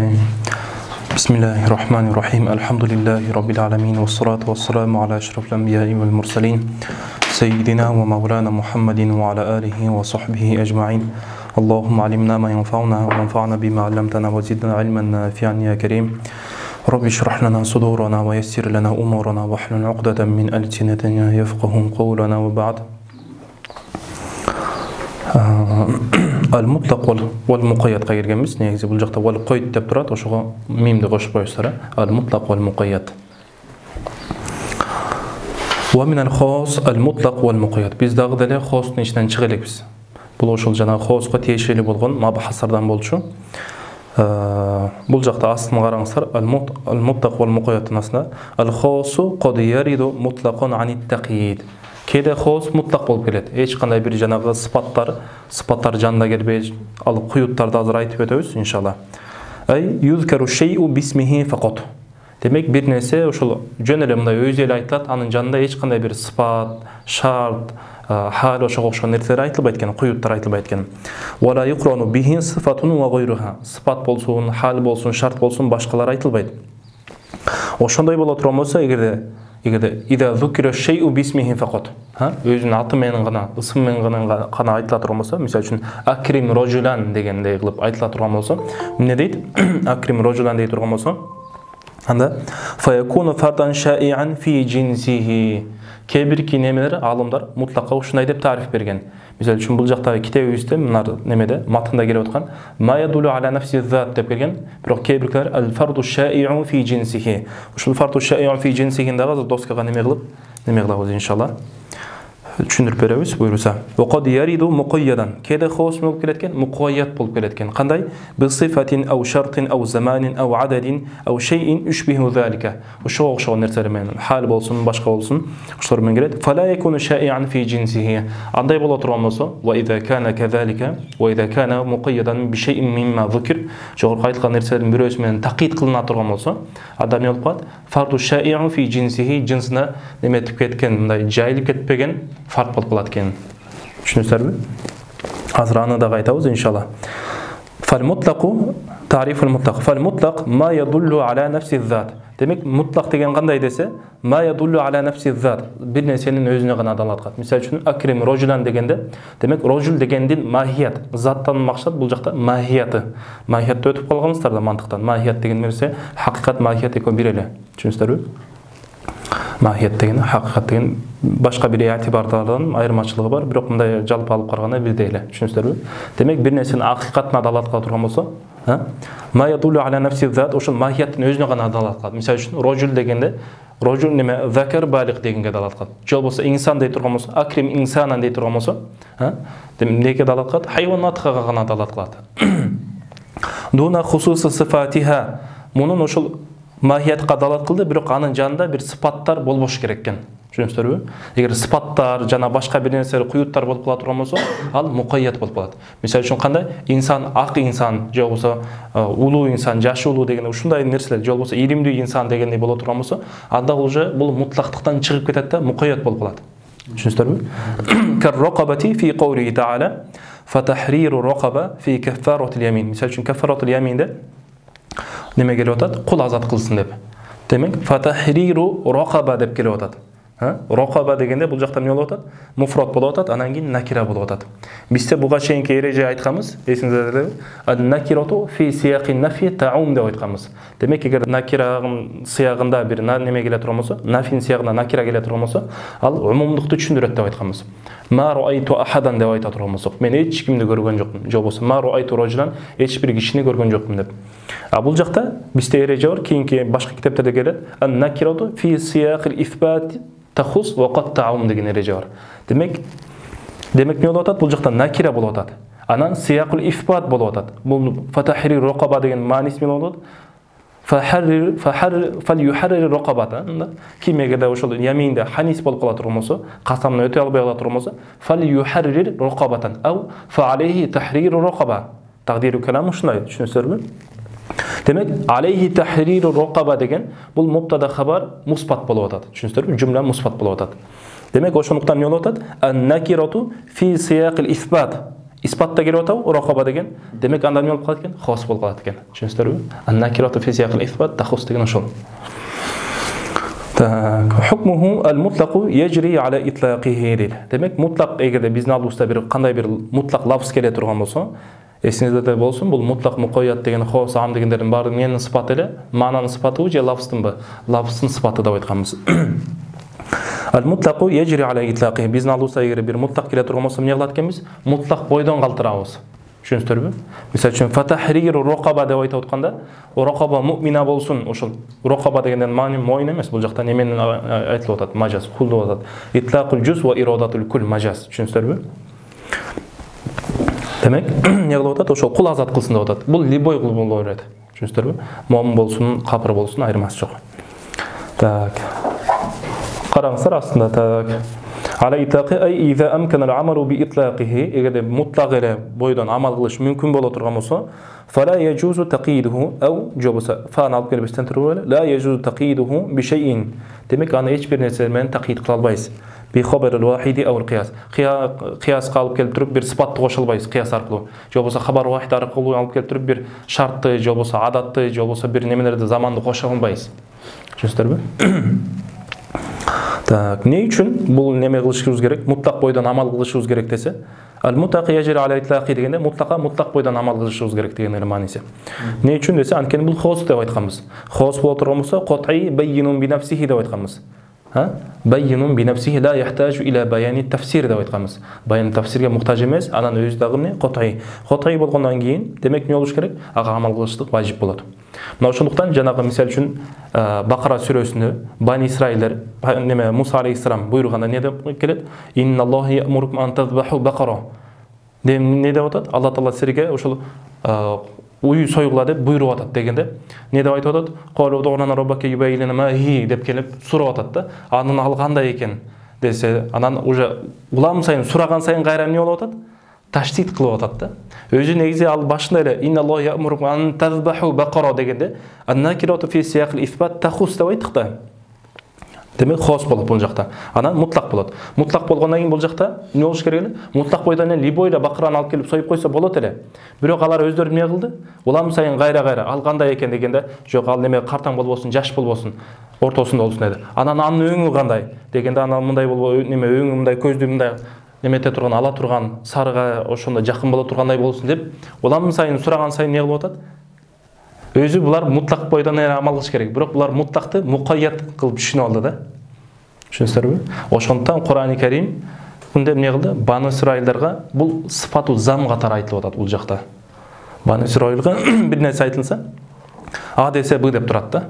بسم الله الرحمن الرحيم الحمد لله رب العالمين والصلاة والسلام على أشرف الأنبياء والمرسلين سيدنا ومولانا محمد وعلى آله وصحبه أجمعين اللهم علمنا ما ينفعنا وانفعنا بما علمتنا وزدنا علما نافعا يا كريم رب اشرح لنا صدورنا ويسر لنا أمورنا واحلل عقدة من ألسنتنا يفقهوا قولنا وبعد المطلق والمقيد قايرганбыз. Негизи бул жакта wal qoid деп турат, ошого мимди кошуп коюшсуздар. المطلق والمقيد. ومن الخاص المطلق والمقيد. Биз дагы деле хостун ичинен чыга элекпиз. Бул ошол жана хостко тиешелүү болгон мабахастардан болчу. Бул жакта астын караңыздар. المطلق والمقيد астында الخاص قد يرد مطلقا عن التقييد. Кейде хос мутлак болуп келет. Эч кандай бир жанагы сыпаттар жанында келбей, ал куюттарды азыр айтып өтөбүз иншалла. Ай юзкару шейу бисмихи фақат. Демек бир нерсе ошол жөн эле мындай өзү эле айтылат, анын жанында эч кандай бир сыпат, шарт, хал ошого окшогон нерселер айтылбайт экен, куюттар айтылбайт экен. Вала юқрану бихи сифатун ва гайруха. Сыпат болсун, хал болсун, шарт болсун, башкалар айтылбайт. Ошондой боло турган болсо, эгерде ида зукира шейу бисмихи фақат. Өзүнүн аты менен гана, ысым менен гана айтыла турган болсо, мисалы үчүн акрим рожулан дегендей кылып айтыла турган болсо, эмне дейт? Акрим рожулан дей турган болсо, анда фаякуну фардан шаиан фи джинсихи. Кээ-бир немелер, алымдар мутлакка ушундай деп тариф берген. Мисалы үчүн бул жактагы китебибизде мына немеде матында келип аткан ма ядулу аля нафси зат деп келген. Бирок кээ-бирлер ал фарду шаиу фи джинсихи. Ушул фарду шаиу фи джинсихи дагы доскага неме кылабыз иншалла. Түшүндүрүп беребиз буйруса. Вaqad yaridu muqayyadan. Кээде хос болуп келеткен, муқайят болуп келеткен. Кандай? Би сифатин ау шартин ау заманин ау ададин ау шейин юшбиху залика. Ошого окшогон нерселер менен, хал болсун, башка болсун, ошолор менен келет. Фала якуну шаиан фи джинсихи. Андай боло турган болсо, ва иза кана казалика, ва иза кана муқайядан би шейин мимма зукир. Жогорку айтылган нерселердин бирөөсү менен такыйт кылына турган болсо, ада эмне болуп калат? Фарду шаиан фи джинсихи, жинсине неметип кеткен, мындай жайылып кетпеген фарт болуп калат экен. Түшүнүсүздарбы? Азыр аны дагы айтабыз иншалла. Фал-мутлaqu тарифул мутлaq. Фал-мутлaq ма ядуллу аля нафси зат. Демек мутлaq деген кандай десе, ма ядуллу аля нафси зат. Бир нерсенин өзүнө гана далат кылат. Мисалы үчүн акрим рожулан дегенде, демек рожул дегендин махият, заттан максат бул жакта махияты. Махиятты өтүп калгансыздар да мантыктан. Махият деген нерсе хакыйкат, махият экөө бир эле. Түшүнүсүздарбы? Махият деген, хакыйкат деген башка бир этибардан айырмачылыгы бар, бирок мындай жалпы алып караганда бирдей эле. Түшүнүсүздарбы? Демек бир нерсенин хакыйкатына далат кыла турган болсо, ма ядуллу аля нафси зат, ошол махияттын өзүнө гана далат кылат. Мисалы үчүн рожул дегенде, рожул неме закар балик дегенге далат кылат. Же болбосо инсан дей турган болсо, акрим инсанан дей турган болсо, демек эмнеге далат кылат? Хайванатка гана далат кылат. Дуна хусусы сифатиха. Мунун ошол махиятка далат кылды, бирок анын жанында бир сыпаттар болбош керек экен. Түшүнүсүздарбы? Эгер сыпаттар жана башка бир нерселер куюттар болуп кала турган болсо, ал муқайят болуп калат. Мисалы үчүн кандай? Инсан, ак инсан, же болбосо улуу инсан, жашы улуу деген ушундай нерселер, же болбосо илимдүү инсан дегендей боло турган болсо, анда уже бул мутлактыктан чыгып кетет да, муқайят болуп калат. Түшүнүсүздарбы? Кар-рaqabati fi qawlihi ta'ala fatahriru raqaba fi kafaratil yamin. Мисалы үчүн кафаратул яминде неме келип атат? Кул азат кылсын деп. Демек, фатахриру рақаба деп келип атат. Рақаба дегенде бул жакта эмне болуп атат? Муфрат болуп атат, анан кийин накира болуп атат. Бизде буга чейинки эреже айтканбыз, эсиңиздерде, ан-накирату фи сияқин нафи таум деп айтканбыз. Демек, эгер накиранын сыягында бир неме келе турган болсо, нафин сыягында накира келе турган болсо, ал умумдукту түшүндүрөт деп айтканбыз. Ма руайту ахадан деп айта турган болсок, мен эч кимди көргөн жокмун. Же болбосо ма руайту рожулан, эч бир кишини көргөн жокмун деп. Бул жакта бизде эреже бар, кийинки башка китептерде келет, ан-накирату фи сияқил ифбат тахус ва кат таум деген эреже бар. Демек эмне болуп атат? Бул жакта накира болуп атат. Анан сияқул ифбат болуп атат. Бул фатахрир рақаба деген мааниси эмне болуп атат? Фалюхаррир рақабата. Кимегеде ошол яминде ханис болуп кала турган болсо, касамны өтө албай кала турган болсо, фалюхаррир рақабатан ау фаалейхи тахриру рақаба. Тагдиру калам ушундай, түшүнүсүздарбы? Демек, алейхи тахриру рақаба деген бул мубтада хабар мусбат болуп атат. Түшүнүсүздарбы? Жумла мусбат болуп атат. Демек, ошондуктан эмне болуп атат? Ан-накирату фи сияқил ифбат. испатта келіп атау рақаба деген. Демек анда не болып қалады екен? Хос болып қалады екен. Түсінесіздер бе? Ан-накирату фи сияқил исбат тахус деген ошол. Хукмуху ал-мутлақу яжри аля итлақихи дейді. Демек мутлақ егерде біздің алдымызда бір қандай бір мутлақ лафз келе тұрған болса, есіңізде болсын, бұл мутлақ мұқойят деген хос ам дегендердің барлығы ненің сыпаты еле? Мағынаның сыпаты же лафздың ба? Лафздың сыпаты деп айтқанбыз. Ал-мутлақу яжри аля итлақихи. Біздің алдымызда егер бір мутлақ келе тұрған болса, не қылады екенбіз? Мутлақ бойдан қалтырамыз. Түсінесіздер бе? Мысалы үшін фатахриру рақаба деп айтып отқанда, о рақаба муъмина болсын, ошол рақаба дегенден мағына мойын емес, бұл жақта немен айтылып жатады? Мажаз, кул деп жатады. Итлақул жуз ва ирадатул кул мажаз. Түсінесіздер бе? Демек, не қылып жатады? Ошол кул азат қылсын деп жатады. Бұл либой кул боло берет. Түсінесіздер бе? Момин болсын, капыр болсын, айырмасы жоқ. Так. Қараңыздар астында так. على إطلاقه أي إذا أمكن العمل بإطلاقه إذا مطلق إلى بيدان عمل غلش ممكن بلا ترغمصه فلا يجوز تقييده أو جوبسا فأنا أقول بستنترول لا يجوز تقييده بشيء demek أنا hiçbir nesneмен تقييد قلبايس بخبر الواحد أو القياس قياس قالب kelip turup bir sıfatты qoşulbayız qiyas arqылуу жобосо хабар вахид аркылуу алып келип туруп бир шартты жобосо адатты жобосо бир немелерди заманды кошо албайбыз. Түшүнүздүрбү? Так, не үшін бұл неме қылышымыз керек? Мұтлақ бойдан амал қылышымыз керек десе, ал-мутлақ яжри аля итлақи дегенде мұтлақ бойдан амал қылышымыз керек деген мәнісі. Не үшін десе, анткени бұл хос деп айтқанбыз. Хос болып тұрған болса, қат'i баййинун би нафсихи деп айтқанбыз. Баййинун би нафсихи ла яхтажу иля баяни тафсир деп айтқанбыз. Баяни тафсирге мұқтаж емес, анан өзі дағы не? Қат'i. Қат'i болғаннан кейін, демек не болуш керек? Аға амал қылыштық важип болады. Мына ошондуктан жанагы мисал үчүн Бакара сүрөсүндө Бани Исраилдер неме Муса алейхиссалам буйруганда не деп келет? Инналлахи я'мурукум ан тазбаху бакара. Не деп атат? Алла Таала силерге ошол уй сойгула деп буйруп атат дегенде, не деп айтып атат? Қалу ду'рана раббака юбайилна ма хи деп келип сурап атат да. Анын ал кандай экен десе, анан уже улам сайын сураган сайын кайра эмне болуп атат? Таштит кылып атат да. Өзү негизи ал башында эле инналлахи я'мурукум ан тазбаху бакара дегенде, ан-накирату фи сияқил исбат тахус деп айттык да. Демек хос болот бул жакта. Анан мутлак болот. Мутлак болгондон кийин бул жакта эмне болуш керек эле? Мутлак бойдон эле либой эле бакыраны алып келип союп койсо болот эле. Бирок алар өздөрү эмне кылды? Улам сайын кайра ал кандай экен дегенде, жок ал неме картаң болбосун, жаш болбосун, ортосунда болсун деди. Анан анын өңү кандай дегенде, анан мындай болбо, неме өңү мындай, көздү мындай немете турган, ала турган, сарыга ошондо жакын боло тургандай болсун деп, улам сайын сураган сайын не кылып атат? Өзү булар мутлак бойдон амал кылыш керек, бирок булар мутлакты мукайят кылып түшүнүп алды да. Түшүнүсүзбү? Ошондуктан Кур'ан-ы Карим мындай эмне кылды? Бани Исраилдарга бул сыфату зам катары айтылып атат бул жакта. Бани Исраилга бир нерсе айтылса, А десе Б деп турат да.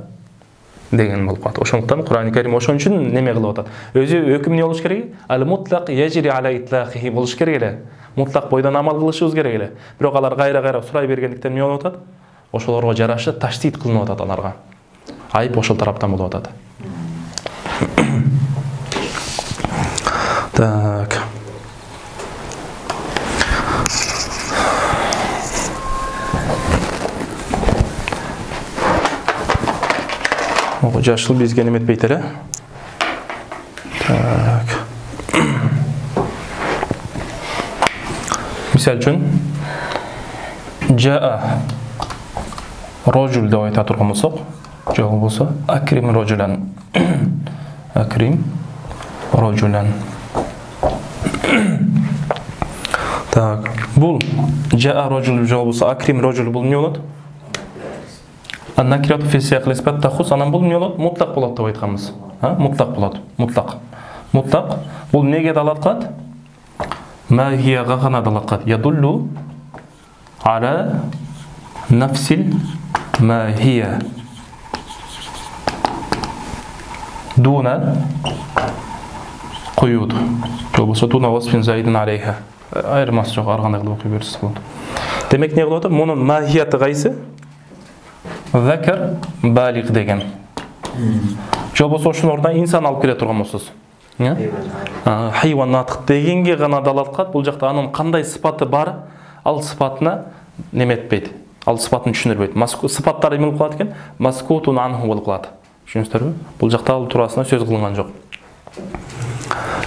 Деген болуп калат. Ошондуктан Кур'ан-ы Карим ошон үчүн неме кылып атат? Өзү өкүм не болуш керек? Ал-мутлак яжри аля итлахи болуш керек эле. Мутлак бойдон амал кылышыбыз керек эле. Бирок алар кайра сурай бергендиктен эмне болуп атат? Ошолорго жараша таштит кылынып атат аларга. Айып ошол тараптан болуп атат. Так. Ого, жашыл бизге неметпейт эле. Так. Мисал үчүн жаа рожул деп айта турган болсок, жок болсо акрим рожулан. Акрим рожулан. Так, бул жаа рожул жок болсо акрим рожул бул эмне болот? Ан-накирату фи сияқил исбат тахус, анан бул эмне болот? Мутлак болот деп айтканбыз. Мутлак болот. Мутлак бул неге далат кылат? Махияга гана далат кылат. Ядуллу ала нафсил махия. Дуна куюд. Жобосо дуна васфин заидин алейха. Айырмасы жок, ар кандай кылып окуй берсиз болот. Демек не кылып атат? Мунун махияты кайсы? Закар балиг деген. Жобосо ошонун ордуна инсан алып келе турган болсоз. Хайван натык дегенге гана далат кылат. Бул жакта анын кандай сыпаты бар, ал сыпатына неметпейт. Ал сыпатын түшүндүрбөйт. Сыпаттары эмне болуп калат экен? Маскутун анху болуп калат. Түшүнүңүздөрбү? Бул жакта ал туурасында сөз кылынган жок.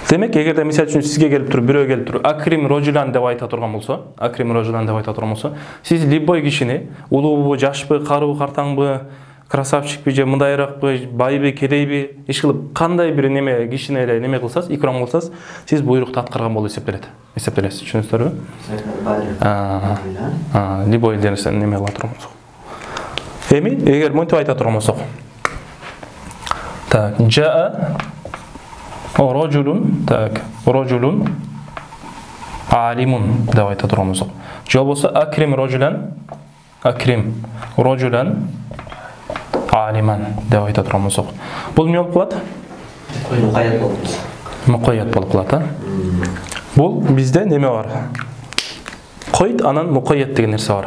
Демек, эгерде мисалы үчүн сизге келип туруп, бирөө келип туруп, акрим рожулан деп айта турган болсо, акрим рожулан деп айта турган болсо, сиз любой кишини, улуубу, жашпы, карыбы, картаңбы, красавчикпи же мындайракпы, байбы, кедейби, иш кылып кандай бир неме кишини эле неме кылсаңыз, икрам кылсаңыз, сиз буйрукту аткарган болуп эсептелесиз. Түшүнүңүздөрбү? Любой нерсени неме кыла турган болсок. Эми эгер монтип айта турган болсок. Так, жаа рожулун алимун деп айта турган болсок. Же болбосо акрим рожулан алиман деп айта турган болсок. Бул эмне болуп калат? Мукайят болуп калат. Бул бизде неме бар? Койд анан мукайят деген нерсе бар.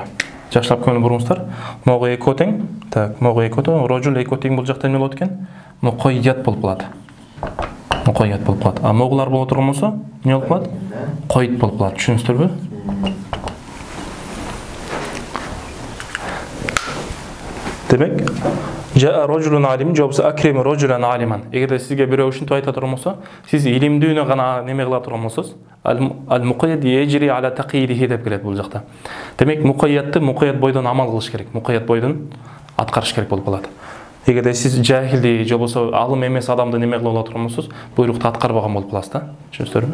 Жакшылап көңүл буруңуздар. Могу эки тең. Так, могу эки тең, рожул эки тең бул жакта эмне болот экен? Мукайят болуп калат. Мукайят болуп калат. А могулар боло турган болсо, эмне болуп калат? Койд болуп калат. Түшүнүңүздөрбү? Демек, жаа рожулун алим, же болбосо акрим рожулан алиман. Эгерде сизге бирөө ушинтип айта турган болсо, сиз илимдүүнү гана неме кыла турган болсоз, ал мукайят яжри ала тaqiydihi деп келет бул жакта. Демек, мукайят бойдон амал кылыш керек. Мукайят бойдон аткарыш керек болуп калат. Эгерде сиз жахилди, же болбосо алым эмес адамды неме кыла турган болсоз, буйрукту аткарбаган болуп каласыз да. Түшүнүңүздөрбү?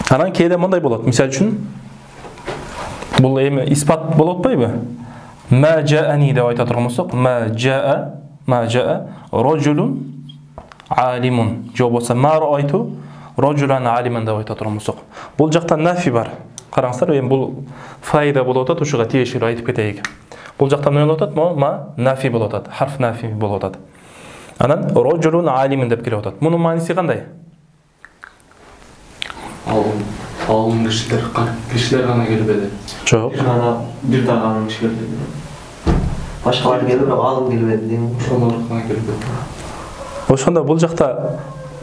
Анан кээде мындай болот. Мисалы үчүн бул эми испат болуп атпайбы? Ма жаани деп айта турган болсок, ма жаа рожулун алимун. Же болбосо ма раайту рожулан алиман деп айта турган болсок. Бул жакта нафи бар. Караңыздар, эми бул файда болуп атат, ушуга тиешелүү айтып кетейик. Бул жакта эмне болуп атат? Ма нафи болуп атат. Харф нафи болуп атат. Анан рожулун алимун деп келип атат. Мунун мааниси кандай? Алым кишилер гана келбеди. Жок. Бир дагы кишилер келбеди. Башкалар келип, бирок алым келбеди дейм. Ошолор гана келбеди. Ошондо бул жакта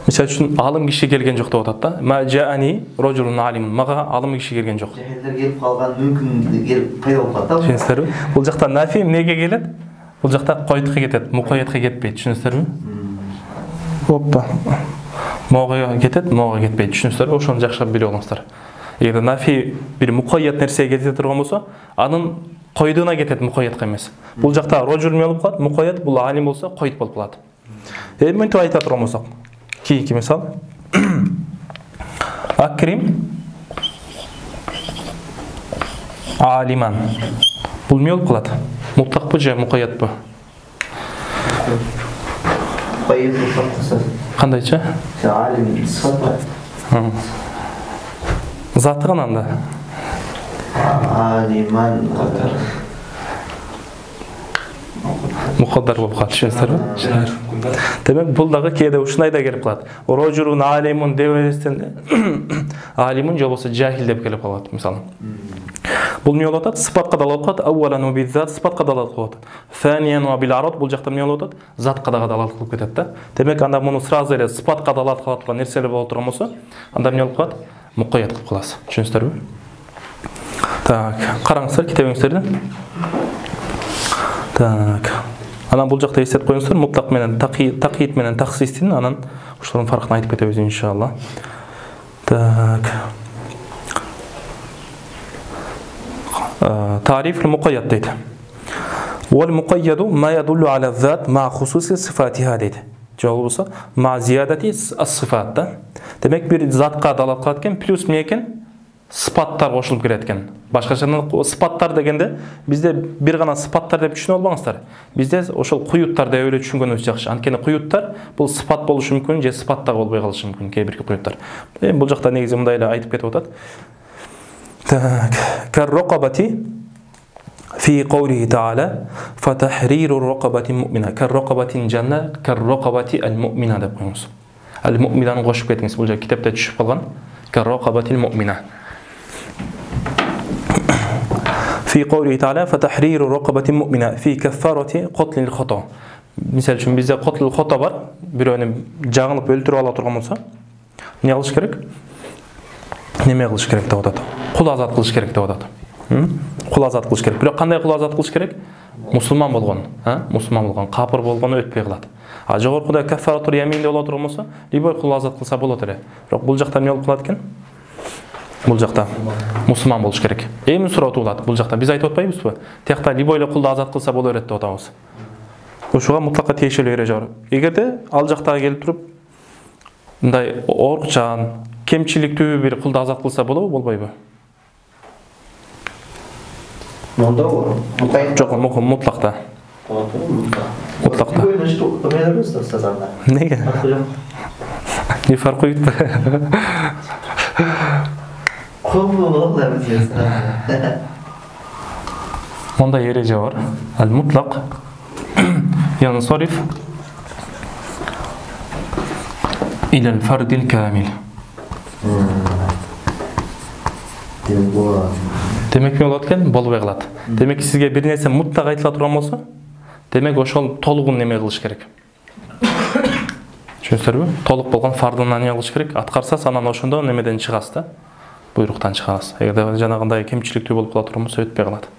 мисалы үчүн алым киши келген жок деп атат да. Ма жаани рожулун алимун. Мага алым киши келген жок. Жахилдер келип калган, мүмкүн келип пайда болуп калат да. Түшүнүңүздөрбү? Бул жакта нафи эмнеге келет? Бул жакта койдко кетет, мукаятка кетпейт. Түшүнүңүздөрбү? Оппа. Могуга кетет, могуга кетпейт. Түшүнүңүздөрбү? Ошону жакшылап билип алыңыздар. Эгер нафи бир мукаят нерсеге кете турган болсо, анын койдуна кетет, мукаятка эмес. Бул жакта рожул эмне болуп калат? Мукаят, бул алим болсо койд болуп калат. Эми мынтип айта турган болсок, кийинки мисал. Акрим алиман. Бул эмне болуп калат? Мутлакпы же мукаятпы? Койд болуп калса. Кандайча? Алим сыфат. Заты гана анда. Алиман Мукаддар болуп калат. Түшүнүңүздөрбү? Демек, бул дагы кээде ушундай да келип калат. Рожулун алимун деп элестен алимун же болбосо жахил деп келип калат, мисалы. Бул эмне болуп атат? Сыпатка далалат кылат. Аввалан ва бизат сыпатка далалат кылып атат. Фаниyan ва бил арад бул жакта эмне болуп атат? Затка дагы далалат кылып кетет да. Демек, анда муну сразу эле сыпатка далалат кыла турган нерселер боло турган болсо, анда эмне болуп калат? Мукаят кылып каласыз. Түшүнүңүздөрбү? Так, караңыздар китебиңиздерди. Так. Анан бул жакта эстеп коюңуздар, мутлак менен тaqiyid менен таксистин, анан ошолордун фаркын айтып кетебиз иншалла. Так. تعريف المقيد ديت والمقيد ما يدل على الذات مع خصوص صفاتها ديت جوابه مع زيادة الصفات да. Демек бир затка далат кылат экен, плюс эмне экен? Сыпаттар кошулуп келет экен. Башкача сыпаттар дегенде бизде бир гана сыпаттар деп түшүнүп албаңыздар. Бизде ошол куюттар деп эле түшүнгөнүбүз жакшы. Анткени куюттар бул сыпат болушу мүмкүн, же сыпат да болбой калышы мүмкүн кээ бир куюттар. Бул жакта негизи мындай эле айтып кетип атат. Так, كالرقبة في قوله تعالى فتحرير الرقبة مؤمنة كالرقبة جنة كالرقبة المؤمنة деп коюңуз. Al-mu'minаны кошуп кетиңиз. Бул жер китепте түшүп калган. كالرقبة المؤمنة. في قوله تعالى فتحرير الرقبة مؤمنة في كفارة قتل الخطأ. Мисалы үчүн бизде قتل الخطأ бар. Бирөөнү жагылып өлтүрүп ала турган болсо, эмне кылыш керек? Неме кылыш керек деп атат? Кул азат кылыш керек деп атат. Кул азат кылыш керек. Бирок кандай кул азат кылыш керек? Мусулман болгон, мусулман болгон, капыр болгону өтпөй калат. А жогоркуда кафаратур ямин деп болот болсо, либой кул азат кылса болот эле. Бирок бул жакта эмне болуп калат экен? Бул жакта мусулман болуш керек. Эми суроо туулат. Бул жакта биз айтып атпайбызбы? Тиякта либой эле кулду азат кылса боло берет деп атабыз. Ушуга мутлакка тиешелүү эреже бар. Эгерде ал жактага келип туруп мындай орукчан, кемчиликтүү бир кулду азат кылса болобу, болбойбу? Монда бар. Жок, мутлакта. Мутлакта. Неге? Не фаркы yok. Монда эреже бар. Ал мутлак ينصرف إلى الفرد الكامل. Демек мен болот экен, болбой калат. Демек сизге бир нерсе мутлак айтыла турган болсо, демек ошол толугун неме кылыш керек. Түшүнүңүздөрбү? Толук болгон фардын эмне кылыш керек? Аткарсаңыз, анан ошондо немеден чыгасыз да. Буйруктан чыгасыз. Эгерде жанагындай кемчиликтүү болуп кала турган болсо өтпөй калат.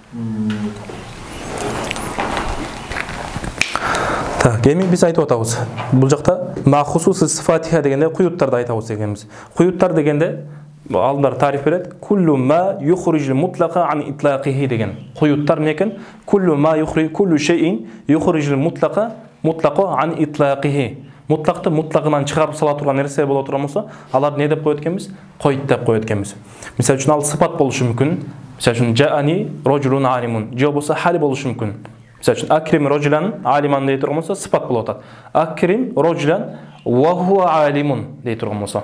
Так, эми биз айтып атабыз. Бул жакта махусус сифатиха дегенде куюттарды айтабыз экенбиз. Куюттар дегенде алдындар тариф берет. Куллу ма юхрижул мутлака ан итлaqиhi деген. Куюттар эмне экен? Куллу ма юхри куллу шейин юхрижул мутлака ан итлaqиhi. Мутлакты мутлагынан чыгарып сала турган нерсе боло турган болсо, алар не деп коет экенбиз? Койт деп коет экенбиз. Мисалы үчүн ал сыпат болушу мүмкүн. Мисалы үчүн жаани рожулун алимун. Же болбосо хали болушу мүмкүн. Мисалы үчүн акрим рожулан алиман дей турган болсо сыпат болуп атат. Акрим рожулан ва хуа алимун дей турган болсо.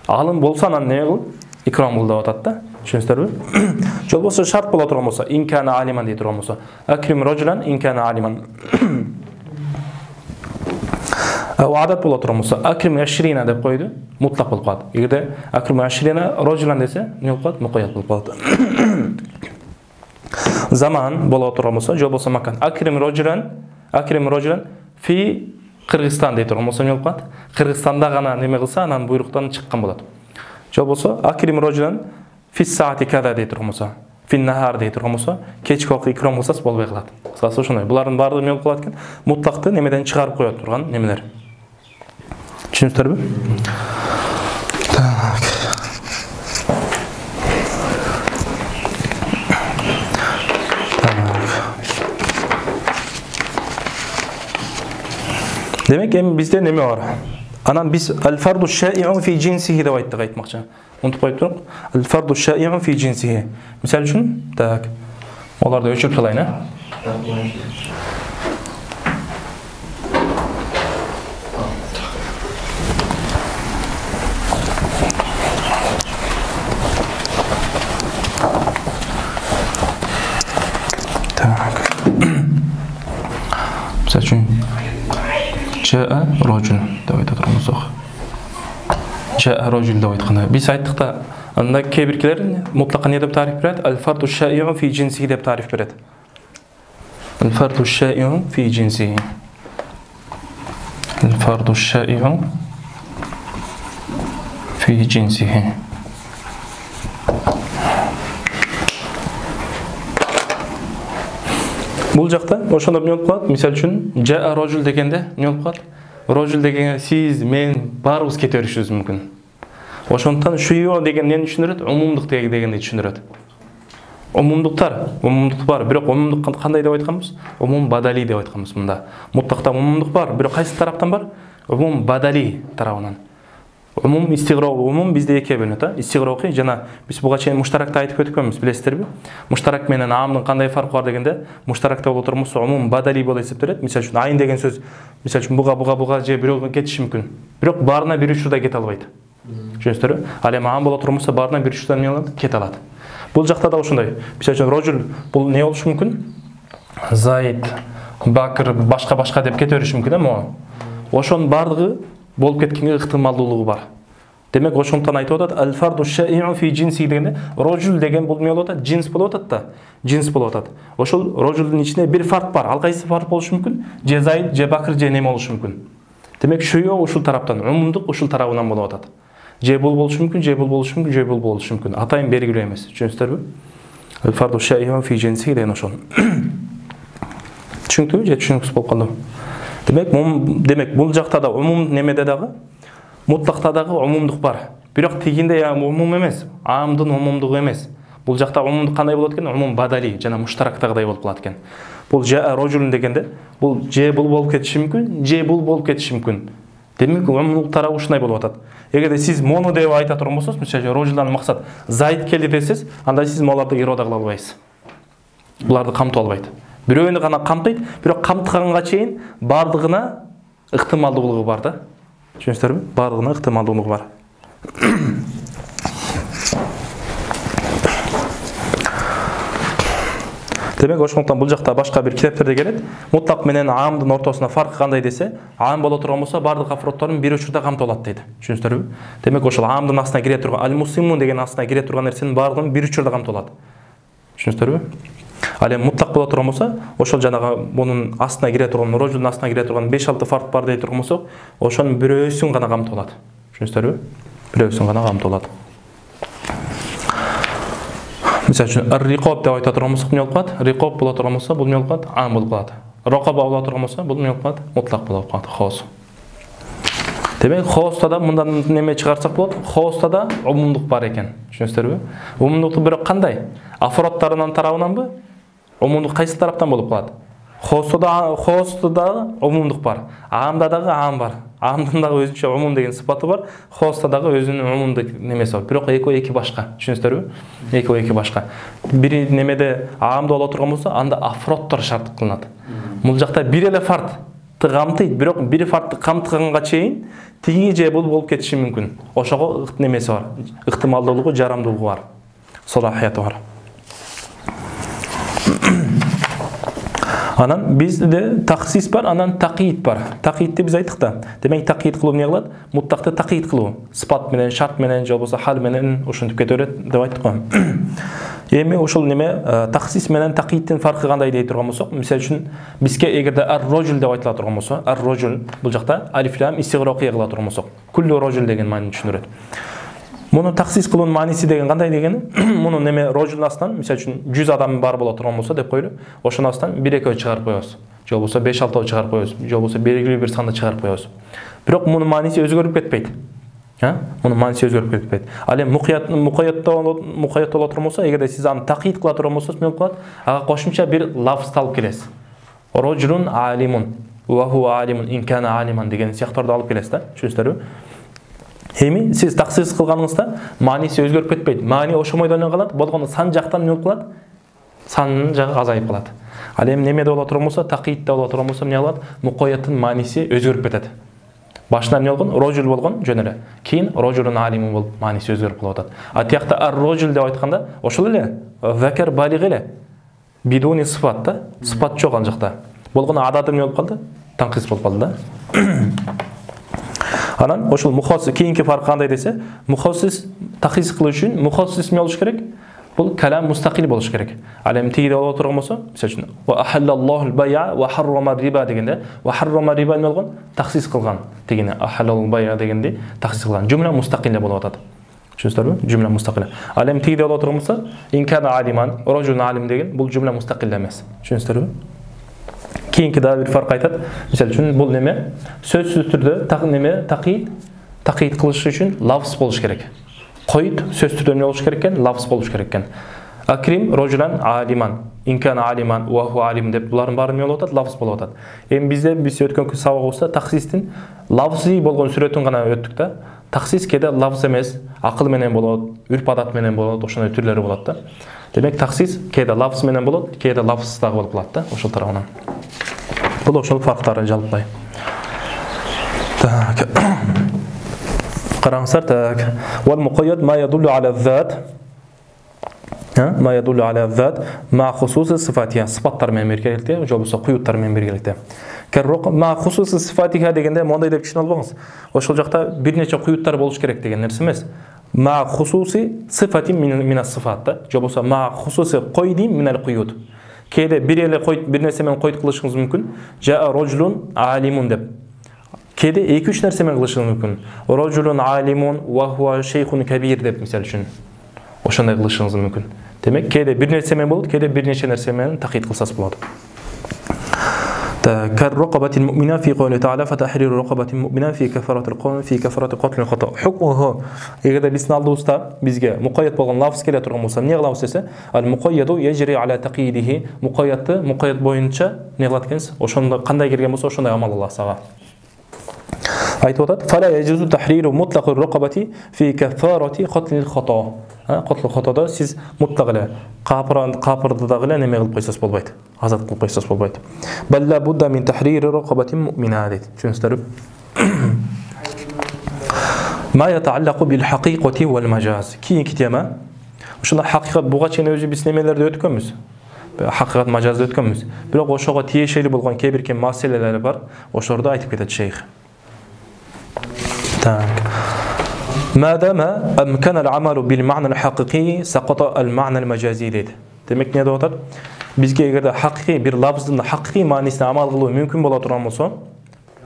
Алым болсо анан не кыл? Икрам кыл деп атат да. Түшүнүңүздөрбү? Же болбосо шарт боло турган болсо, инкана алиман дей турган болсо, акрим рожулан инкана алиман. Адат боло турган болсо, акрим ашрина деп койду, мутлак болуп калат. Эгерде акрим ашрина рожулан десе, не болуп калат? Мукаят болуп калат. Заман боло турган болсо, же болбосо макан. Акрим рожулан фи Кыргызстан дей турган болсо не болуп калат? Кыргызстанда гана неме кылса, анан буйруктан чыккан болот. Же болбосо акрим рожулан фи саати када дей турган болсо, фи нахар дей турган болсо, кечки окуп икрам кылсаңыз болбой калат. Кыскасы ошондой. Булардын баардыгы эмне болуп калат экен? Мутлакты немеден чыгарып коет турган немелер. Түшүнүңүздөрбү? Так. Демек эми бизде неме бар? Анан биз аль-фарду шаи'ун фи джинсихи деп айттык, айтмакчы. Унутпай турук. Аль-фарду шаи'ун фи джинсихи. Мисалы үчүн, так. Оларды өчүрүп салайын, а? Так. Мисалы үчүн Жаа рожул деп айтып турмусак. Жаа рожул деп айтканда биз айттык да, анда кээ-биркилер мутлакка не деп тариф берет? Аль-фарду шаи'ун фи джинсихи деп тариф берет. Аль-фарду шаи'ун фи джинсихи. Аль-фарду шаи'ун фи джинсихи. Бул жакта ошондо эмне болуп калат? Мисалы үчүн жаа рожул дегенде эмне болуп калат? Рожул дегенде сиз, мен баарыбыз кете беришибиз мүмкүн. Ошондуктан шуйо деген эмнени түшүндүрөт? Умумдук дегенди түшүндүрөт. Умумдук бар, бирок умумдук кандай деп айтканбыз? Умум бадали деп айтканбыз мында. Мутлакта умумдук бар, бирок кайсы тараптан бар? Умум бадали тарабынан. Умум истигроқ, умум бизде эке бөлүнөт, а? Истигроқи жана биз буга чейин муштаракта айтып өткөнбүз, билесиздерби? Муштарак менен аамдын кандай фаркы бар дегенде, муштаракта боло турмусу умум бадали болуп эсептелет. Мисалы үчүн айын деген сөз, мисалы үчүн буга же бирөөгө кетиши мүмкүн. Бирок баарына бир учурда кете албайт. Түшүнүңүздөрбү? Ал эми аам боло турмусу баарына бир учурда эмне алат? Кете алат. Бул жакта да ошондой. Мисалы үчүн рожул бул не болушу мүмкүн? Заид, Бакыр, башка деп кете бериши мүмкүн, эми ошонун баардыгы болуп кеткенге ыктымалдуулугу бар. Демек ошондуктан айтып атат, аль-фарду шаи'ун фи джинси дегенде, рожул деген бул эмне болуп атат? Джинс болуп атат да. Джинс болуп атат. Ошол рожулдун ичинде бир фарк бар. Ал кайсы фарк болушу мүмкүн? Же Заид, же Бакыр, же неме болушу мүмкүн. Демек шуйо ушул тараптан, умумдук ушул тарабынан болуп атат. Же бул болушу мүмкүн, же бул болушу мүмкүн, же бул болушу мүмкүн. Атайын белгилүү эмес. Түшүнүңүздөрбү? Аль-фарду шаи'ун фи джинси деген ошол. Түшүнүктүүбү же түшүнүксүз болуп калдыбы? Демек бул жакта да умум немеде дагы мутлакта дагы умумдук бар. Бирок тигинде умум эмес, аамдын умумдугу эмес. Бул жакта умумдук кандай болот экен? Умум бадали жана муштарактагыдай болуп калат экен. Бул жаа рожулун дегенде бул же бул болуп кетиши мүмкүн, же бул болуп кетиши мүмкүн. Демек умумдук тарабы ушундай болуп атат. Эгерде сиз мону деп айта турган болсоңуз, мисалы рожулдан максат зайд келди десеңиз, анда сиз моларды ирода кыла албайсыз. Буларды камтып албайт. Бирөөнү гана камтыйт, бирок камтыганга чейин бардыгына ыктымалдуулугу бар да. Түшүнүңүздөрбү? Бардыгына ыктымалдуулугу бар. Демек ошондуктан бул жакта башка бир китептерде келет. Мутлак менен аамдын ортосуна фаркы кандай десе, аам боло турган болсо бардык афроддордун бир учурда камтылат дейт. Түшүнүңүздөрбү? Демек ошол аамдын астына кире турган аль-мусимун деген астына кире турган нерсенин бардыгын бир учурда камтылат. Түшүнүңүздөрбү? Ал эми мутлак боло турган болсо, ошол жанагы мунун астына кире турган, рожулдун астына кире турган 5-6 фарк бар дей турган болсок, ошонун бирөөсүн гана камтылат. Түшүнүңүздөрбү? Бирөөсүн гана камтылат. Мисалы үчүн ар-риқоб деп айта турган болсок, эмне болуп калат? Риқоб боло турган болсо, бул эмне болуп калат? Аам болуп калат. Рақаба боло турган болсо, бул эмне болуп калат? Мутлак болуп калат, хос. Демек, хоста да мындан неме чыгарсак болот? Хоста да умумдук бар экен. Түшүнүңүздөрбү? Умумдукту бирок кандай? Афроддорунун тарабынанбы? Умумдук кайсы тараптан болуп калат? Хоста да умумдук бар. Аамда дагы аам бар. Аамдын дагы өзүнчө умум деген сыпаты бар. Хоста дагы өзүнүн умумдук немеси бар. Бирок эки башка. Түшүнүңүздөрбү? Эки башка. Бири немеде аамда боло турган болсо, анда афроддор шарт кылынат. Бул жакта бир эле фартты камтыйт, бирок бир фартты камтыганга чейин тиги же бул болуп кетиши мүмкүн. Ошого немеси бар. Ыктымалдуулугу, жарамдуулугу бар. Салахияты бар. Анан бизде таксис бар, анан такийит бар. Такийитти биз айттык да. Демек такийит кылуу эмне кылат? Муттакты такийит кылуу. Сыпат менен, шарт менен, же болбосо хал менен ушинтип кете берет деп айттык го. Эми ошол неме таксис менен такийиттин фаркы кандай дей турган болсок, мисалы үчүн бизге эгерде ар-рожул деп айтыла турган болсо, ар-рожул бул жакта алиф лам истигроқия кыла турган болсок, куллу рожул деген маанини түшүндүрөт. Муну таксис кылуунун мааниси деген кандай дегени? Муну неме рожулдун астынан, мисалы үчүн 100 адам бар боло турган болсо деп койлу, ошонун астынан 1-2 чыгарып коебуз. Же болбосо 5-6 чыгарып коебуз, же болбосо белгилүү бир санды чыгарып коебуз. Бирок мунун мааниси өзгөрүп кетпейт. Мунун мааниси өзгөрүп кетпейт. Ал эми мукаятта боло турган болсо, эгерде сиз аны такийит кыла турган болсоңуз, эмне болуп калат? Ага кошумча бир лафз алып келесиз. Рожулун алимун ва хуа алимун ин кана алиман деген сыяктарды алып келесиз да. Түшүнүңүздөрбү? Эми сиз таксис кылганыңызда мааниси өзгөрүп кетпейт. Маани ошомойдон эле калат. Болгону сан жактан эмне болуп калат? Санын жагы азайып калат. Ал эми немеде боло турган болсо, такийитте боло турган болсо эмне калат? Мукаяттын мааниси өзгөрүп кетет. Башында эмне болгон? Рожул болгон жөн эле. Кийин рожулун алимун болуп мааниси өзгөрүп калып атат. А тиякта ар-рожул деп айтканда ошол эле закар балиг эле. Бидуни сыфат да. Сыфат жок ал жакта. Болгону адаты эмне болуп калды? Танкис болуп калды да. Анан ошол мухассис кийинки фаркы кандай десе, мухассис таксис кылуу үчүн мухассис эмне болуш керек? Бул калам мустакил болуш керек. Ал эми тигиде боло турган болсо, мисалы үчүн ва ахаллаллахул бай'a ва харрама риба дегенде, ва харрама риба эмне болгон? Таксис кылган. Дегене ахаллал бай'a дегенде таксис кылган. Жумла мустакиле болуп атат. Түшүнүңүздөрбү? Жумла мустакиле. Ал эми тигиде боло турган болсо, ин кана алиман, рожулун алим деген бул жумла мустакиле эмес. Түшүнүңүздөрбү? Кийинки дагы бир фарк айтат. Мисалы үчүн бул неме сөзсүз түрдө такийит кылыш үчүн лафз болуш керек. Койут сөзсүз түрдө эмне болуш керек экен? Лафз болуш керек экен. Акрим рожулан алиман, инкан алиман ва ху алим деп булардын баары эмне болуп атат? Лафз болуп атат. Эми биз өткөнкү сабагыбызда таксистин лафзи болгон сүрөтүн гана өттүк да. Таксис кээде лафз эмес, акыл менен болот, үрп адат менен болот, ошондой түрлөрү болот да. Демек таксис кээде лафз менен болот, кээде лафзсыз дагы болуп калат да, ошол тарабынан. Бул ошол фарктары жалпылай. Так. Караңыздар, так. Вал муқайяд ма ядуллу аля зат. Ма ядуллу аля зат ма хусуси сифатия. Сыпаттар менен бергиликте, же болбосо куюттар менен бергиликте. Керрок ма хусуси сифатиха дегенде мондай деп түшүнө албаңыз. Ошол жакта бир нече куюттар болуш керек деген нерсе эмес. Ма хусуси сифати мина сифатта, же болбосо ма хусуси койди минал куют. Кээде бир эле койт, бир нерсе менен койт кылышыңыз мүмкүн. Жаа рожулун алимун деп. Кээде 2-3 нерсе менен кылышыңыз мүмкүн. Рожулун алимун ва хуа шейхун кабир деп мисалы үчүн. Ошондой кылышыңыз мүмкүн. Демек кээде бир нерсе менен болот, кээде бир нече нерсе менен такийит кылсаңыз болот. كالرقبة المؤمنة في قوله تعالى فتحرير رقبة المؤمنة في كفارة القوم في كفارة قتل الخطأ حكمه егер биздин алдыбызда бизге мукайят болгон лафз келе турган болсо эмне кылабыз десе ал мукайяду яжри аля тaqidиhi мукаятты мукаят боюнча эмне кылат экенбиз ошондо кандай келген болсо ошондой амал кылабыз ага айтып атат фала яжузу тахриру мутлaq الرقبة في كفارة قتل الخطأ قتل الخطأда сиз мутлак эле капырды дагы эле неме кылып койсоңуз болбойт азат кылып койсоңуз болбойт балла будда мин тахрири рукабатин муъмина дейт түшүнүңүздөрбү ма ятааллaqu бил хакыйкати вал мажаз кийинки тема ушунда хакыйкат буга чейин өзү биз немелерди өткөнбүз хакыйкат мажазды өткөнбүз бирок ошого тиешелүү болгон кээ бир маселелер бар ошолорду айтып кетет шейх так ما دام أمكن العمل بالمعنى الحقيقي سقط المعنى المجازي дейт. Демек не деп атат? Бизге эгерде хакыйкый бир лафздын хакыйкый маанисине амал кылуу мүмкүн боло турган болсо,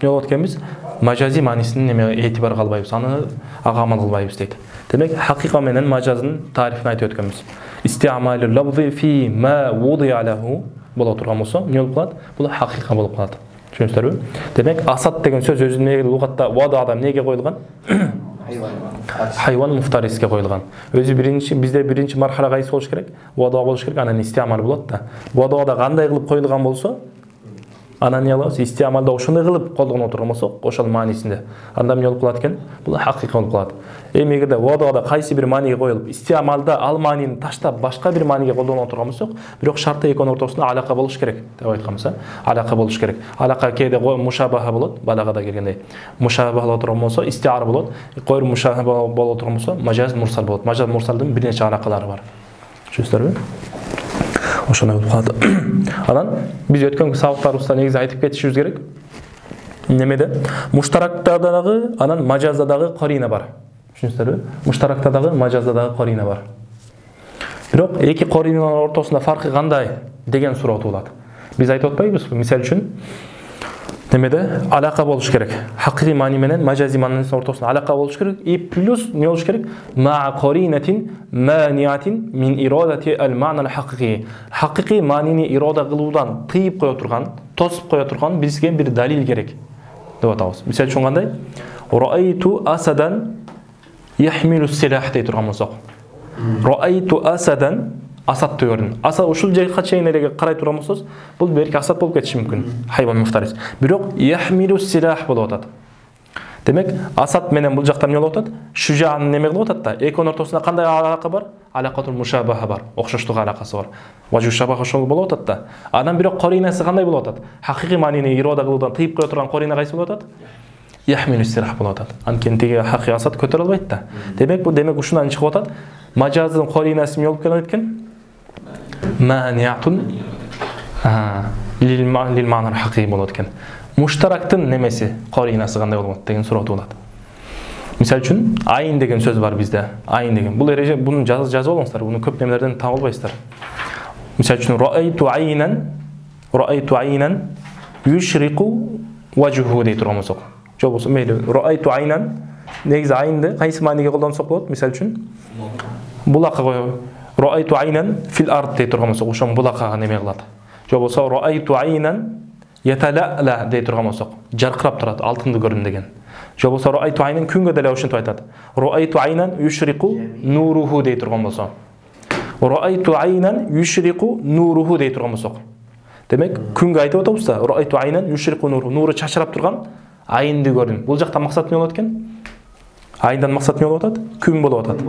не болот экенбиз? Мажази маанисине неме этибар калбайбыз, аны ага амал кылбайбыз дейт. Демек хакыйка менен мажаздын тарифин айтып өткөнбүз. Истиамалul лафзи фи ма вудиа лаху боло турган болсо, не болуп калат? Бул хакыйка болуп калат. Түшүнүңүздөрбү? Демек асат деген сөз өзүнүн лугатта вадада эмнеге коюлган? Хайван муфтариске коюлган. Өзү бизде биринчи мархала кайсы болуш керек? Вада болуш керек, анан истиамал болот да. Вадада кандай кылып коюлган болсо, анан эмне кылабыз? Истиамалда ошондой кылып колдонуп турган болсо, ошол маанисинде. Анда эмне болуп калат экен? Бул хакыйкы болуп калат. Эми эгерде вадада кайсы бир мааниге коюлуп, истиамалда ал маанини таштап башка бир мааниге колдонуп турган болсок, бирок шарты экөөнүн ортосунда алака болуш керек деп айтканбыз. Алака болуш керек. Алака кээде мушабаха болот, балагада келгенде. Мушабаха боло турган болсо, истиара болот. Койр мушабаха боло турган болсо, мажаз мурсал болот. Мажаз мурсалдын бир нече алакалары бар. Түшүнүңүздөрбү? Ошондой болуп калат. Анан биз өткөн сабактарыбызда негизи айтып кетишибиз керек. Немеде? Муштаракта дагы, анан мажазда дагы карина бар. Түшүнүңүздөрбү? Муштаракта дагы, мажазда дагы карина бар. Бирок эки каринанын ортосунда фаркы кандай деген суроо туулат. Биз айтып атпайбызбы? Мисал үчүн немеде? Алака болуш керек. Хакыйкый маани менен мажази маанинин ортосунда алака болуш керек. И плюс эмне болуш керек? Ма каринатин маниятин мин ирадати ал-ма'на al-хакыйкый. Хакыйкый маанини ирада кылуудан тыйып кое турган, тосуп кое турган бизге бир далил керек деп атабыз. Мисал үчүн кандай? Раайту асадан яхмилу силах дей турган болсок. Раайту асадан асатты көрдүм. Аса ушул жайга чейин эле карай турган болсоз, бул берки асат болуп кетиши мүмкүн. Хайван муфтарис. Бирок яхмилу силах болуп атат. Демек, асат менен бул жакта эмне болуп атат? Шужаан неме кылып атат да? Экөөнүн ортосунда кандай алака бар? Алакатул мушабаха бар. Окшоштук алакасы бар. Важу шабаха ошол болуп атат да. Анан бирок каринасы кандай болуп атат? Хакыйкый маанини ирада кылуудан тыйып кое турган карина кайсы болуп атат? Яхмилу силах болуп атат. Анткени хакыйкый асат көтөрө албайт да. Демек, бул ушундан чыгып атат. Мажаздын каринасы эмне болуп келет экен? Маниятун лил ма'на al-хакыйкый болот экен. Муштарактын немеси каринасы кандай болот деген суроо туулат. Мисал үчүн айын деген сөз бар бизде. Айын деген. Бул эреже буну жазып алыңыздар. Буну көп немелерден таап албайсыздар. Мисал үчүн раайту айнан юшрику важху дей турган болсок. Жок болсо мейли раайту айнан негизи айынды кайсы мааниге колдонсок болот? Мисал үчүн булакка коёбуз. Раайту айнан фил ард дей турган болсок, ошон булаккага неме кылат. Жок болсо раайту айнан ятала'ла дей турган болсок, жаркырап турат, алтынды көрдүм деген. Жок болсо раайту айнан күнгө деле ошентип айтат. Раайту айнан юшрику нуруху дей турган болсо. Раайту айнан юшрику нуруху дей турган болсок. Демек, күнгө айтып атабыз да, раайту айнан юшрику нуру чачырап турган айынды көрдүм. Бул жакта максат эмне болот экен? Айындан максат эмне болуп атат? Күн болуп атат.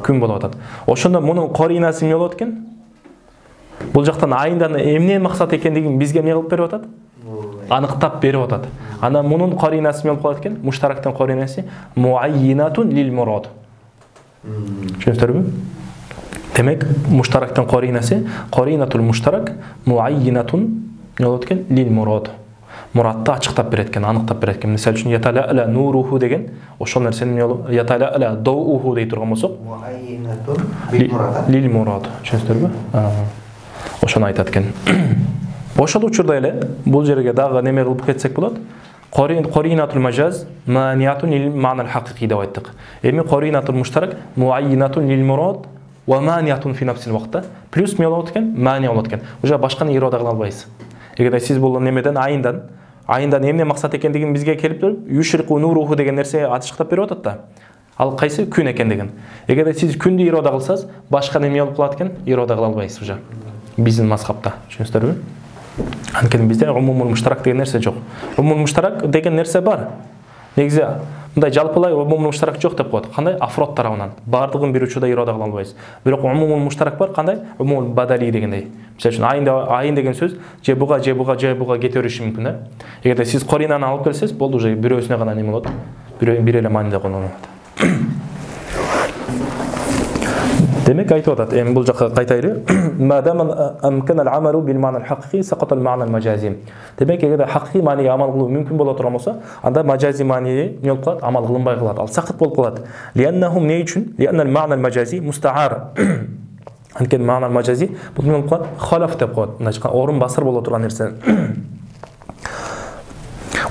Күн болуп атат. Ошондо мунун каринасы эмне болот экен? Бул жактан айындан эмне максат экендигин бизге эмне кылып берип атат? Аныктап берип атат. Анан мунун каринасы эмне болуп калат экен? Муштарактын каринасы муаййинатун лил мурад. Түшүнүңүздөрбү? Демек, муштарактын каринасы каринатул муштарак муаййинатун эмне болот экен? Лил мурад. Muratты ачыктап берет экен, аныктап берет экен. Мисал үчүн ятала'ла нуруху деген ошол нерсенин ятала'ла доуху дей турган болсок, лил мурад. Түшүнүңүздөрбү? Ошону айтат экен. Ошол учурда эле бул жерге дагы неме кылып кетсек болот? Каринатул мажаз маниятун лил ма'на al-хакыйкый деп айттык. Эми каринатул муштарак муаййинатун лил мурад ва маниятун фи нафсил вакта. Плюс эмне болот экен? Мания болот экен. Уже башканы ирада кыла албайсыз. Эгерде сиз бул немеден айындан эмне максат экендигин бизге келип туруп, юшрику нуруху деген нерсе ачыктап берип атат да. Ал кайсы күн экендигин. Эгерде сиз күндү ирода кылсаңыз, башка неме болуп калат экен, ирода кыла албайсыз уже. Биздин мазхабта, түшүнүңүздөрбү? Анткени бизде умумул муштарак деген нерсе жок. Умумул муштарак деген нерсе бар. Негизи мындай жалпылай умумул муштарак жок деп коет. Кандай? Афрод тарабынан. Бардыгын бир учурда ирода кыла албайсыз. Бирок умумул муштарак бар, кандай? Умумул бадали дегендей. Мисалы үчүн айын деген сөз же буга кете бериши мүмкүн да. Эгерде сиз коринаны алып келсеңиз, болду уже бирөөсүнө гана неме болот. Бир эле мааниде колдонулат. Демек айтып атат, эми бул жакка кайтайлы. Мадам амкана ал-амалу бил ма'на al-haqiqi saqata al-ma'na al-majazi. Демек эгерде хакыйкый мааниге амал кылуу мүмкүн боло турган болсо, анда маджази маани не болуп калат? Амал кылынбай калат. Ал сакыт болуп калат. Лианнахум не үчүн? Лианна al-ma'na al-majazi musta'ar. Анткени ма'на al-majazi бул не болуп калат? Халаф деп коет. Мындайча орун басыр боло турган нерсе.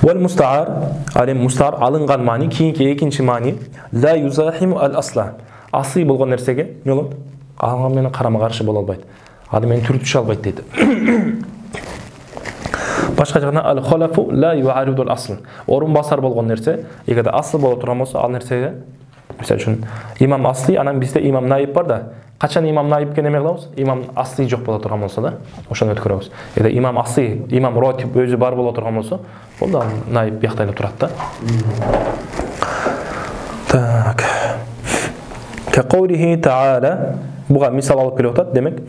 Wal musta'ar, алем мустар алынган маани, кийинки экинчи маани la yuzahim al-asla. Асый болгон нерсеге не болот? Алган менен карама каршы боло албайт. Аны менен түртүшө албайт дейт. Башка жагынан al-khalafu la yu'aridu al-asl. Орун басар болгон нерсе, эгерде асыл боло турган болсо, ал нерсеге мисалы үчүн имам асли, анан бизде имам наиб бар да. Качан имам наибке неме кылабыз? Имам асли жок боло турган болсо да, ошону өткөрөбүз. Эгерде имам асли, имам ротиб өзү бар боло турган болсо, онда наиб биякта эле турат да. Так. Кaqawlihi ta'ala, буга мисал алып келип атат. Демек,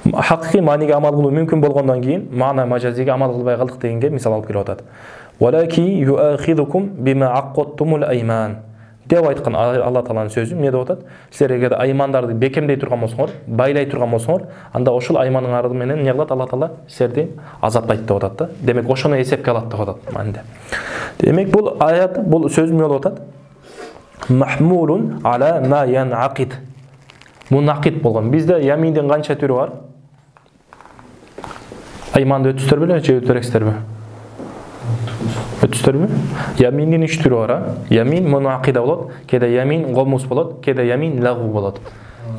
хакыйкый мааниге амал кылуу мүмкүн болгондон кийин, маана мажазиге амал кылбай калдык дегенге мисал алып келип атат. Валаки ю'akhidhukum bima aqadtumul ayman. Деп айткан Алла Тааланын сөзү эмне деп атат? Силер эгерде аймандарды бекемдей турган болсоңор, байлай турган болсоңор, анда ошол айманыңар менен эмне кылат? Алла Таала силерди азаптайт деп атат да. Демек ошону эсепке алат деп атат мааниде. Демек бул аят, бул сөз эмне болуп атат? Mahmulun ala ma yanaqid. Munaqid болгон. Бизде яминдин канча түрү бар? Айманды өтүстөр беле, же өтөрекстерби? Өтүстөрбү? Яминдин 3 түрү бар. Ямин munaqida болот, кеде ямин гомус болот, кеде ямин лагу болот.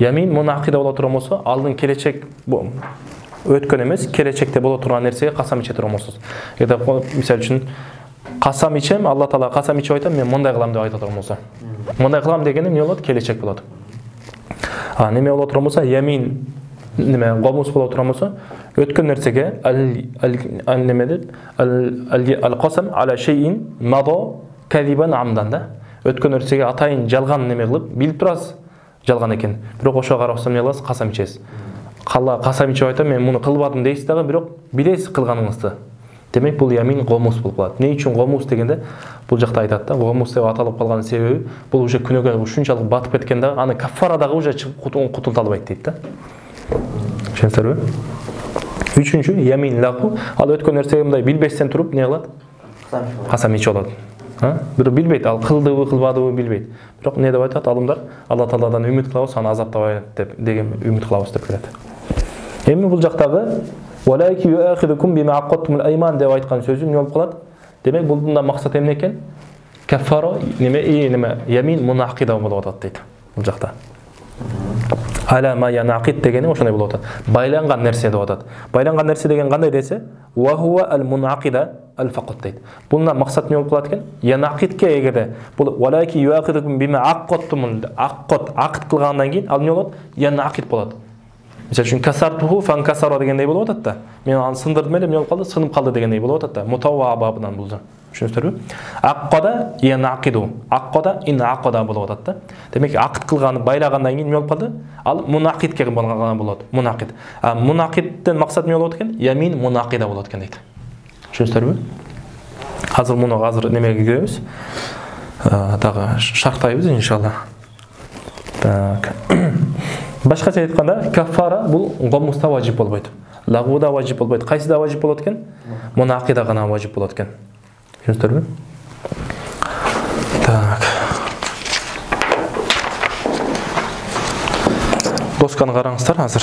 Ямин munaqida боло турган болсо, алдын келечек өткөн эмес, келечекте боло турган нерсеге касам иче турган болсоз. Эгерде мисалы үчүн касам ичем, Алла Таала касам ичип айтам, мен мындай кылам деп айта турган болсо. Мындай кылам дегеним эмне болот? Келечек болот. Неме боло турган болсо, ямин неме гомус боло турган болсо, өткөн нерсеге al-qasam ala shay'in mado kadiban amdan да. Өткөн нерсеге атайын жалган неме кылып, билип турасыз, жалган экен. Бирок ошого карабастан эмне кыласыз? Касам ичесиз. Касам ичип айтам, мен муну кылбадым дейсиз дагы, бирок билесиз кылганыңызды. Демек бул ямин гомус болуп калат. Не үчүн гомус дегенде бул жакта айтат да, гомус деп аталып калган себеби бул уже күнөөгө ушунчалык батып кеткен да, аны каффара дагы уже кутулта албайт дейт да. Түшүнүңүздөрбү? Үчүнчү ямин лагу, ал өткөн нерсеге мындай билбестен туруп не кылат? Касам ичип алат. Бирок билбейт, ал кылдыбы, кылбадыбы билбейт. Бирок не деп айтат алымдар? Алла Тааладан үмүт кылабыз, аны азаптабайт деп деген үмүт кылабыз деп келет. Эми бул жактагы Валайки ю'akhidhukum bima aqadtumul ayman деп айткан сөзү эмне болуп калат? Демек булда максат эмне экен? Каффара неме ямин munaqida болуп атат дейт. Бул жакта. Ала ма янaqid дегени ошондой болуп атат. Байланган нерсе деп атат. Байланган нерсе деген кандай десе? Wa huwa al-munaqida al-faqat дейт. Булда максат эмне болуп калат экен? Янaqidке эгерде бул валайки ю'akhidhukum bima aqadtumul акд кылгандан кийин ал эмне болот? Янaqid болот. Мисалы үчүн касартуху фанкасара дегендей болуп атат да. Мен аны сындырдым эле, эмне болуп калды? Сынып калды дегендей болуп атат да. Мутавва бабынан бул. Түшүнүңүздөрбү? Аккада янақиду. Аккада инақада болуп атат да. Демек акд кылганы байлагандан кийин эмне болуп калды? Ал мунақидке болгон болот. Мунақид. Мунақидден максат эмне болот экен? Ямин мунақида болот экен дейт. Түшүнүңүздөрбү? Азыр немеге киребиз. Дагы шарттайбыз иншалла. Так. Башкача айтканда, каффара бул гомуста важип болбойт. Лагуда важип болбойт. Кайсыда важип болот экен? Мунақида гана важип болот экен. Түшүнүңүздөрбү? Так. Досканы караңыздар азыр.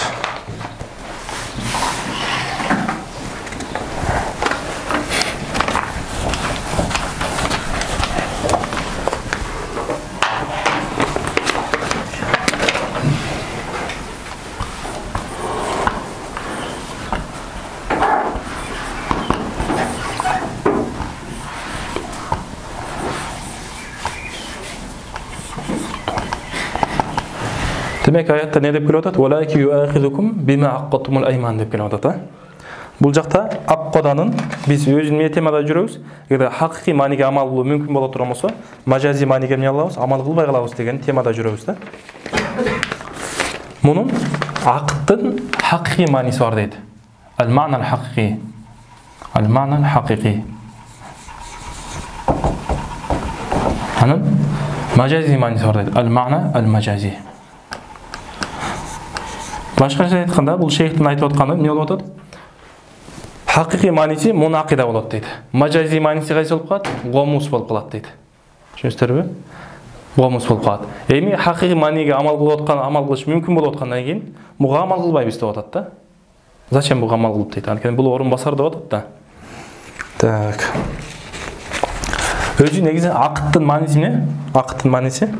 Демек аятта не деп келіп атат? Валаки юахизукум бима аққатумул айман деп келіп атат. Бұл жақта аққаданын біз өзін не темада жүрөбүз. Эгер хакыйкый мааниге амал кылуу мүмкүн боло турган болсо, мажази мааниге эмне кылабыз? Амал кылбай калабыз деген темада жүрөбүз да. Мунун акыттын хакыйкый мааниси бар дейт. Ал-ма'на ал-хакыйкий. Al-ma'na al-haqiqi. Anın macazi manisi var deydi. Al-ma'na al-macazi. Başqacha aytқанда, бұл шейхтің айтып отқаны не болып отыр? Хақиқи манisi мунақида болады дейді. Мажази манisi қайсы болып қалады? Ғомус болып қалады дейді. Түсінесіздер бе? Ғомус болып қалады. Эми хақиқи маниге амал қылып отқан, амал қылыш мүмкін болып отқаннан кейін, бұға амал қылбайбыз деп отады да. Зачем бұға амал қылып дейді? Анткени бұл орынбасар деп отады да. Так. Өзі негізі ақыттың манisi не? Ақыттың манisi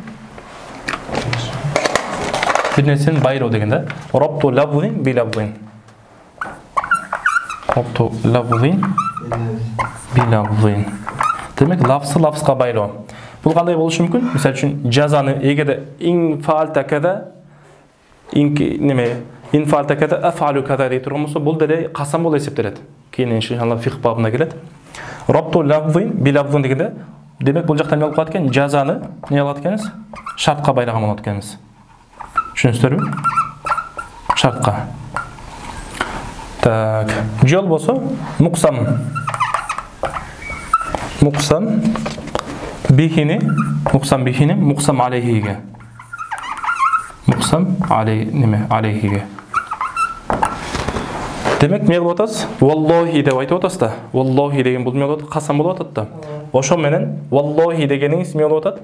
bir нәрсені байыру деген да. Рапту лафзин би лафзин. Рапту лафзин би лафзин. Демек лафзы лафзға байыру. Бұл қандай болушы мүмкін? Мысалы үшін жазаны егерде ин фаалта када ин фаалта када афалу када дей тұрған болса, бұл дәле қасам бол есептеледі. Кейін иншалла фиқх бабына келеді. Рапту лафзин би лафзин дегенде демек бұл жақтан не болып қалады екен? Жазаны не алады екенбіз? Шартқа байраған болады екенбіз. Düşünürsünüz mü? Şartqa. Tak. Jol bolsa muqsam. Muqsam bihini, muqsam alayhiga. Muqsam alayhiga. Demek ne qilib atasiz? Wallahi deb aytib atasiz da. Wallahi degan bu nima bo'ladi? Qasam bo'lib atadi da. O'sha menen wallahi deganingiz nima bo'lib atadi?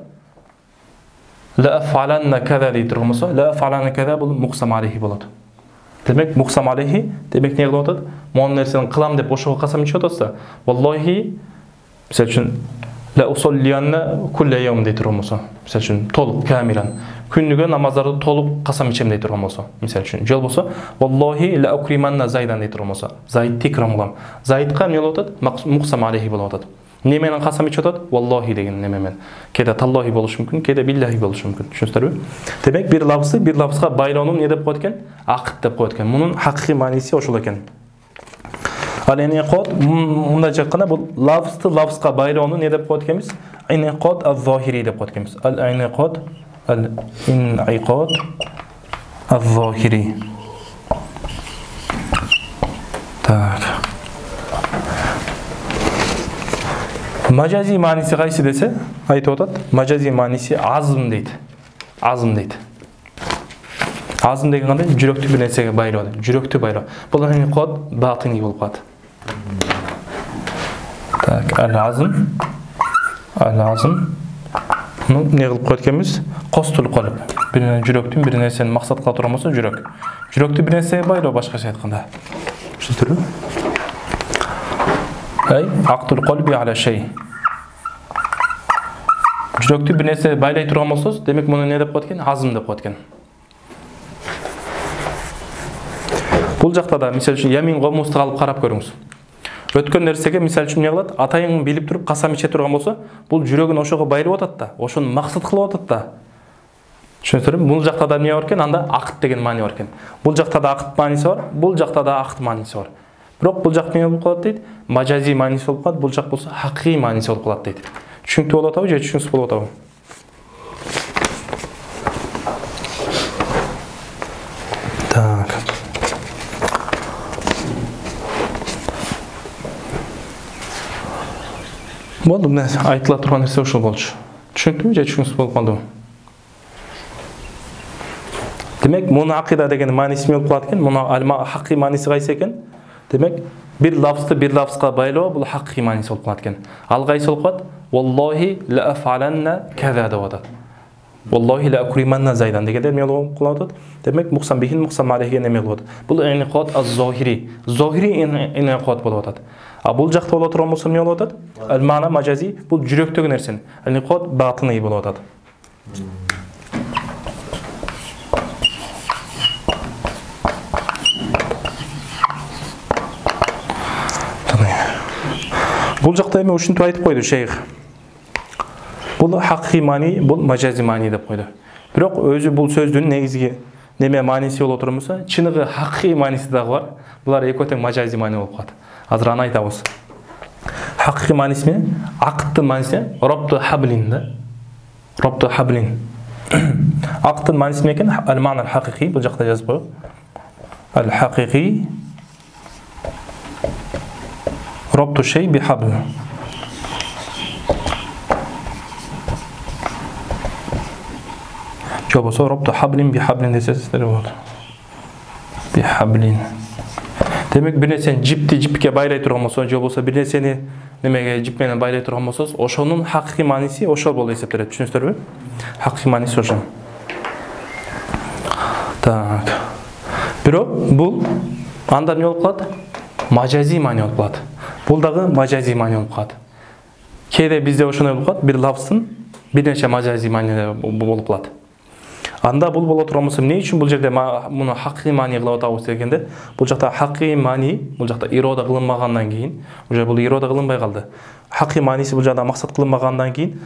La af'alanna kaza deyip durmasa, la af'alanna kaza bu muqsam alayhi bo'ladi. Demek muqsam alayhi demek ne qilib o'tadi? Mon narsani qilam deb o'shaga qasam ichib o'tsa, vallahi misol uchun la usolliyanna kulla yawm deyip durmasa, misol uchun to'liq kamilan kunniga namozlarda to'liq qasam ichim deyip turgan bo'lsa, misol uchun jol bo'lsa, vallahi la ukrimanna zaydan deyip durmasa, zayd tikram qilam. Zaydqa nima bo'lib o'tadi? Muqsam alayhi bo'lib o'tadi. Неменен қасам ичип атат? Валлахи деген неменен. Кейде таллахи болушу мүмкүн, кейде биллахи болушу мүмкүн. Түшүнүңүздөрбү? Демек бир лафзга байлануу не деп коет экен? Акыт деп коет экен. Мунун хакыйкый мааниси ошол экен. Ал инеқод мындай жаккана бул лафзды лафзга байлануу не деп коет экенбиз? Инеқод аз-захири деп коет экенбиз. Ал-инеқод az-захири. Так. Macazi manisi qaysi dese, aytып атат. Macazi manisi azm deydi. Azm deydi. Azm деген қандай? Жүрөктү бир нерсеге байлоо. Жүрөктү байлоо. Бул эми код батини болуп калат. Так, al-azm. Ну, не кылып коет экенбиз? Костул калып. Бир жүрөктүн бир нерсени максат кыла турган болсо, жүрөк. Жүрөктү бир нерсеге байлоо, башкача айтканда. Түшүндүрбү? Ай, aqtul qalbi ala shay. Жүрөктү бир нерсе байлай турган болсоз, демек муну не деп коет экен? Азм деп коет экен. Бул жакта да мисал үчүн ямин гомусту алып карап көрүңүз. Өткөн нерсеге мисал үчүн не кылат? Атайың билип туруп касам иче турган болсо, бул жүрөгүн ошого байлап атат да, ошону максат кылып атат да. Түшүнүңүздөрбү? Бул жакта да эмне бар экен? Анда акыт деген маани бар экен. Бул жакта да акыт мааниси бар, бул жакта да акыт мааниси бар. Бирок бул жак эмне болуп калат дейт? Мажази мааниси болуп калат, бул жак болсо хакыйкый мааниси болуп калат дейт. Түшүнүктүү болуп атабы же түшүнүксүз болуп атабы? Так. Болду, мына айтыла турган нерсе ошол болчу. Түшүнүктүүбү же түшүнүксүз болуп калдыбы? Демек, муну акыйда деген мааниси болуп калат экен, муну хакыйкый мааниси кайсы экен? Демек, bir lafzga байлоо бул хакыйкый мааниси болуп калат экен. Ал кайсы болуп калат? Wallahi la af'alanna kaza деп атат. Wallahi la ukrimanna zaydan дегенде эмне болуп калат? Демек, муксам бихин муксам алейхи неме болуп атат. Бул инеқод аз-захири. Захири инеқод болуп атат. А бул жакта боло турган болсо эмне болуп атат? Ал-мана мажази бул жүрөктөгү нерсени. Инеқод батыны болуп атат. Бул жакта эми ушинтип айтып койду шейх. Бул хакыйкый маани, бул мажази маани деп койду. Бирок өзү бул сөздүн негизги неме мааниси болуп турмаса, чыныгы хакый мааниси дагы бар. Булар экөө тең мажази маани болуп калат. Азыр аны айтабыз. Хакый мааниси менен акыттын мааниси робту хаблин да. Робту хаблин. Акыттын мааниси эмне экен? Ал-ма'на ал-хакыйкий, бул жакта жазып коёк. Al-haqiqi rabtu şey bi habl. Jobası rabtu hablin bi hablin desesizler болады. Bi hablin. Demek bir neseni jipke байлай турган болсо, же болсо bir neseni немеге жип менен байлай турган болсоз, ошонун хакый мааниси ошол болуп эсептелет. Түшүнүңүздөрбү? Хакый мааниси ошол. Так. Бирок бул анда эмне болуп калат? Мажази маани болуп калат. Бул дагы мажази маани болуп калат. Кээде бизде ошондой болуп калат, бир лафздын бир нече мажази маани болуп калат. Анда бул боло турган болсо, эмне үчүн бул жерде муну хакый маани кылып атабыз дегенде, бул жакта хакый маани, бул жакта ирода кылынбагандан кийин, уже бул ирода кылынбай калды. Хакый мааниси бул жакта максат кылынбагандан кийин,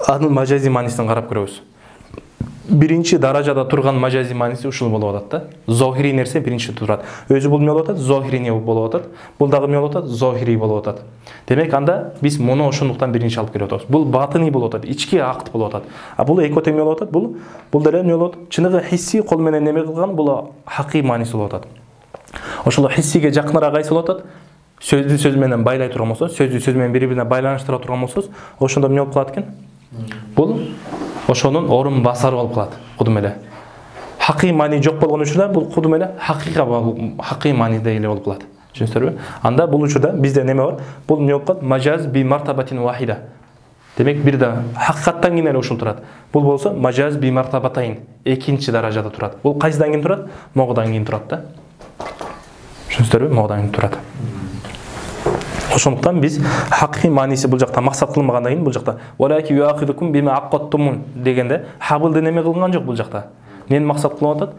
анын мажази маанисин карап көрөбүз. Биринчи даражада турган мажази мааниси ушул болуп атат да. Зохири нерсе биринчи турат. Өзү бул эмне болуп атат? Зохири болуп атат. Бул дагы эмне болуп атат? Зохири болуп атат. Демек анда биз муну ошондуктан биринчи алып келип атабыз. Бул батыни болуп атат, ички акт болуп атат. А бул экөө тең эмне болуп атат? Бул деле эмне болуп атат? Чыныгы хисси кол менен неме кылган, бул хакый мааниси болуп атат. Ошол хиссиге жакыныраак кайсы болуп атат? Сөздү сөз менен байлай турган болсо, сөздү сөз менен бири-бирине байланыштыра турган болсоз, ошондо эмне болуп калат экен? Бул ошонун орун басары болуп калат, кудум эле. Хакый маани жок болгон учурда бул кудум эле хакый мааниде эле болуп калат. Түшүнүңүздөрбү? Анда бул учурда бизде неме бар? Бул эмне болуп калат? Мажаз би мартабатин вахида. Демек бир да хакыйкаттан кийин эле ушул турат. Бул болсо мажаз би мартабатайн, экинчи даражада турат. Бул кайсыдан кийин турат? Могудан кийин турат да. Түшүнүңүздөрбү? Могудан кийин турат. Ошондуктан биз хакый мааниси бул жакта максат кылынбагандан кийин, бул жакта валаки юахидукум бима аккаттумун дегенде хабылды неме кылган жок бул жакта. Эмнени максат кылып атат?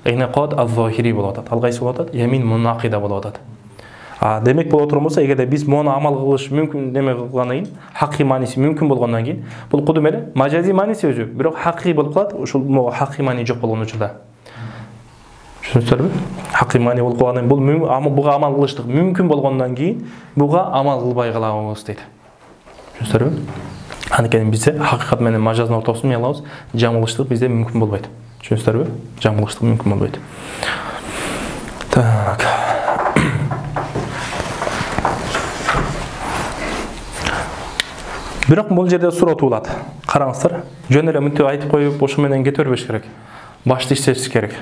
Инакат аз-зохири болуп атат. Ал кайсы болуп атат? Ямин мунакида болуп атат. Демек боло турган болсо, эгерде биз мону амал кылыш мүмкүн неме кылгандан кийин, хакый мааниси мүмкүн болгондон кийин, бул кудум эле мажази мааниси өзү, бирок хакый болуп калат, ушул хакый маани жок болгон учурда. Түшүнүңүздөрбү? Хакый маани болуп калгандан кийин буга амал кылыштык мүмкүн болгондон кийин буга амал кылбай калабыз дейт. Түшүнүңүздөрбү? Анткени бизде хакыйкат менен мажаздын ортосун эмне кылабыз? Жам кылыштык бизде мүмкүн болбойт. Түшүнүңүздөрбү? Жам кылыштык мүмкүн болбойт. Так. Бирок бул жерде суроо туулат. Караңыздар, жөн эле мынтип айтып коюп, ошо менен кете бербеш керек. Башты иштешибиз керек.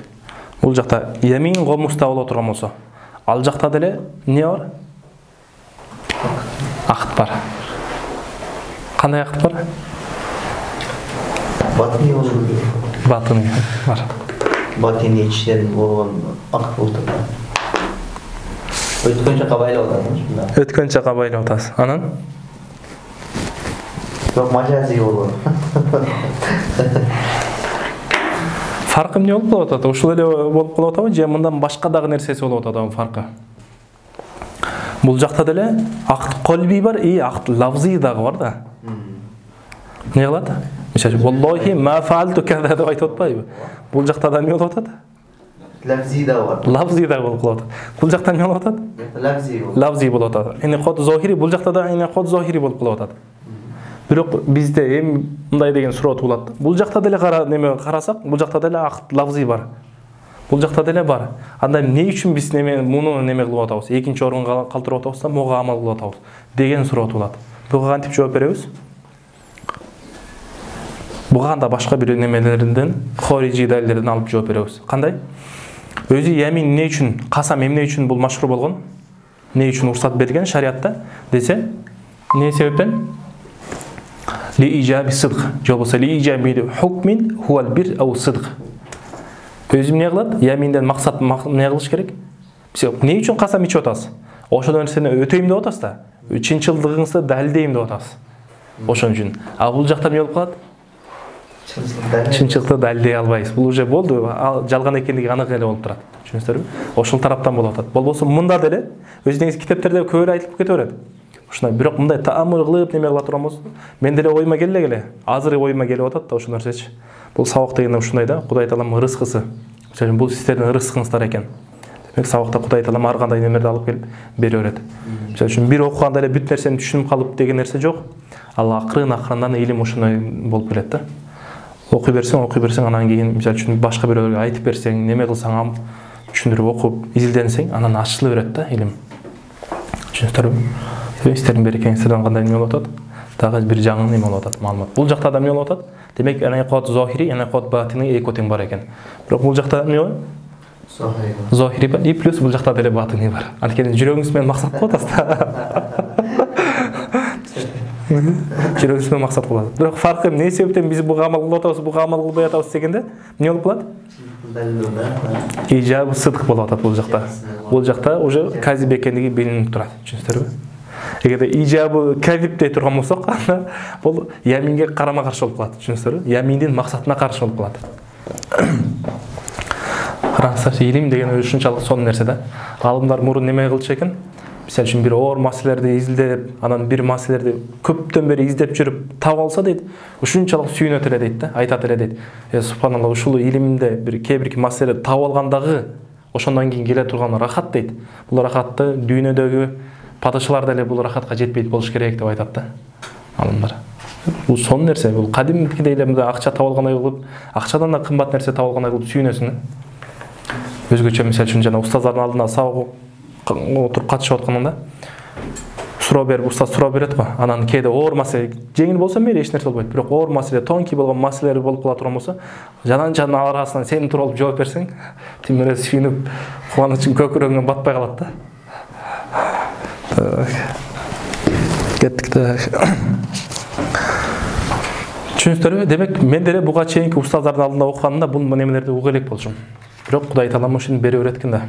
Бул жакта ямин гомуста боло турган болсо, ал жакта деле эмне бар? Акыт бар. Кандай акыт бар? Батыни болуп. Батыни бар. Батыни ичинен болгон акыт болуп турат. Өткөн жака байлап атасыз. Өткөн жака байлап атасыз. Анан бирок мажази болот. Фаркы эмне болуп атат? Ушул эле болуп калып атабы, же мындан башка дагы нерсеси болуп атабы фаркы? Бул жакта деле акыт колби бар, акыт лавзи дагы бар да. Эмне кылат? Мисалы, "Валлахи ма фаалту каза" деп айтып атпайбы? Бул жакта да эмне болуп атат? Лавзи да бар. Лавзи да болуп калат. Бул жакта эмне болуп атат? Лавзи болуп атат. Эне код зохири, бул жакта да эне код зохири болуп калып атат. Бирок бизде мындай деген суроо туулат. Бул жакта деле неме карасак, бул жакта деле акыт лавзи бар. Бул жакта деле бар. Анда эмне үчүн биз муну неме кылып атабыз? Экинчи орунга калтырып атабыз да, мога амал кылып атабыз деген суроо туулат. Буга кантип жооп беребиз? Буга анда башка бир немелерден, хорижи далилдерден алып жооп беребиз. Кандай? Өзү ямин эмне үчүн, касам эмне үчүн бул машрур болгон? Эмне үчүн уруксат берилген шариатта десе, эмне себептен? Ли ижаби сидқ, же болбосо ли ижаби хукмин хуал бир ау сидқ. Өзү эмне кылат? Яминден максат эмне кылыш керек? Биз эмне үчүн касам ичип атасыз? Ошол нерсени өтөйм деп атасыз да. Чынчылдыгыңызды далилдейм деп атасыз. Ошон үчүн. А бул жакта эмне болуп калат? Чынчылыкты далилдей албайсыз. Бул уже болду. Жалган экендиги анык эле болуп турат. Түшүнүңүздөрбү? Ошол тараптан болуп атат. Болбосо мында деле өзүңүз китептерде көп айтылып кете берет. Ушундай бирок мындай таамул кылып неме кыла турган болсо, мен деле оюма келе азыр оюма келип атат да ошол нерсечи. Бул сабак дегенде ушундай да, Кудай таалам рызкысы. Мисалы бул сиздердин ырыскыңыздар экен. Демек сабакта Кудай Таала ар кандай нерселерди алып келип бере берет. Мисалы үчүн бир окуганда эле бүт нерсени түшүнүп калып деген нерсе жок. Ал акырын-акырындан илим ошондой болуп келет да. Окуй берсең, анан кийин мисалы үчүн башка бирөөлөргө айтып берсең, неме кылсаң түшүндүрүп окуп, изилденсең, анан ачыла берет да илим. Түшүнүңүздөрбү? Сиздердин берекеңиздерден кандай эме болуп атат? Дагы бир жаңы неме болуп атат, маалымат. Бул жакта да эме болуп атат. Демек, ана кот зохири, ана кот батини эки тең бар экен. Бирок бул жакта эме бар? Зохири бар, и плюс бул жакта деле батини бар. Анткени жүрөгүңүз менен максат кылып атасыздар. Жүрөгүңүз менен максат кылып атасыз. Бирок фаркы эмне себептен биз буга амал кылып атабыз, буга амал кылбай атабыз дегенде, эмне болуп калат? Ижабы сыдык болуп атат бул жакта. Бул жакта уже казиб экендиги билинип турат. Түшүнүңүздөрбү? Эгерде ижабы казиб дей турган болсок, бул яминге карама-каршы болуп калат. Түшүнүңүздөрбү? Яминдин максатына каршы болуп калат. Караңыздар, илим деген ушунчалык сонун нерсе да. Алымдар мурун неме кылчу экен? Мисалы үчүн бир оор маселелерди изилдеп, анан бир маселелерди көптөн бери издеп жүрүп таап алса дейт, ушунчалык сүйүнөт эле дейт да, айтат эле дейт. Субханалла, ушул илимде бир кээ-бир маселе таап алгандагы ошондон кийин келе турган рахат дейт. Бул рахатты дүйнөдөгү падышалар деле бул рахатка жетпейт болуш керек деп айтат да. Алымдар. Бул сонун нерсе, бул кадимкидей эле акча таап алгандай кылып, акчадан да кымбат нерсе таап алгандай кылып сүйүнөсүң. Өзгөчө мисалы үчүн жана устаздардын алдында сабак отуруп катышып атканда суроо берип, устаз суроо берет го. Анан кээде оор маселе, жеңил болсо мейли эч нерсе болбойт. Бирок оор маселе, тонкий болгон маселелер болуп кала турган болсо, жанан арасынан сен туруп алып жооп берсең, тим менен сүйүнүп, кубанычың көкүрөгүңө батпай калат да. Кеттик да. Түшүнүңүздөрбү? Демек, мен деле буга чейинки устаздардын алдында окуганда бул немелерди уга элек болчумун. Бирок Кудай Таала ушуну бере берет экен да.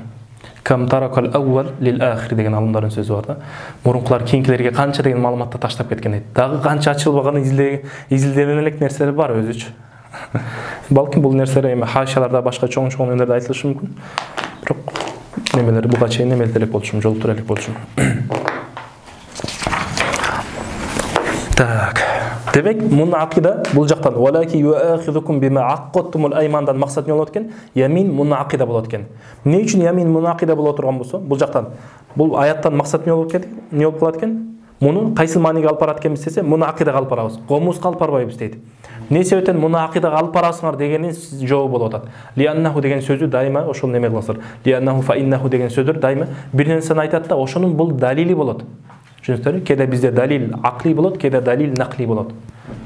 Кам таракал аввал лил ахир деген алымдардын сөзү бар да. Мурункулар кийинкилерге канча деген маалыматты таштап кеткен дейт. Дагы канча ачылбаган изилденген элек нерселер бар өзүчө. Балким бул нерселер эми хашияларда башка чоң-чоң нерселерде айтылышы мүмкүн. Бирок немелер буга чейин немелер элек болчумун, жолтур элек болчумун. Так. Демек, мун акида бул жактан валаки юахидукум бима аккаттумул аймандан максат не болот экен? Ямин мун акида болот экен. Эмне үчүн ямин мун акида боло турган болсо, бул жактан бул аяттан максат не болот экен? Не болуп калат экен? Муну кайсы мааниге алып барат экенбиз десе, муну акидага алып барабыз. Гомуска алып барбайбыз дейт. Эмне себептен муну акидага алып барасыңар дегенин жообу болуп атат. Лианнаху деген сөзү дайыма ошол неме кыласыздар. Лианнаху фа иннаху деген сөздөр дайыма бир нерсени айтат да, ошонун бул далили болот. Түшүнүңүздөрбү? Кээде бизде далил акли болот, кээде далил накли болот.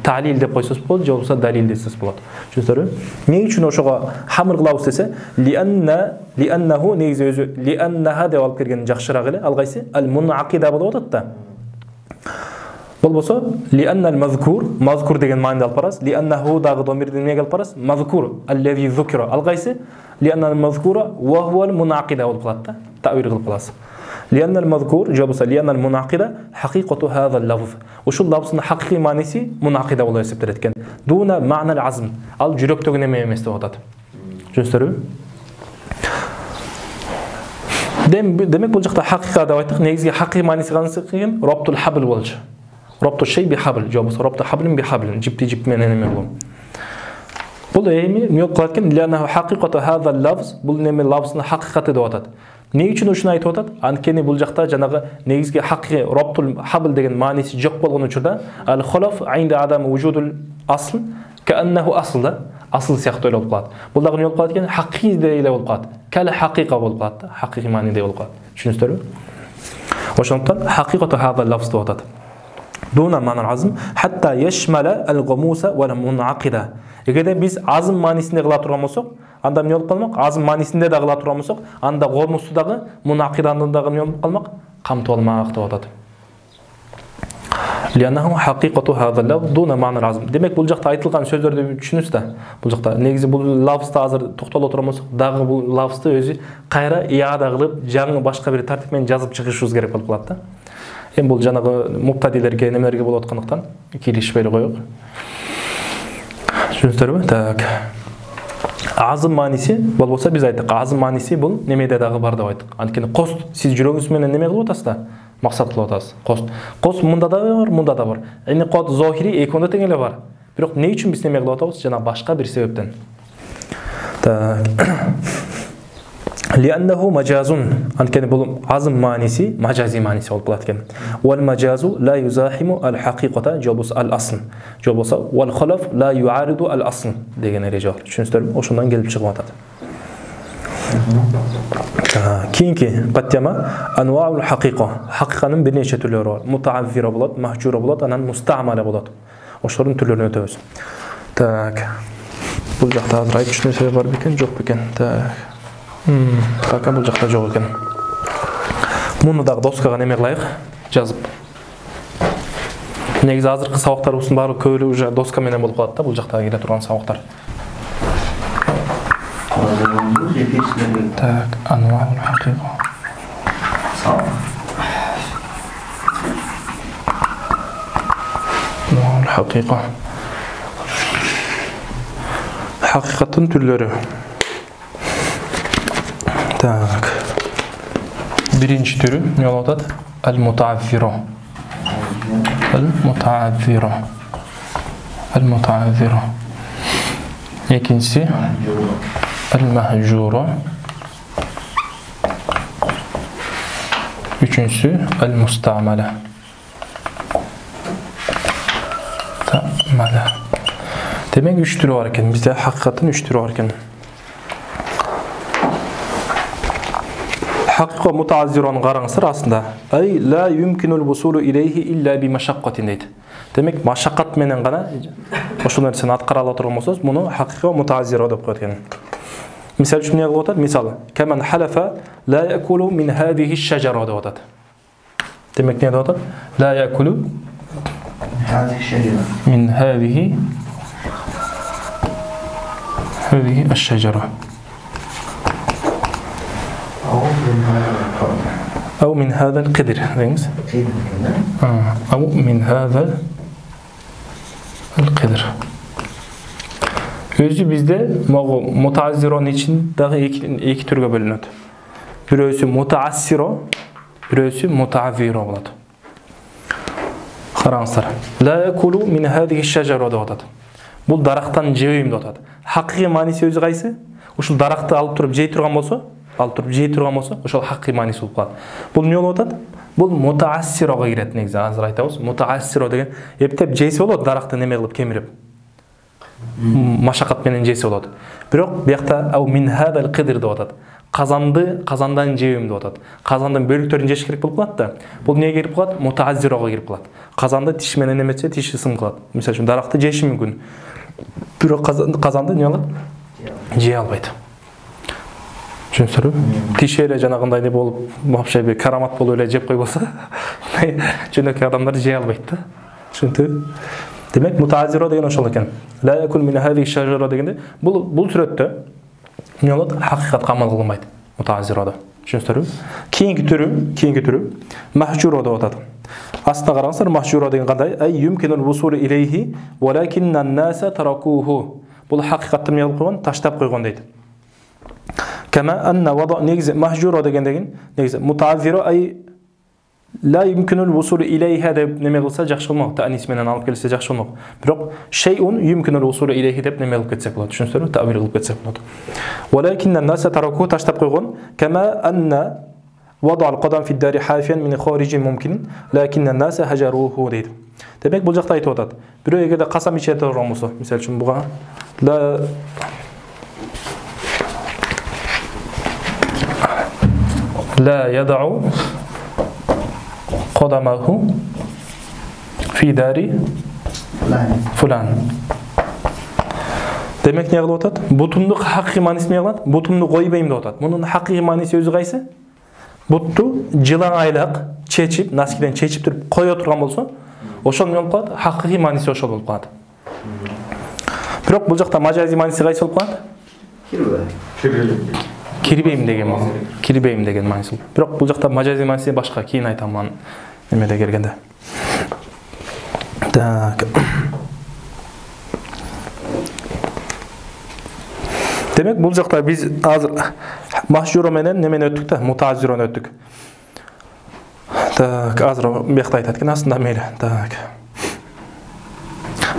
Талил деп койсоз болот, же болбосо далил десеңиз болот. Түшүнүңүздөрбү? Эмне үчүн ошого хамыр кылабыз десе, лианнаху негизи өзү лианнаха деп алып келген жакшыраак эле. Ал кайсы? Ал мунакида болуп атат да. Болбосо лианнал мазкур деген мааниде алып барасыз. Лианнаху дагы домирдин эмнеге алып барасыз? Мазкур аллази зукира. Ал кайсы? Лианнал мазкура ва хувал мунакида болуп калат да. Таъвил кылып каласыз. Лианнал мазкур жобосо лианнал мунакида хакыйкату хаза лафз. Ушул лафздын хакыйкый мааниси мунакида болуп эсептелет экен. Дуна маънал азм. Ал жүрөктөгү неме эмес деп атат. Түшүнүңүздөрбү? Демек бул жакта хакыйка деп айттык. Негизги хакыйкый мааниси кандай экен? Раптул хабл болчу. Рапту шей би хабл, жобосо рапту хаблин би хаблин. Жип менен эме болгон. Бул эми эмне болуп калат экен? Лианнаху хакыйкату хаза лафз. Бул неме лафздын хакыйкаты деп атат. Эмне үчүн ушуну айтып атат? Анткени бул жакта жанагы негизги хакыйкый раптул хабл деген мааниси жок болгон учурда ал холоф айнда адам вужудул асл кааннаху асл да. Асл сыяктуу эле болуп калат. Бул дагы эмне болуп калат экен? Хакыйкый эле болуп калат. Кал хакыйка болуп калат да. Хакыйкый мааниде болуп калат. Түшүнүңүздөрбү? Ошондуктан хакыйкату хаза лафз деп атат. Дуна маанал азм хатта яшмала ал-гумуса ва мунакида. Эгерде биз азм маанисинде кыла турган болсок, анда эмне болуп калмак? Азм маанисинде да кыла турган болсок, анда гомусту дагы, мунакиданы дагы эмне болуп калмак? Камтып алмак деп атат. Лианнаху хакыйкату хаза лафз дуна маанал азм. Демек бул жакта айтылган сөздөрдү түшүнүңүз да. Бул жакта негизи бул лафзды азыр токтоло турган болсок, дагы бул лафзды өзү кайра ыяда кылып, жаңы башка бир тартип менен жазып чыгышыбыз керек болуп калат да. Эми бул жанагы муптадилерге немелерге болот аткандыктан киришпей эле коелук. Түшүнүңүздөрбү? Так. Азым мааниси болбосо биз айттык. Азым мааниси бул немеде дагы бар деп айттык. Анткени кост сиз жүрөгүңүз менен неме кылып атасыз да? Максат кылып атасыз. Кост мында да бар, мында да бар. Эми код зохири экөөндө тең эле бар. Бирок эмне үчүн биз неме кылып атабыз? Жана башка бир себептен. Так. لأنه مجاز أنكن بقول عزم مانيسي مجازي مانيسي أول بلاد كن والمجاز لا يزاحم الحقيقة جوبس الأصل جوبس والخلف لا يعارض الأصل دegen رجال شنستر وشونdan gelip çıkıp atады. Keyinki qatyama anwa'ul haqiqa haqiqanın bir neçe türleri var. Mutaavvira bolat, mahjura bolat, anan mustamala bolat. Oşların türlerini ötөбүз. Так. Бул жакта азыр айтып түшүнө себеп бар бекен, жок бекен. Так. Пока бул жакта жок экен. Муну дагы доскага неме кылайык, жазып. Негизи азыркы сабактарыбыздын баары көбү уже доска менен болуп калат да, бул жакта келе турган сабактар. Так, анваул хакиқа. Анваул хакиқа. Haqiqatın türleri. Так. Birinci türü ne olacak? El-mutaavvira. El-mutaavvira. El-mutaavvira. İkincisi el-mahjura. Üçüncüsü el-mustamala. Tamala. Demek 3 türü varken bizde hakikatin 3 türü varken. Hakika mutaazzira'nın qarаңыздар aslında. Ay la yumkinul vusulu ilayhi illa bi mashaqqatin deydi. Demek mashaqqat menen gana oşu narsani atkara ала турган болсоңуз, муну hakika mutaazzira деп коет экен. Misal үшін не кылып атат? Misal, kaman halafa la yakulu min hadhihi ash-shajara деп атат. Demek ne деп атат? La yakulu min hadhihi هذه الشجرة أو من هذا القدر أو من هذا القدر. Özü bizde mutaazziro için daha iki türge bölünüyor. Birisi mutaassiro, birisi mutaavviro болады. Қараңыздар. La yakulu min hadihi ash-shajara деп атат. Бұл дарақтан жейм деп атат. Хақиқи мааниси өзі қайсы? Ошол даракты алып туруп жей турган болсо, ошол хақиқи мааниси болуп калат. Бул эмне болуп атат? Бул мутаассирага кирет негизи. Азыр айтабыз. Мутаассиро деген эптеп жейси болот, даракты неме кылып кемирип. Машакат менен жейси болот. Бирок биякта ау мин хадал қидр деп атат. Казандан жейм деп атат. Казандын бөлүктөрүн жеш керек болуп калат да. Бул эмнеге кирип калат? Мутаассирага кирип калат. Казанды тиш менен эметсе, тиши сым калат. Мисалы үчүн даракты жейиши мүмкүн. Бирок казанды не кылат? Жей албайт. Түшүнүсүзбү? Тиши эле жанагындай не болуп, вообще бир карамат болуп эле жеп койбосо, жөнөкөй адамдар жей албайт да. Түшүндүңбү? Демек мутааzziro деген ошол экен. La yakul min hadhihi ash-shajara дегенде бул сүрөттө эмне болот? Хакыйкатка амал кылынбайт мутааzzирода. Түшүнүсүзбү? Кийинки түрү mahjura деп атат. Aslında qarаңыздар, mahjura деген кандай? Ай юмкинул вусул илейхи валакиннан наса таракуху. Бул хакыйкатты эмне кылып койгон? Таштап койгон дейт. Кама анна вада негизи mahjura деген негизи mutaazziro ай la yumkinul vusul ilayha деп неме кылса жакшы болмок. Таанис менен алып келсе жакшы болмок. Бирок шейун yuмкинул vusul ilayhi деп неме кылып кетсек болот. Түшүнүсүзбү? Табир кылып кетсек болот. Валакиннан наса таракуху таштап койгон. Кама анна وضع القدم في الدار حافيا من خارج ممكن لكن الناس هجروه deydi. Demek bu жакта айтып атат. Бирөө эгерде касам иче турган болсо, мисалы үчүн буга لا يضع قدمه في دار فلان. Demek ne кылып атат? Бутумдук хакыйкый мааниси эмне кылат? Бутумду койбойм деп атат. Мунун хакыйкый мааниси өзү кайсы? Бутту жылаң айлак чечип, носкиден чечип туруп кое турган болсо, ошол эмне болуп калат? Хакыйкый мааниси ошол болуп калат. Бирок бул жакта мажази мааниси кайсы болуп калат? Кирбейм деген мааниси. Бирок бул жакта мажази мааниси башка, кийин айтам аны немеде келгенде. Так. Demek bu жакта biz azır mahjura менен немени өттүк да, mutaazzironi өттүк. Так, азыр бияқта айтат экен, астында мейли. Так.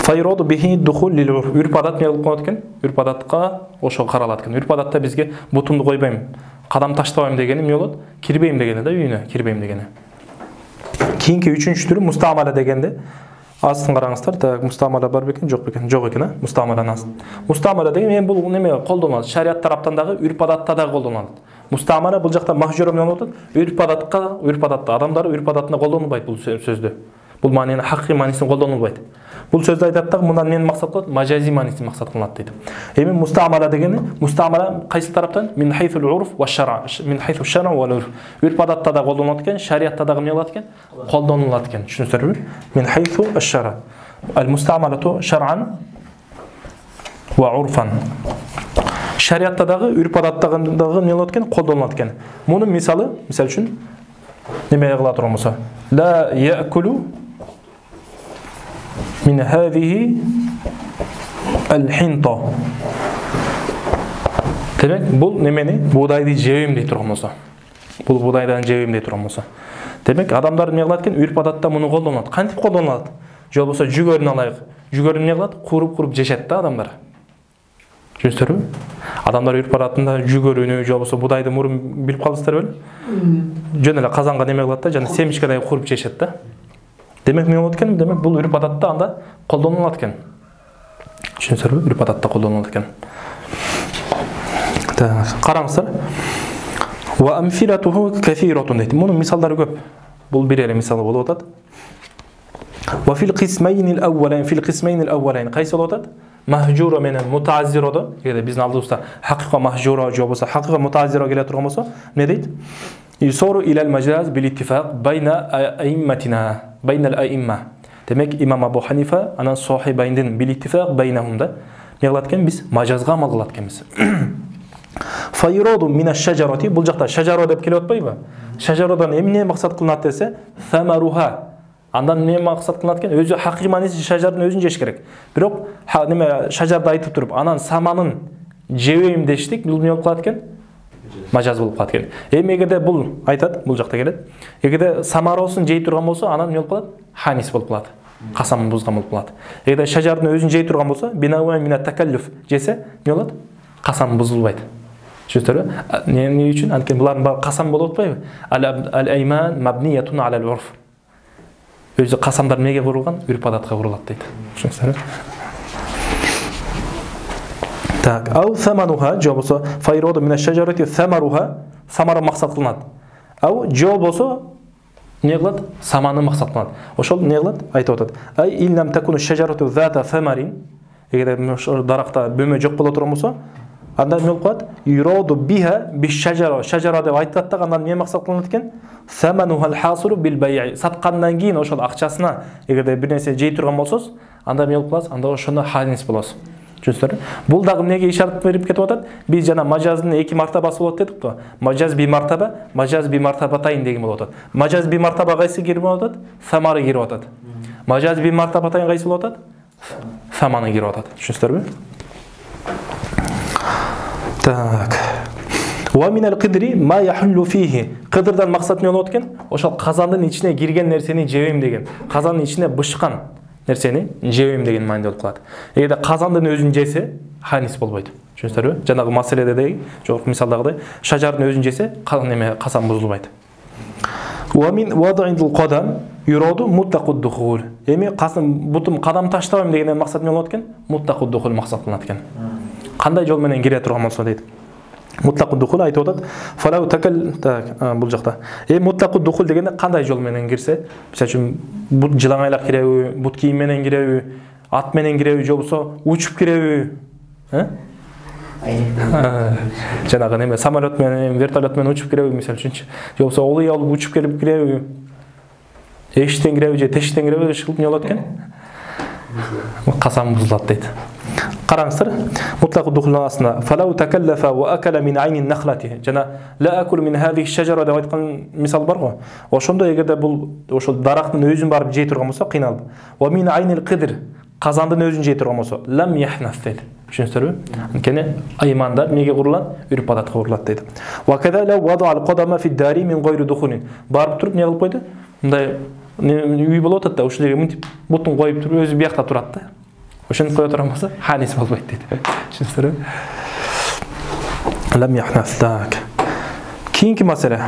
Файроду бихи духул лил урф. Үрп адат не кылып коет экен? Үрп адатка ошо каралат экен. Үрп адатта бизге бутумду койбойм, кадам таштабайм дегени эмне болот? Кирбейм дегени да, үйүнө кирбейм дегени. Кийинки үчүнчү түрү мустамала дегенде. Астын караңыздар, так мустамала бар бекен, жок бекен? Жок экен, а? Мустамаланын астын. Мустамала деген мен бул неме колдонулат? Шариат тараптан дагы, үрп адатта дагы колдонулат. Мустамала бул жакта махжура менен болот. Үрп адатта адамдар үрп адатында колдонулбайт бул сөздү. Бул маанинин хакый маанисин колдонулбайт. Бул сөздү айтат дагы мындан мен максат кылат, мажази маанисин максат кылат дейт. Эми мустамала дегени, мустамала кайсы тараптан? Мин хайфул урф ва шара, мин хайфу шара ва урф. Үрп адатта да колдонулат экен, шариатта дагы эмне кылат экен? Колдонулат экен. Түшүнүңүздарбы? Мин хайфу аш-шара. Ал-мустамалату шар'ан ва урфан. Шариатта дагы, үрп адатта дагы эмне болот экен? Колдонулат экен. Мунун мисалы, мисал үчүн неме кыла турган болсо, ла я'кулу min hadihi al-hinta. Demek bul nemeni? Buğdaydı jebeyim dey turgan bolsa. Bul buğdaydan jebeyim dey turgan bolsa. Demek adamдар эмне кылат экен? Үрп адатта муну колдонот. Кантип колдонулат? Же болбосо жүгөрүн алайык. Жүгөрүн эмне кылат? Куруп жешет да адамдар. Түшүнүңүздөрбү? Адамдар үрп адатында жүгөрүнү, же болбосо будайды мурун билип калдыңыздар беле? Жөн эле казанга неме кылат да, жана семишкадай куруп жешет да. Демек не болот экен? Демек бул үрп адатта анда колдонулат экен. Түшүнүңүздөрбү? Үрп адатта колдонулат экен. Так, караңыздар. Ва амфилатуху кафиратун дейт. Мунун мисалдары көп. Бул бир эле мисалы болуп атат. Ва фил кисмайнил аввалайн. Кайсы болуп атат? Махжура менен мутааззирода. Эгер биздин алдыбызда хакыйка махжура же болбосо хакыйка мутааззира келе турган болсо, эмне дейт? Юсору илал majaz bil ittifaq bayna a'immatina, bayna al-a'imma. Demek İmam Abu Hanifa anan sahibayndin bil ittifaq baynahum da ne kılat eкен? Biz majazga amal kılat ekенбиz. Fayrodu min ash-shajarati, bul jakta shajara dep kelip atpayбы? Shajaradan emне максат кылынат десе, thamaruha. Андан эмне максат кылынат экен? Өзү хакый мааниси шажардын өзүн жеш керек. Бирок неме шажарды айтып туруп, анан саманын жебейм дештик, бул эмне болуп калат экен? Majaz болуп калат экен. Эми эгерде бул айтат, бул жакта келет. Эгерде самаросын жей турган болсо, анан эмне болуп калат? Ханис болуп калат. Касамын бузган болуп калат. Эгерде шажардын өзүн жей турган болсо, бинауан мина такаллуф жесе, эмне болот? Касам бузулбайт. Түшүнүңүздөрбү? Эмне үчүн? Анткени булардын баары касам болуп атпайбы? Ал-айман мабниятун алал урф. Өзү касамдар эмнеге курулган? Үрп адатка курулат дейт. Түшүнүңүздөрбү? Так, ау самануха, же болсо файроду мина шажарати самаруха, самара максат кылынат. Ау же болсо эмне кылат? Саманы максат кылынат. Ошол эмне кылат? Айтып атат. Ай илнам такуну шажарату зата самарин. Эгер ошол даракта бөмө жок боло турган болсо, анда эмне болуп калат? Юроду биха биш шажара. Шажара деп айтат да, андан эмне максат кылынат экен? Саманухал хасуру бил бай'i. Саткандан кийин ошол акчасына эгерде бир нерсе жей турган болсоз, анда эмне болуп каласыз? Анда ошондо ханис болосуз. Түшүнүңүздөрбү? Бул дагы эмнеге ишарат берип кетип атат? Биз жана мажаздын эки мартабасы болот дедик го. Мажаз би мартаба, мажаз би мартабатайн деген болуп атат. Мажаз би мартаба кайсы кирип атат? Самары кирип атат. Мажаз би мартабатайн кайсы болуп атат? Саманы кирип атат. Түшүнүңүздөрбү? Так. Ва минал қидри ма яхуллу фихи. Қыдырдан максат эмне болот экен? Ошол казандын ичине кирген нерсени жебейм деген. Казандын ичине бышкан нерсени жебейм деген мааниде болуп калат. Эгерде казандын өзүн жесе, ханис болбойт. Түшүнүңүздөрбү? Жанагы маселеде жогорку мисалдагыдай, шажардын өзүн жесе, касам бузулбайт. Ва мин вад'ил qadam юроду mutlaqud dukhul. Эми бутум кадам таштабайм дегенден максат эмне болот экен? Mutlaqud dukhul максат кылынат экен. Кандай жол менен кире турган болсо дейт. Mutlaqud dukhul айтып атат. Фалау такал, так, бул жакта. Mutlaqud dukhul дегенде кандай жол менен кирсе, мисалы үчүн бут жылаңайлап киреби, бут кийим менен киреби, ат менен киреби, же болбосо учуп киреби? Жанагы неме самолет менен, вертолет менен учуп киреби, мисалы үчүнчү. Же болбосо олуй алып учуп келип киреби? Эшиктен киреби же тешиктен киреби, ушул эмне болот экен? Касам бузулат дейт. Караңыздар, mutlaqud dukhulun астында фалау такаллафа ва акала мин айнин нахлати. Жана ла акул мин хадих шажара деп айткан мисал бар го. Ошондо эгерде бул ошол дарактын өзүн барып жей турган болсо, кыйналып. Ва мин айнил қидр, казандын өзүн жей турган болсо, лам яхнас дейт. Түшүнүңүздөрбү? Анткени аймандар эмнеге курулат? Үрп адатка курулат дейт. Ва кадала вада ал qadama fi dari min ghayri dukhulin. Барып туруп эмне кылып койду? Мындай үй болуп атат да, ушул жерге мынтип бутун коюп туруп өзү биякта турат да. Ошентип кое турган болсо ханис болбойт дейт. Түшүнүңүздөрбү? Лам яхнаслак. Кийинки маселе.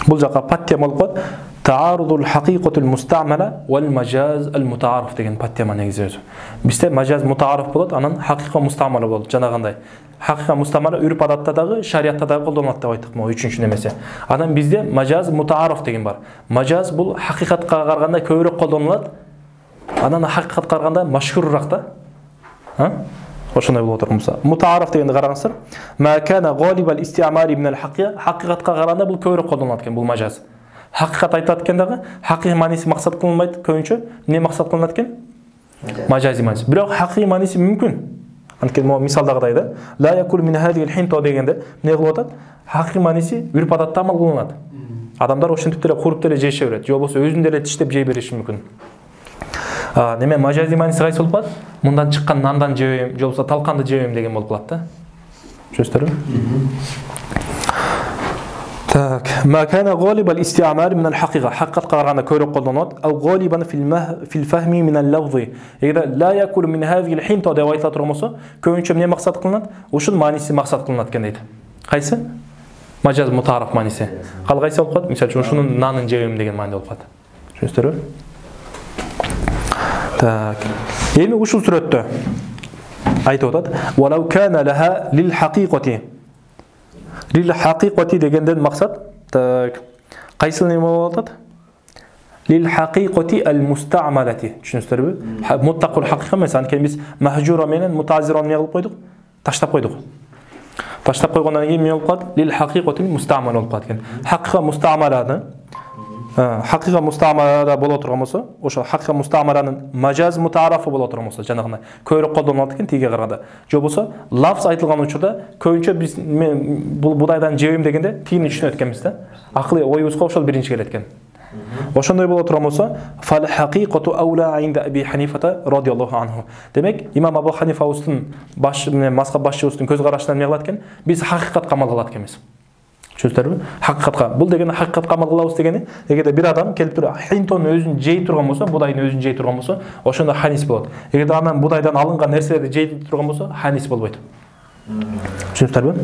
Бул жака паттема болуп калат. Таарудул хакыйкатул мустамала вал мажаз ал мутаариф деген паттема негизи өзү. Бизде мажаз мутаариф болот, анан хакыйка мустамала болот. Жанагындай. Хакыйка мустамала үрп адатта дагы, шариатта дагы колдонулат деп айттык. Могу үчүнчү немесе. Анан бизде мажаз мутаариф деген бар. Мажаз бул хакыйкатка караганда көбүрөөк колдонулат. Анан хакыйкатка караганда машхурурак да. Ошондой болуп отурмуза. Мутаариф дегенди караңыздар. Ма кана галибал истиамали мин ал-хакыйка. Хакыйкатка караганда бул көбүрөөк колдонулат экен бул мажаз. Хакыйкат айтат экен дагы, хакыйкый мааниси максат кылынбайт көбүнчө. Эмне максат кылынат экен? Мажази мааниси. Бирок хакыйкый мааниси мүмкүн. Анткени могу мисалдагыдай да. Ла якул мин хадил хинто дегенде эмне кылып атат? Хакыйкый мааниси үрп адатта амал кылынат. Адамдар ошентип деле куруп деле жеше берет. Же болбосо өзүндө эле тиштеп жей бериши мүмкүн. Неме мажази мааниси кайсы болуп калат? Мындан чыккан нандан жебейм, же болбосо талканды жебейм деген болуп калат да. Түшүнүңүздөрбү? Так, ма кана галибал истиамал мин ал-хакыйка. Хакыйкатка караганда көбүрөөк колдонулат. Ау галибан фил фахми мин ал-лафзи. Эгер ла якул мин хазил хинто деп айтыла турган болсо, көбүнчө эмне максат кылынат? Ушул мааниси максат кылынат экен дейт. Кайсы? Мажаз мутаариф мааниси. Кал кайсы болуп калат? Мисалы үчүн ушунун нанын жебейм деген маани болуп калат. Түшүнүңүздөрбү? Так. Эми ушул сүрөттө айтып атат. Валау кана лаха лил хакыйкати. Лил хакыйкати дегенден максат так. Кайсы неме болуп атат? Лил хакыйкати ал мустамалати. Түшүнүңүздөрбү? Муттакул хакыйка эмес, анткени биз махжура менен мутазирон эмне кылып койдук? Таштап койдук. Таштап койгондон кийин эмне болуп калат? Лил хакыйкати мустамал болуп калат экен. Хакыйка мустамаланы хакыйка мустамалада боло турган болсо, ошо хакыйка мустамаланын мажаз мутаарафы боло турган болсо, жанагындай көбүрөөк колдонулат экен тиге караганда. Же болбосо лафз айтылган учурда көбүнчө биз бул будайдан жебейм дегенде тигини түшүнөт экенбиз да. Акылый оюбузга ошол биринчи келет экен. Ошондой боло турган болсо, фал хакыйкату аула инда Аби Ханифата радиаллаху анху. Демек, имам Абу Ханифабыздын мазхаб башчыбыздын көз карашынан эмне кылат экен? Биз хакыйкатка амал кылат экенбиз. Түшүнүңүздөрбү? Хакыйкатка. Бул деген хакыйкатка амал кылабыз дегени, эгерде бир адам келип туруп хинтонун өзүн жей турган болсо, будайдын өзүн жей турган болсо, ошондо ханис болот. Эгерде анан будайдан алынган нерселерди жей турган болсо, ханис болбойт. Түшүнүңүздөрбү?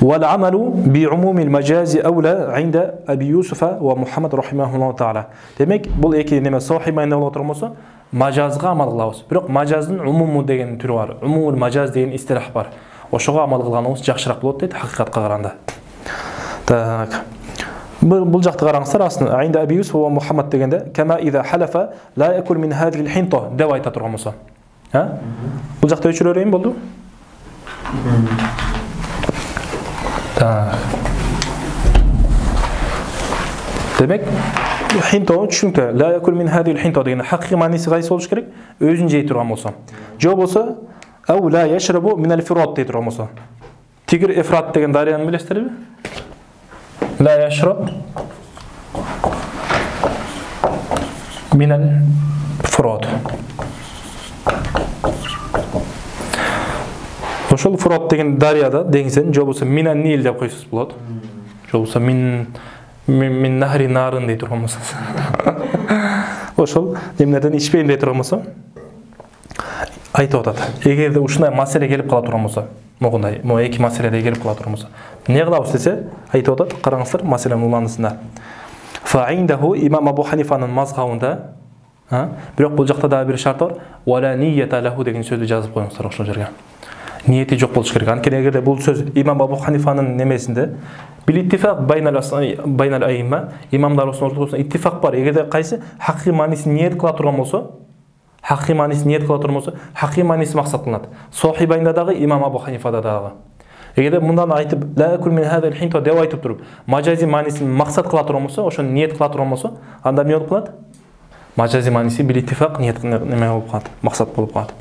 Wal amalu bi umumil majazi awla 'inda Abi Yusuf wa Muhammad rahimahullahu ta'ala. Демек, бул эки неме сохибайында боло турган болсо, мажазга амал кылабыз. Бирок мажаздын умуму деген түрү бар. Умумул мажаз деген истилах бар. Ошого амал кылганыбыз жакшыраак болот дейт хакыйкатка караганда. Так. Бул жакты караңыздар, аслында Айнда Аби Юсуф ва Мухаммад дегенде кама иза халафа ла якул мин хадил хинто деп айта турган болсо. Бул жакта өчүрөрөйүн болду? Так. Демек, хинто түшүнүктүү. Ла якул мин хадил хинто деген хакыйкый мааниси кайсы болуш керек? Өзүн жей турган болсо. Же болбосо ау ла яшрабу мин ал-фират дей турган болсо. Тигр Эфрат деген дарыяны билесиздерби? لا يشرب من الفرات. Ошол Фурат деген дарыяда деңизден же болбосо Минан Нил деп койсоз болот. Же болбосо мин нахри нарын дей турган болсо. Ошол эмнеден ичпейм дей турган болсо айтып атат. Эгерде ушундай маселе келип кала турган болсо, могундай, эки маселеде келип кала турган болсо, эмне кылабыз десе, айтып атат, караңыздар, маселенин уланысында. Фаиндаху имам Абу Ханифанын мазхабында, бирок бул жакта да бир шарт бар, вала ниyyata лаху деген сөздү жазып коюңуздар ошол жерге. Ниети жок болуш керек. Анткени эгерде бул сөз имам Абу Ханифанын немесинде бил иттифак байнал айимма, имамдар ортосунда иттифак бар. Эгерде кайсы хакыйкый маанисин ниет кыла турган болсо, хакыйкый маанисин ниет кыла турган болсо, хакыйкый мааниси максат кылынат. Сохибайында дагы, имам Абу Ханифада дагы. Эгерде мындан айтып, ла якул мин хадил хинто деп айтып туруп, мажази маанисин максат кыла турган болсо, ошону ниет кыла турган болсо, анда эмне болуп калат? Мажази мааниси бил иттифак ниет неме болуп калат, максат болуп калат.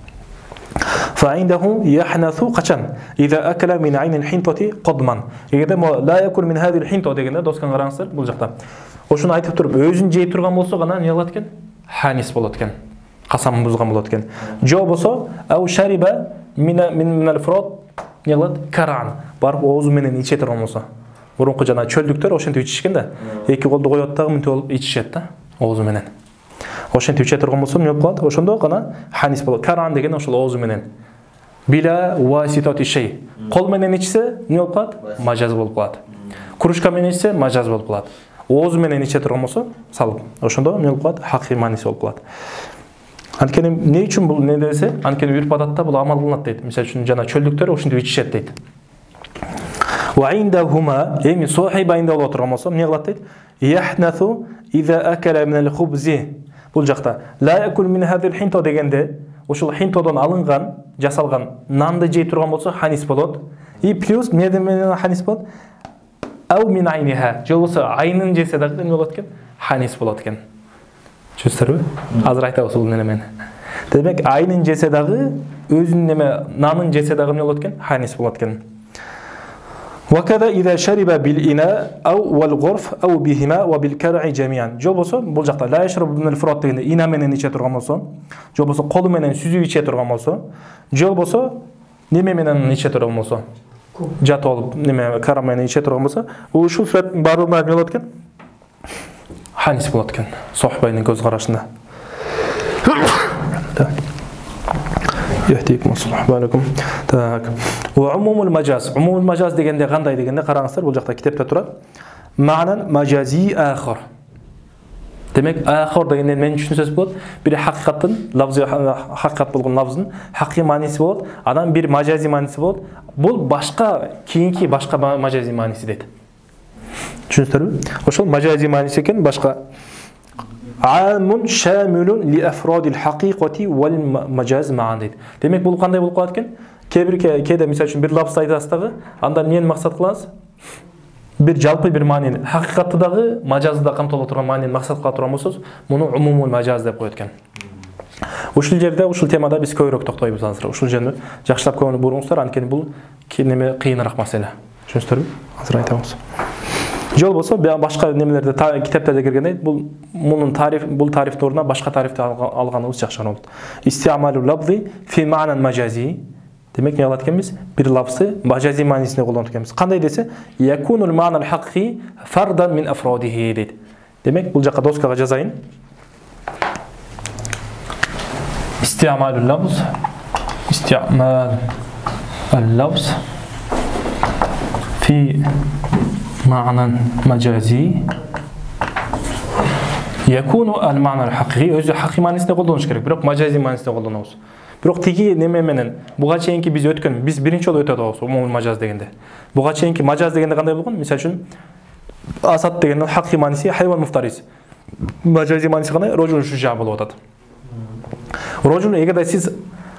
فعنده يحنث قشن إذا أكل من عين الحنطة قضما. Эгерде لا يأكل من هذه الحنطة дегенде доскан караңыздар, бул жакта. Ошону айтып туруп, өзүн жей турган болсо гана эмне кылат экен? Ханис болот экен. Касам бузган болот экен. Же болбосо, ау шариба min al-furad эмне кылат? Каран. Барып оозу менен иче турган болсо. Мурунку жана чөлдүктөр ошентип ичишкен да. Эки колду коёт дагы мынтип болуп ичишет да, оозу менен. Ошентип иче турган болсо эмне болуп калат? Ошондо гана ханис болот. Каран деген ошол оозу менен. Биля васитати шей. Кол менен ичсе эмне болуп калат? Мажаз болуп калат. Кружка менен ичсе мажаз болуп калат. Оозу менен иче турган болсо, салып, ошондо эмне болуп калат? Хакый мааниси болуп калат. Анткени эмне үчүн бул не десе, анткени үрп адатта бул амал кылынат дейт. Мисалы үчүн жана чөлдүктөр ошентип ичишет дейт. Ва индахума эми сохибайында боло турган болсо эмне кылат дейт? Яхнасу иза акала мин ал-хубзи. Бул жакта ла якул мин хадил хинто дегенде, ошол хинтодон алынган, жасалган нанды жей турган болсо ханис болот. И плюс эмне менен ханис болот? Ау мин айниха. Же болсо айнын жесе дагы эмне болот экен? Ханис болот экен. Түшүндүрбү? Азыр айтабыз бул немен. Демек айнын жесе дагы өзүнүн неме нанын жесе дагы эмне болот экен? Ханис болот экен. وكذا إذا شرب بالإناء أو والغرف أو بهما وبالكرع جميعا. جو بوسو бул жакта لا يشرب من الفرات дегенде ина менен иче турган болсо, же болсо колу менен сүзүп иче турган болсо, же болсо неме менен иче турган болсо, жат алып неме кара менен иче турган болсо, ушул сүрөттүн баардыгында эмне болот экен? Ханис болот экен. Сохбайдын көз карашында. يهديكم الصلاح بالكم. Так. وعموم المجاز. عموم المجاز дегенде кандай дегенде караңыздар, бул жакта китепте турат. Ма'нан маjazi ахир. Демек ахир дегенде мен түшүнсөз болот. Бир хакыйкаттын лафзы хакыйкат болгон лафздын хакый мааниси болот, анан бир мажази мааниси болот. Бул башка кийинки башка мажази мааниси дейт. Түшүндүрбү? Ошол мажази мааниси экен башка. عام شامل لأفراد الحقيقة والمجاز معا дейт. Демек бул кандай болуп калат экен? Кээде мисалы үчүн бир лафз айтасыз дагы, андан эмнени максат кыласыз? Бир жалпы бир маанини, хакыйкатты дагы, мажазды да камтыла турган маанини максат кыла турган болсоз, муну умумул мажаз деп коет экен. Ушул жерде, ушул темада биз көбүрөөк токтойбуз азыр. Ушул жерде жакшылап көңүл буруңуздар, анткени бул неме кыйыныраак маселе. Түшүнүңүздөрбү? Азыр айтабыз. Жол болсо башка немелерде китептерде киргенде бул тарифтин ордуна башка тарифти алганыбыз жакшы болот. Истиамалу лафзи фи ма'нан мажази. Демек не кылат экенбиз? Бир лафзы мажази маанисинде колдонот экенбиз. Кандай десе? Якунул ма'нал хакки фардан мин афрадихи дейт. Демек бул жакка доскага жазайын. Истиамалу лафз истиамал al-lafz fi معنى مجازي يكون المعنى الحقيقي өзү хакый маанисинде колдонуш керек, бирок мажази маанисинде колдонобуз. Бирок тиги неме менен буга чейинки биз биринчи жолу өтөт атабыз умумул мажаз дегенде. Буга чейинки мажаз дегенде кандай болгон? Мисалы үчүн асад дегендин хакый мааниси хайван муфтарис. Мажази мааниси кандай? Рожул шужа болуп атат. Рожул эгерде сиз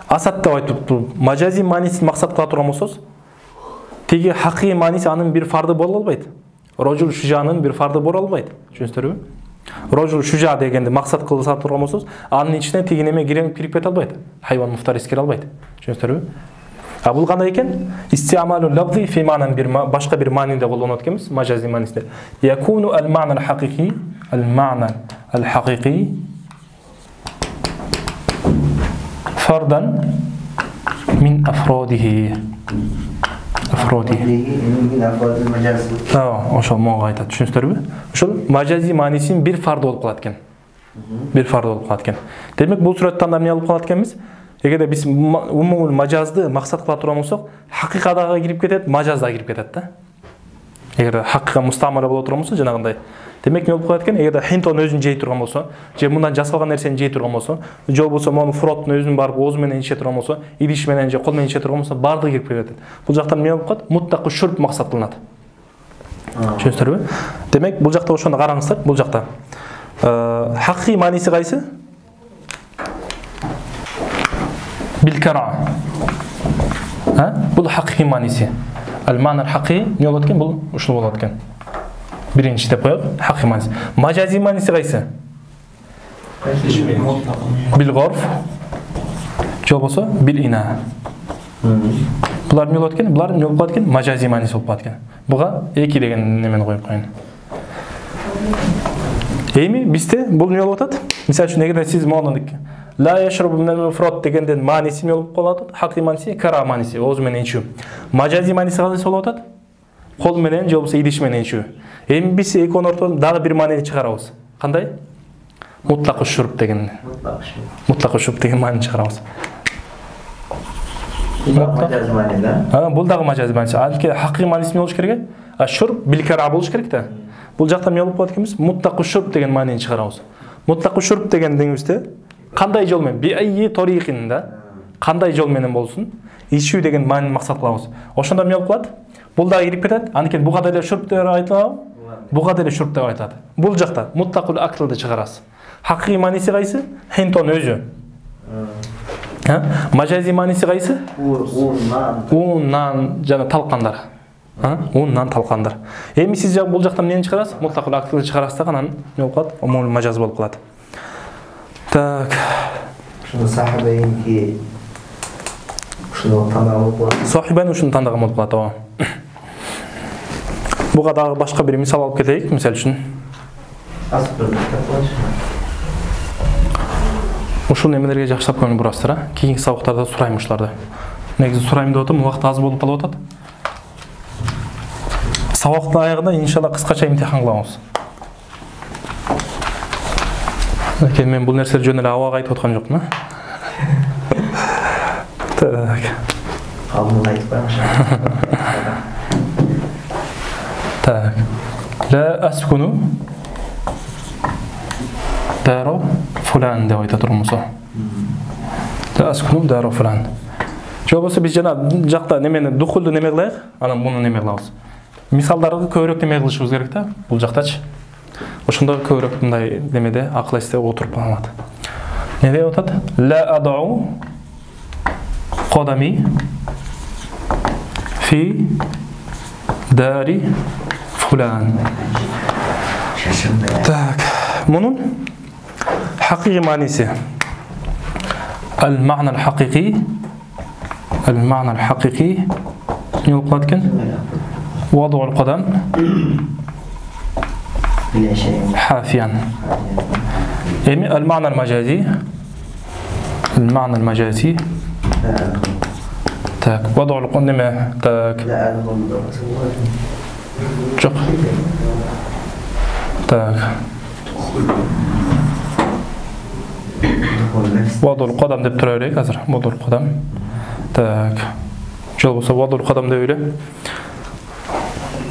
асад деп айтып мажази маанисин максат кыла турган болсоңуз, теги хакый мааниси анын бир фарды боло албайт. Рожул шужанын бир фарды боло албайт. Түшүндүрбү? Рожул шужа дегенде максат кылса турган болсоңуз, анын ичине теги неме кирип кете албайт. Хайван муфтарис кире албайт. Түшүндүрбү? А бул кандай экен? Истиамалу лафзи фи ма'нан бир башка бир маанинде колдонот экенбиз, мажази маанисинде. Якуну ал-ма'на al-haqiqi, al-ma'na al-haqiqi fardan min afradihi. Ошол моңго айтат, түшүнүңүздөрбү? Ошол мажази маанисинин бир фарды болуп калат экен. Бир фарды болуп калат экен. Демек бул сүрөттөн эмне болуп калат экенбиз? Эгерде биз умумул мажазды максат кыла турган болсок, хакыйкатка кирип кетет, мажаз да кирип кетет да. Эгерде хакыйка мустамара боло турган болсо, жанагындай. Демек не болуп калат экен? Эгерде хинтон өзүн жей турган болсо, же мындан жасалган нерсени жей турган болсо, же болбосо мону фроттун өзүн барып оозу менен иче турган болсо, идиш менен же кол менен иче турган болсо, баардыгы кирип кетет. Бул жактан эмне болуп калат? Муттакы шурб максат кылынат. Түшүнүңүздөрбү? Демек бул жакта ошону караңыздар, бул жакта хакый мааниси кайсы? Билкара. Бул хакый мааниси. Ал-ма'на al-haqi не болот экен? Бул ушул болот экен. Биринчи деп коёк, хакый мааниси. Мажази мааниси кайсы? Бил-горф. Же болбосо бил-ина. Булар эмне болот экен? Булар эмне болуп калат экен? Мажази мааниси болуп калат экен. Буга эки деген немени коюп коюн. Эми бизде бул эмне болуп атат? Мисалы үчүн эгерде сиз мону ла яшрабу минал фрот дегенден мааниси эмне болуп калат? Хакый мааниси кара мааниси, оозу менен ичүү. Мажази мааниси кандай болуп атат? Кол менен же болбосо идиш менен ичүү. Эми биз экөөнүн ортосунда дагы бир маанини чыгарабыз. Кандай? Mutlaq şurb деген. Mutlaq şurb деген маани чыгарабыз. Majazi ma'ni da. Бул дагы мажази маани. Алки хакый мааниси болуш керек. Шурб билкара болуш керек да. Бул жакта эмне болуп калат экенбиз? Mutlaq şurb деген маанини чыгарабыз. Mutlaq şurb деген деңизде кандай жол менен, би айи тарихин да, кандай жол менен болсун, ичүү деген маанини максат кылабыз. Ошондо эмне болуп калат? Бул дагы кирип кетет. Анткени буга деле шурб деп айтылат, буга деле шурб деп айтат. Бул жакта mutlaqul аклды чыгарасыз. Хакый мааниси кайсы? Хентон өзү. Мажази мааниси кайсы? Уннан жана талкандар. Уннан талкандар. Эми сиз бул жакта эмнени чыгарасыз? Mutlaqul аклды чыгарасыз да анан эмне болуп калат? Умул мажаз болуп калат. Так. Шуну сахабайнки шуну тандаган болуп калат. Сахибайн ушуну тандаган болуп калат, ооба. Буга дагы башка бир мисал алып кетейик, мисал үчүн. Ушул немелерге жакшылап көңүл бурасыздар, кийинки сабактарда сурайм ушуларды. Негизи сурайм деп атам, убакыт аз болуп калып атат. Сабактын аягында иншалла кыскача имтихан кылабыз. Ләкин мен бул нерселерди жөн эле абага айтып аткан жокмун. Так. Калмын айтып коюңуз. Так. Ла аскуну дару фулан деп айта турмусу. Ла аскуну дару фулан. Жобосу биз жана жакта немени духулду неме кылайык, анан муну неме кылабыз. Мисалдарды көбүрөөк неме кылышыбыз керек да, бул жактачы. Ошондо көбүрөөк мындай немеде акыл эсте отуруп калат. Не деп атат? Ла адау qadami fi dari fulan. Так, bunun حقيقي معنيسي المعنى الحقيقي يقول كن وضع القدم حافيا. يعني المعنى المجازي так وضع القدم так شوف так وضع القدم деп тура берейик азыр. وضع القدم так жол болсо وضع القدم деп эле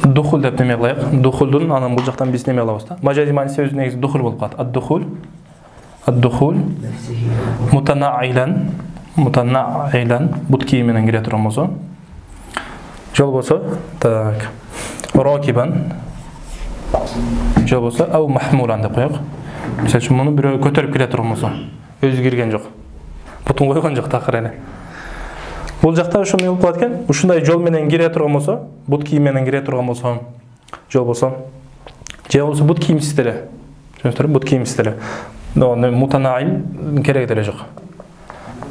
духул деп неме кылайык. Духулдун анан бул жактан биз неме алабыз да. Мажази мааниси өзү негизи духул болуп калат. Ад-духул мутаннаилан бут кийим менен кире турган болсо. Жол болсо так ракибан жол болсо ау махмулан деп коёк. Мисалы үчүн муну бирөө көтөрүп кире турган болсо, өзү кирген жок. Бутун койгон жок такыр эле. Бул жакта ошо эмне болуп калат экен? Ушундай жол менен кире турган болсо, бут кийим менен кире турган болсо, жол болсо, же болсо бут кийимсиз эле. Түшүнүптүрбү? Бут кийимсиз эле. Мутанаил керек деле жок.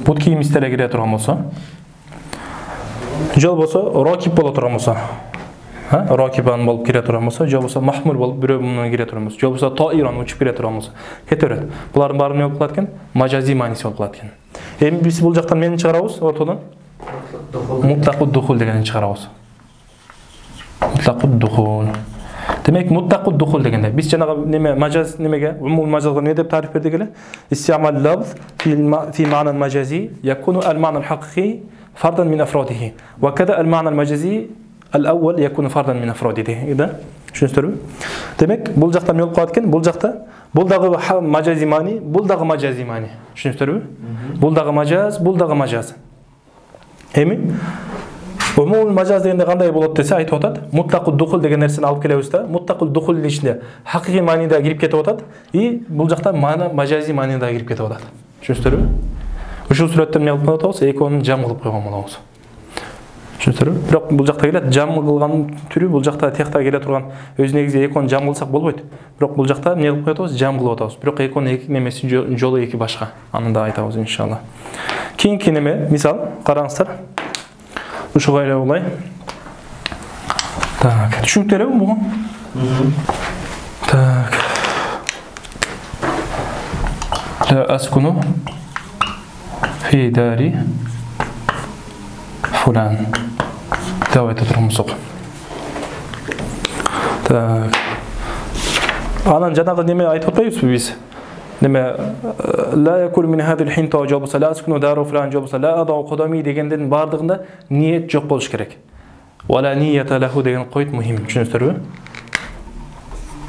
Бут кийимсиз эле кире турган болсо, жол болсо, ракиб боло турган болсо, ракибан болуп кире турган болсо, жол болсо махмул болуп бирөө менен кире турган болсо, жол болсо таиран учуп кире турган болсо, кете берет. Булардын баары эмне болуп калат экен? Мажази мааниси болуп калат экен. Эми биз бул жактан эмнени чыгарабыз? Ортодон mutlaqud dukhul дегенди чыгарабыз. Mutlaqud dukhul. Демек mutlaqud dukhul дегенде биз жанагы неме мажаз немеге, умул мажазга эмне деп тариф бердик эле? Истиамал лафз fi ma'na al-majazi yakunu al-ma'na al-haqiqi fardan min afradihi wa kada al-ma'na al-majazi al-awwal yakunu fardan min afradihi. Түшүнүптүрбү? Демек бул жакта эмне болуп калат экен? Бул жакта бул дагы мажази маани, бул дагы мажази маани. Түшүнүптүрбү? Бул дагы мажаз, бул дагы мажаз. Эми умул мажаз дегенде кандай болот десе айтып атат. Mutlaqud dukhul деген нерсени алып келебиз да. Mutlaqud dukhul ичинде хакыйкый маанида кирип кетип атат и бул жакта мажази маанида кирип кетип атат. Түшүнүптүрбү? Ушул сүрөттө эмне кылып атабыз? Экөөнүн жам кылып койгон болобуз. Түшүнүптүрбү? Бирок бул жакта келет жам кылган түрү, бул жакта тиякта келе турган өз негизи экөөнүн жам кылсак болбойт. Бирок бул жакта эмне кылып атабыз? Жам кылып атабыз. Бирок экөөнүн эки немеси жолу эки башка. Аны да айтабыз иншалла. Кийинки неме, мисал, караңыздар. Ушуга эле улай. Так, түшүнүктүү элеби буга? Так. Ла аскуну фи дари фулан. Давайте турмусук. Так. Анан жанагы неме айтып атпайбызбы биз? Неме ла якул мин хадил хинта же болса, ла аскуну дару флан же болса, ла адау қадами дегенден бардығында ниет жоқ болуш керек. Вала ниета лаху деген қойып мухим. Түсінесіздер бе?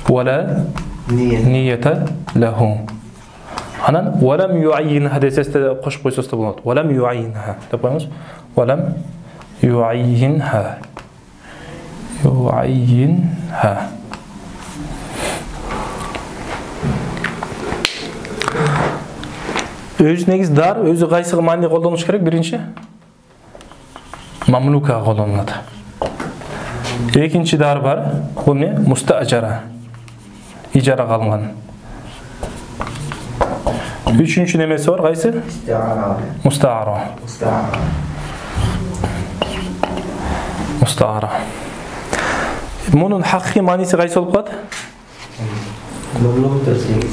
Вала ниета лаху. Анан валам юайинха десесте қошып қойсаңыз да болады. Валам юайинха деп қойыңыз. Валам юайинха. Юайинха. Өз негіз дар, өзі қайсығы маңне қолдануш керек бірінші? Мамлука қолданылады. Екінші дар бар, бұл не? Мустаажара. Ижара қалынған. Üçüncü nemesi var, қайсы? Мустаара. Мустаара. Мұның хаққи манisi қайсы болып қалады?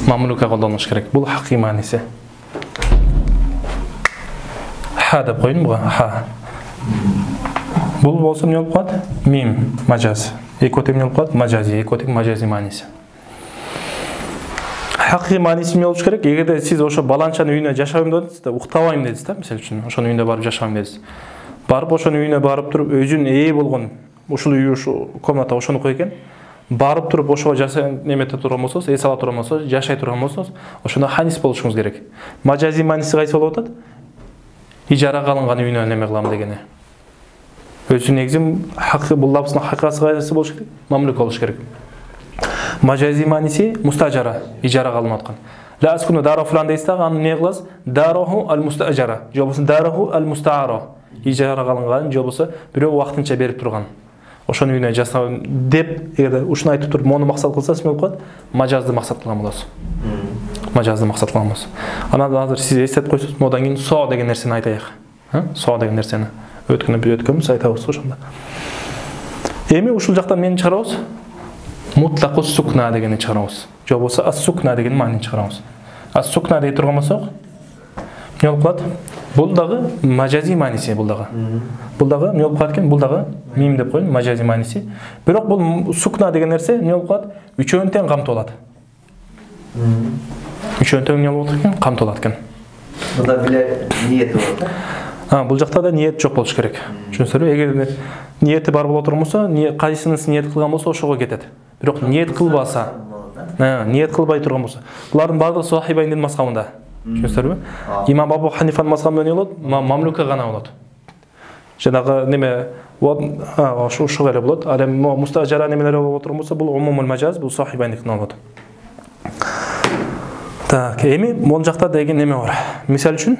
Мамлука қолдануш керек. Бұл хаққи манisi. Ха деп қойын бұға. Ха. Бұл болса не болып қалады? Мим, мажаз. Екотек не болып қалады? Мажази. Екотек мажази манisi. Хаққи манisi не болуш керек? Егерде сіз ошо баланчаны үйіне жашайым дедіңіз, уктабайм дедіңіз, мисалы үчүн, ошонун үйүнө барып жашайм дедіңіз. Барып ошонун үйүнө барып туруп, өзүн ээ болгон ушул үй ушу комната ошонуку экен. Барып туруп ошого жашай немете турган болсоңуз, эс ала турган болсоңуз, жашай турган болсоңуз, ошондо ханис болушуңуз керек. Мажази манisi кайсы болуп атат? Ижара калынган үйүнө неме кылам дегени. Өзү негизи хакы бул лапстын хакасы кайсы болуш керек? Мамлук болуш керек. Мажази манisi мустажара, ижара калынып аткан. Ла аскуну дару флан дейсиз, аны не кыласыз? Даруху ал мустажара, же болбосо даруху ал мустаара. Ижара калынган, же болбосо бирөө убактынча берип турган. Ошонун үйүнө жашайм деп, эгерде ушуну айтып туруп, мону максат кылсаңыз эмне болуп калат? Мажазды максат кылган болосуз. Мажазды максат кылган болосуз. Анан азыр сиз эстетип койсоңуз, модан кийин со деген нерсени айтайык. Со деген нерсени өткөнбүз айтабыз ошондо. Эми ушул жактан мени чыгарабыз. Мутлақу сукна дегенди чыгарабыз. Же болбосо ас-сукна деген маанини чыгарабыз. Ас-сукна дей турган болсок, эмне болуп калат? Бул дагы мажази мааниси бул дагы. Бул дагы эмне болуп калат экен? Бул дагы мим деп коеюн, мажази мааниси. Бирок бул сукна деген нерсе эмне болуп калат? Үчөөнү тең камтылат. Үчөөнү тең эмне болот экен? Камтылат экен. Мында биле ниет болот. Бул жакта да ниет жок болуш керек. Түшүнүңүзбү? Эгер ниети бар боло турган болсо, кайсынысы ниет кылган болсо ошого кетет. Бирок ниет кылбаса, ниет кылбай турган болсо, булардын баардыгы сахибайдын мазхабында. Түшүнүңүзбү? Имам Абу Ханифанын мазхабында эмне болот? Мамлука гана болот. Жанагы неме, ошого эле болот. Ал эми мустажара немелери боло турган болсо, бул умумул мажаз, бул сахибайдыкына болот. Так, эми могул жакта деген неме бар. Мисал үчүн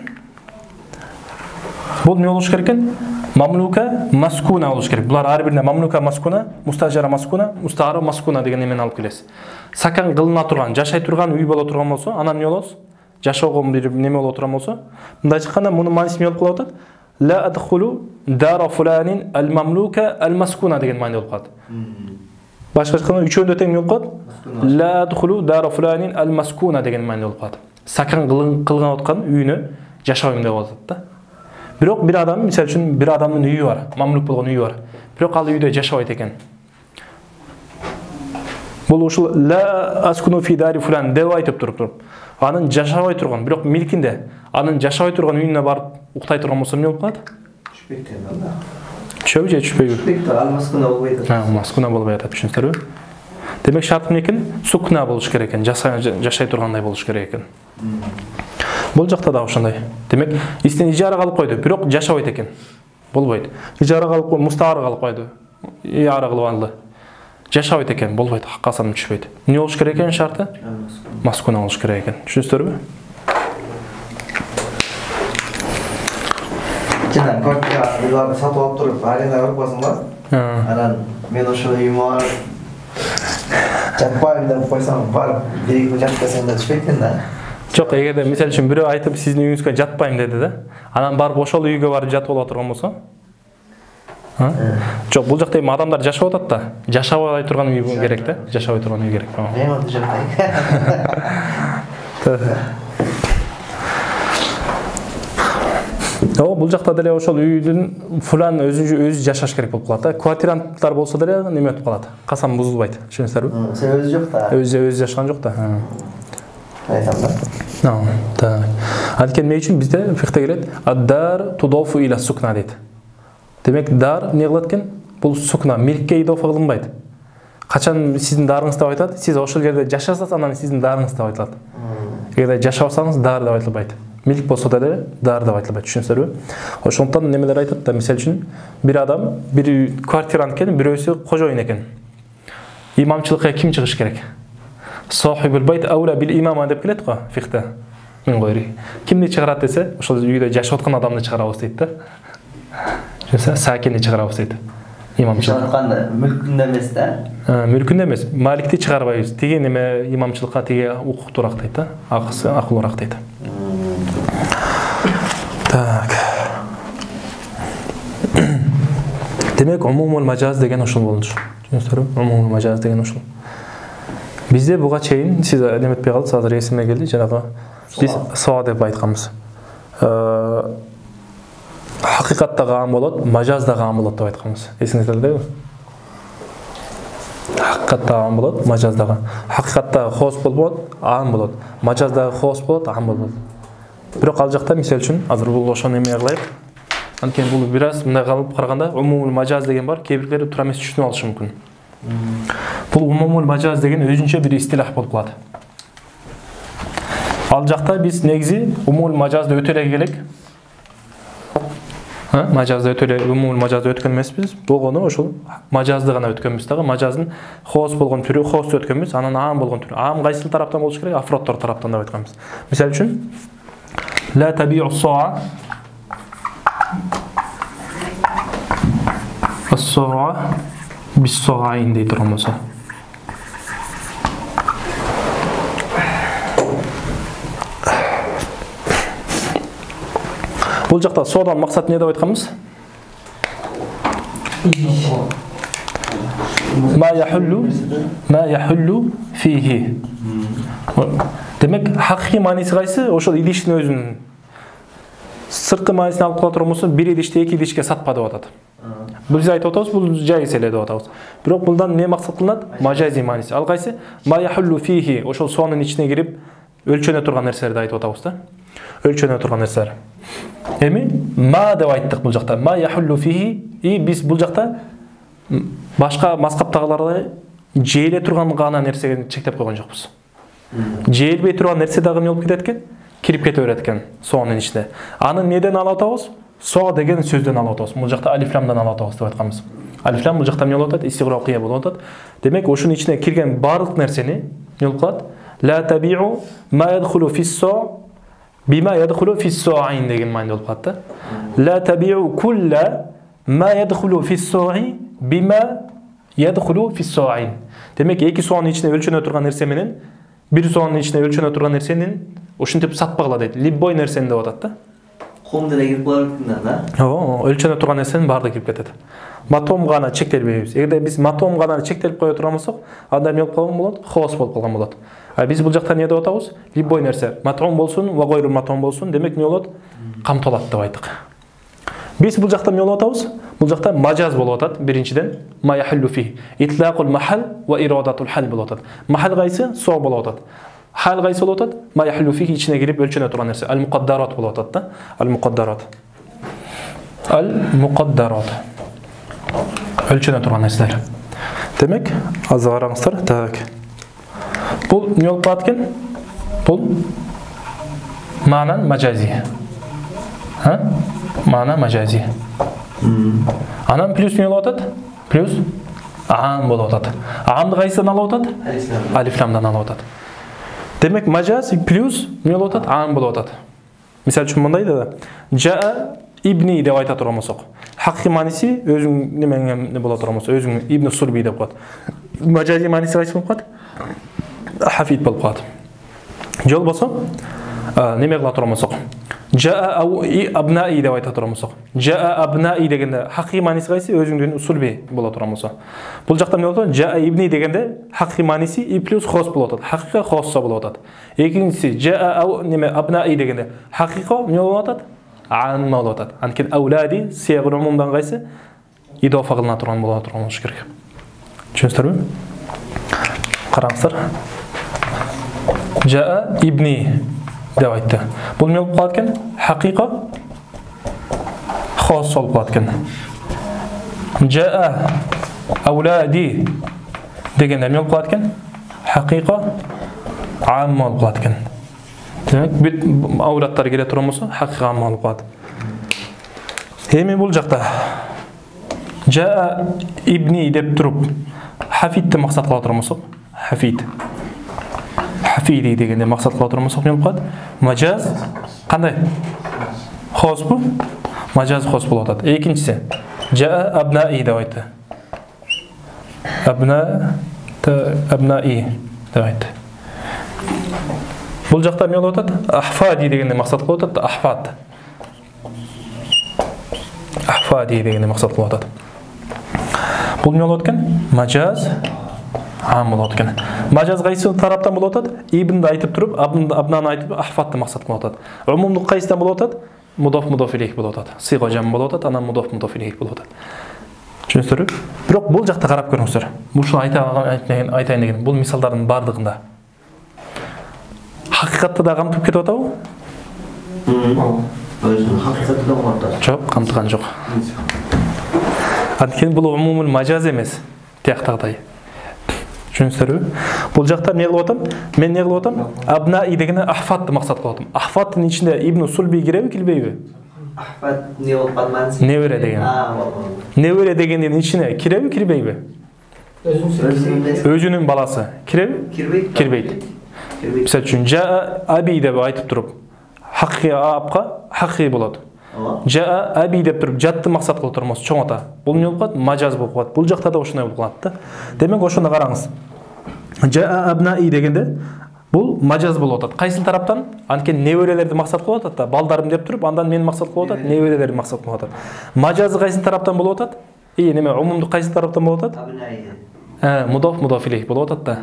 бул эмне болуш керек экен? Мамлука маскуна болуш керек. Булар ар бирине мамлука маскуна, мустажара маскуна, мустаара маскуна деген немени алып келесиз. Сакан кылына турган, жашай турган үй боло турган болсо, анан эмне болот? Жашоого бир неме боло турган болсо, мындай чыкканда мунун мааниси эмне болуп калат? Ла адхулу дара фуланин ал мамлука ал маскуна деген маани болуп калат. Башка айтканда үчөөндө тең эмне болуп калат? Ла адхулу дара фуланин ал маскуна деген маани болуп калат. Сакан кылган аткан үйүнө жашайм деп атат да. Бирок бир адам, мисалы үчүн бир адамдын үйү бар, мамлук болгон үйү бар. Бирок ал үйдө жашабайт экен. Бул ушул ла аскуну фи дари фулан деп айтып туруп, анын жашабай турган, бирок милкинде, анын жашабай турган үйүнө барып уктай турган болсо эмне болуп калат? Түшпөйт да. Түшөбү же түшпөйбү? Түшпөйт, ал маскуна болбой атат. Маскуна болбой атат, түшүнүңүздөрбү? Демек шарт эмне экен? Сукна болуш керек экен, жашай тургандай болуш керек экен. Бул жакта да ошондой. Демек, истин ижара калып койду, бирок жашабайт экен. Болбойт. Ижара калып койду, мустаара калып койду. Ияра кылып алды. Жашабайт экен, болбойт, касам түшпөйт. Эмне болуш керек экен шарты? Маскуна болуш керек экен. Түшүнүңүздөрбү? Жана квартира сатып алып туруп, аренда көрүп койсоңбар. Анан мен ошол үйүмө жатпайм деп койсоң, барып бирге жатпасаң да түшпөйт экен да. Жок, эгерде мисалы үчүн бирөө айтып сиздин үйүңүзгө жатпайм деди да, анан барып ошол үйгө барып жатып ала турган болсо, жок, бул жакта эми адамдар жашап атат да, жашабай турган үй керек да, жашабай турган үй керек. Мен аны жактайм. Бул жакта деле ошол үйдүн фулан өзү жашаш керек болуп калат да. Квартиранттар болсо деле неме өтүп калат. Касам бузулбайт. Түшүнүңүздөрбү? Өзү жок да. Өзү жашаган жок да. айтам да. Так. Анткени эмне үчүн бизде фикте келет? Ад-дар тудофу иля сукна дейт. Демек дар эмне кылат экен? Бул сукна милкке идофа кылынбайт. Качан сиздин дарыңыз деп айтат, сиз ошол жерде жашасаңыз, анан сиздин дарыңыз деп айтылат. Эгерде жашабасаңыз дар деп айтылбайт. Милк болсо деле дар деп айтылбайт, түшүнсүңөрбү? Ошондуктан немелер айтат да, мисалы үчүн бир адам бир квартиранын экен, бирөөсү кожоюн экен. Имамчылыкка ким чыгыш керек? Сохибул байт аула бил имама деп келет го фикте. Мен койри. Кимди чыгарат десе, ошол үйдө жашап аткан адамды чыгарабыз дейт да. Жаса сакинди чыгарабыз дейт. Имамчылык. Атканда мүлкүндө эмес да. Мүлкүндө эмес. Маликти чыгарбайбыз. Тиги неме имамчылыкка тиги укуктуураак дейт да. Акысы акылуураак дейт. Так. Демек умумул мажаз деген ошол болчу. Түшүнүңүздөрбү? Умумул мажаз деген ошол. Бизде буга чейин сиз эметпей калдыңыз, азыр эсиме келди, жанагы биз соо деп айтканбыз. Хакыйкаттагы аам болот, мажаздагы аам болот деп айтканбыз. Эсиңизде белеби? Хакыйкаттагы аам болот, мажаздагы. Хакыйкаттагы хос болбойт, аам болот. Мажаздагы хос болот, аам болот. Бирок ал жакта мисалы үчүн азыр бул ошону эме кылайык. Анткени бул бир аз мындай калып караганда умумул мажаз деген бар, кээ бирлери туура эмес түшүнүп алышы мүмкүн. Бул умумул мажаз деген өзүнчө бир истилах болуп калат. Ал жакта биз негизи умумул мажазды өтө эле келек. Мажазды өтө эле умумул мажазды өткөн эмеспиз. Болгону ошол мажазды гана өткөнбүз дагы. Мажаздын хос болгон түрү хос өткөнбүз, анан аам болгон түрү. Аам кайсыл тараптан болуш керек? Афроддор тараптан деп айтканбыз. Мисалы үчүн ла табиу соа ас-соа бис-соаин дейт турганбыз. Бул жакта содан максат эмне деп айтканбыз? Ма яхуллу фихи. Демек, хакыйкый мааниси кайсы? Ошол идиштин өзүнүн сырткы маанисин алып кала турган болсо, бир идишти эки идишке сатпа деп атат. Биз айтып атабыз, бул жайыз эле деп атабыз. Бирок булдан эмне максат кылынат? Мажази мааниси. Ал кайсы? Ма яхуллу фихи. Ошол сонун ичине кирип өлчөнө турган нерселерди айтып атабыз да. Өлчөнө турган нерселер. Эми ма деп айттык бул жакта. Ма яхуллу фихи. И биз бул жакта башка маскаптагылардай жээле турган гана нерсеге чектеп койгон жокпуз. Жээлбей турган нерсе дагы эмне болуп кетет экен? Кирип кете берет экен соонун ичине. Аны неден алып атабыз? Со деген сөздөн алып атабыз. Бул жакта алифламдан алып атабыз деп айтканбыз. Алифлам бул жакта эмне болуп атат? Истигро кыя болуп атат. Демек, ошунун ичине кирген барлык нерсени эмне болуп калат? Ла табиу ма ядхулу фис-со бима ядхулу фис-соаин деген маани болуп калат да. Ла табиу кулла ма ядхулу фис-сои бима ядхулу фис-соаин. Демек, эки соонун ичине өлчөнө турган нерсе менен бир соонун ичине өлчөнө турган нерсенин ошентип сатпагыла дейт. Либбой нерсени деп атат да. Ком деле кирип калат да. Өлчөнө турган нерсенин баардыгы кирип кетет. Матом гана чектелбейбиз. Эгерде биз матом гана чектелип кое турган болсок, анда эмне болуп калган болот? Хос болуп калган болот. А биз бул жакта эмне деп атабыз? Либбой нерсе. Матом болсун, ва гойру матом болсун, демек эмне болот? Камтылат деп айттык. Биз бул жакта эмне болуп атабыз? Бул жакта мажаз болуп атат. Биринчиден ма яхуллу фи. Итлакул махал ва ирадатул хал болуп атат. Махал кайсы? Со болуп атат. Хал кайсы болуп атат? Ма яхуллу фи ичине кирип өлчөнө турган нерсе. Ал-муқаддарат болуп атат да. Ал-муқаддарат. Ал-муқаддарат. Өлчөнө турган нерселер. Демек, азыр караңыздар. Так. Бул эмне болуп калат экен? Бул маанан мажази. Маана мажази. Анан плюс эмне болуп атат? Плюс аам болуп атат. Аамды кайсыдан алып атат? Алифламдан алып атат. Демек, мажаз плюс эмне болуп атат? Аам болуп атат. Мисалы үчүн мындай да. Жаа ибни деп айта турган болсок, хакыйкый мааниси өзүң неме боло турган болсо, өзүң ибн сурби деп коет. Мажази мааниси кайсы болуп калат? Хафид болуп калат. Жол болсо, неме кыла турган болсок, жаа абнаи деп айта турган болсок, жаа абнаи дегенде хакыйкый мааниси кайсы? Өзүңдүн сурби боло турган болсо. Бул жакта эмне болот? Жаа ибни дегенде хакыйкый мааниси и плюс хос болот атат. Хакыйкый хоссо болот атат. Экинчиси жаа неме абнаи дегенде хакыйкый эмне болот атат? Аам болот атат. Анткени аулади сиягыл умумдан кайсы? Идофа кылына турган боло турган болуш керек. Түшүнүңүздөрбү? Караңыздар. Жаа ибни деп айтты. Бұл не болып қалады екен? Хақиқа хос болып қалады екен. Жаа аулади дегенде не болып қалады екен? Хақиқа амма болып қалады екен. Демек, аулаттар келе тұрған болса, хақиқа амма болып қалады. Еме бұл жақта жаа ибни деп тұрып, хафидті мақсат қыла тұрған болса, хафид. Хафиди дегенде мақсат қыла тұрған болса, не болып қалады? Мажаз қандай? Хос бұл? Мажаз хос болып атады. Екіншісі, жаа абнаи деп айтты. Абнаи деп айтты. Бұл жақта не болып атады? Ахфади дегенде мақсат қылып атады. Ахфад. Ахфади дегенде мақсат қылып атады. Бұл не болып атқан? Мажаз ам болып атқан. Мажаз қайсы тараптан болып атады? Ибнді айтып тұрып, абнаны айтып, ахфадты мақсат қылып атады. Умумдық қайсыдан болып атады? Мудоф илейх болып атады. Сиға жам болып атады, анан мудоф илейх болып атады. Түсінесіздер бе? Бірақ бұл жақта қарап көріңіздер. Бұл үшін айтайын деген, бұл мисалдардың бардығында. Хақиқатты да қамтып кетіп атау? Хақиқатты да қамтады. Жоқ, қамтыған жоқ. Андықтан бұл умумул мажаз емес, тияқтағыдай. Түсінесіздер бе? Бұл жақта не қылып атам? Мен не қылып атам? Абнаи дегені ахфадты мақсат қылып атам. Ахфадтың ішінде Ибн Сульби кіребі, келбейбі? Ахфад не болып қалмансы? Невере деген. Невере дегеннің ішіне кіребі, кірбейбі? Өзінің баласы. Кіребі? Кірбейді. Misal üçün jaa abi деп айтып тұрып, хақи апқа хақи болады. Jaa abi деп тұрып, жатты мақсат қылып тұрмыз, чоң ата. Бұл не болып қалады? Мажаз болып қалады. Бұл жақта да осындай болып қалады. Демек, осыны қараңыз. Jaa abnai дегенде бұл мажаз болып атады. Қайсыл тараптан? Анкен неверелерді мақсат қылып атады. Балдарым деп тұрып, андан мен мақсат қылып атады, неверелерді мақсат қылып атады. Мажазы қайсыл тараптан болып атады? Неме, умумдық қайсыл тараптан болып атады? Мудоф илейх болып атады да.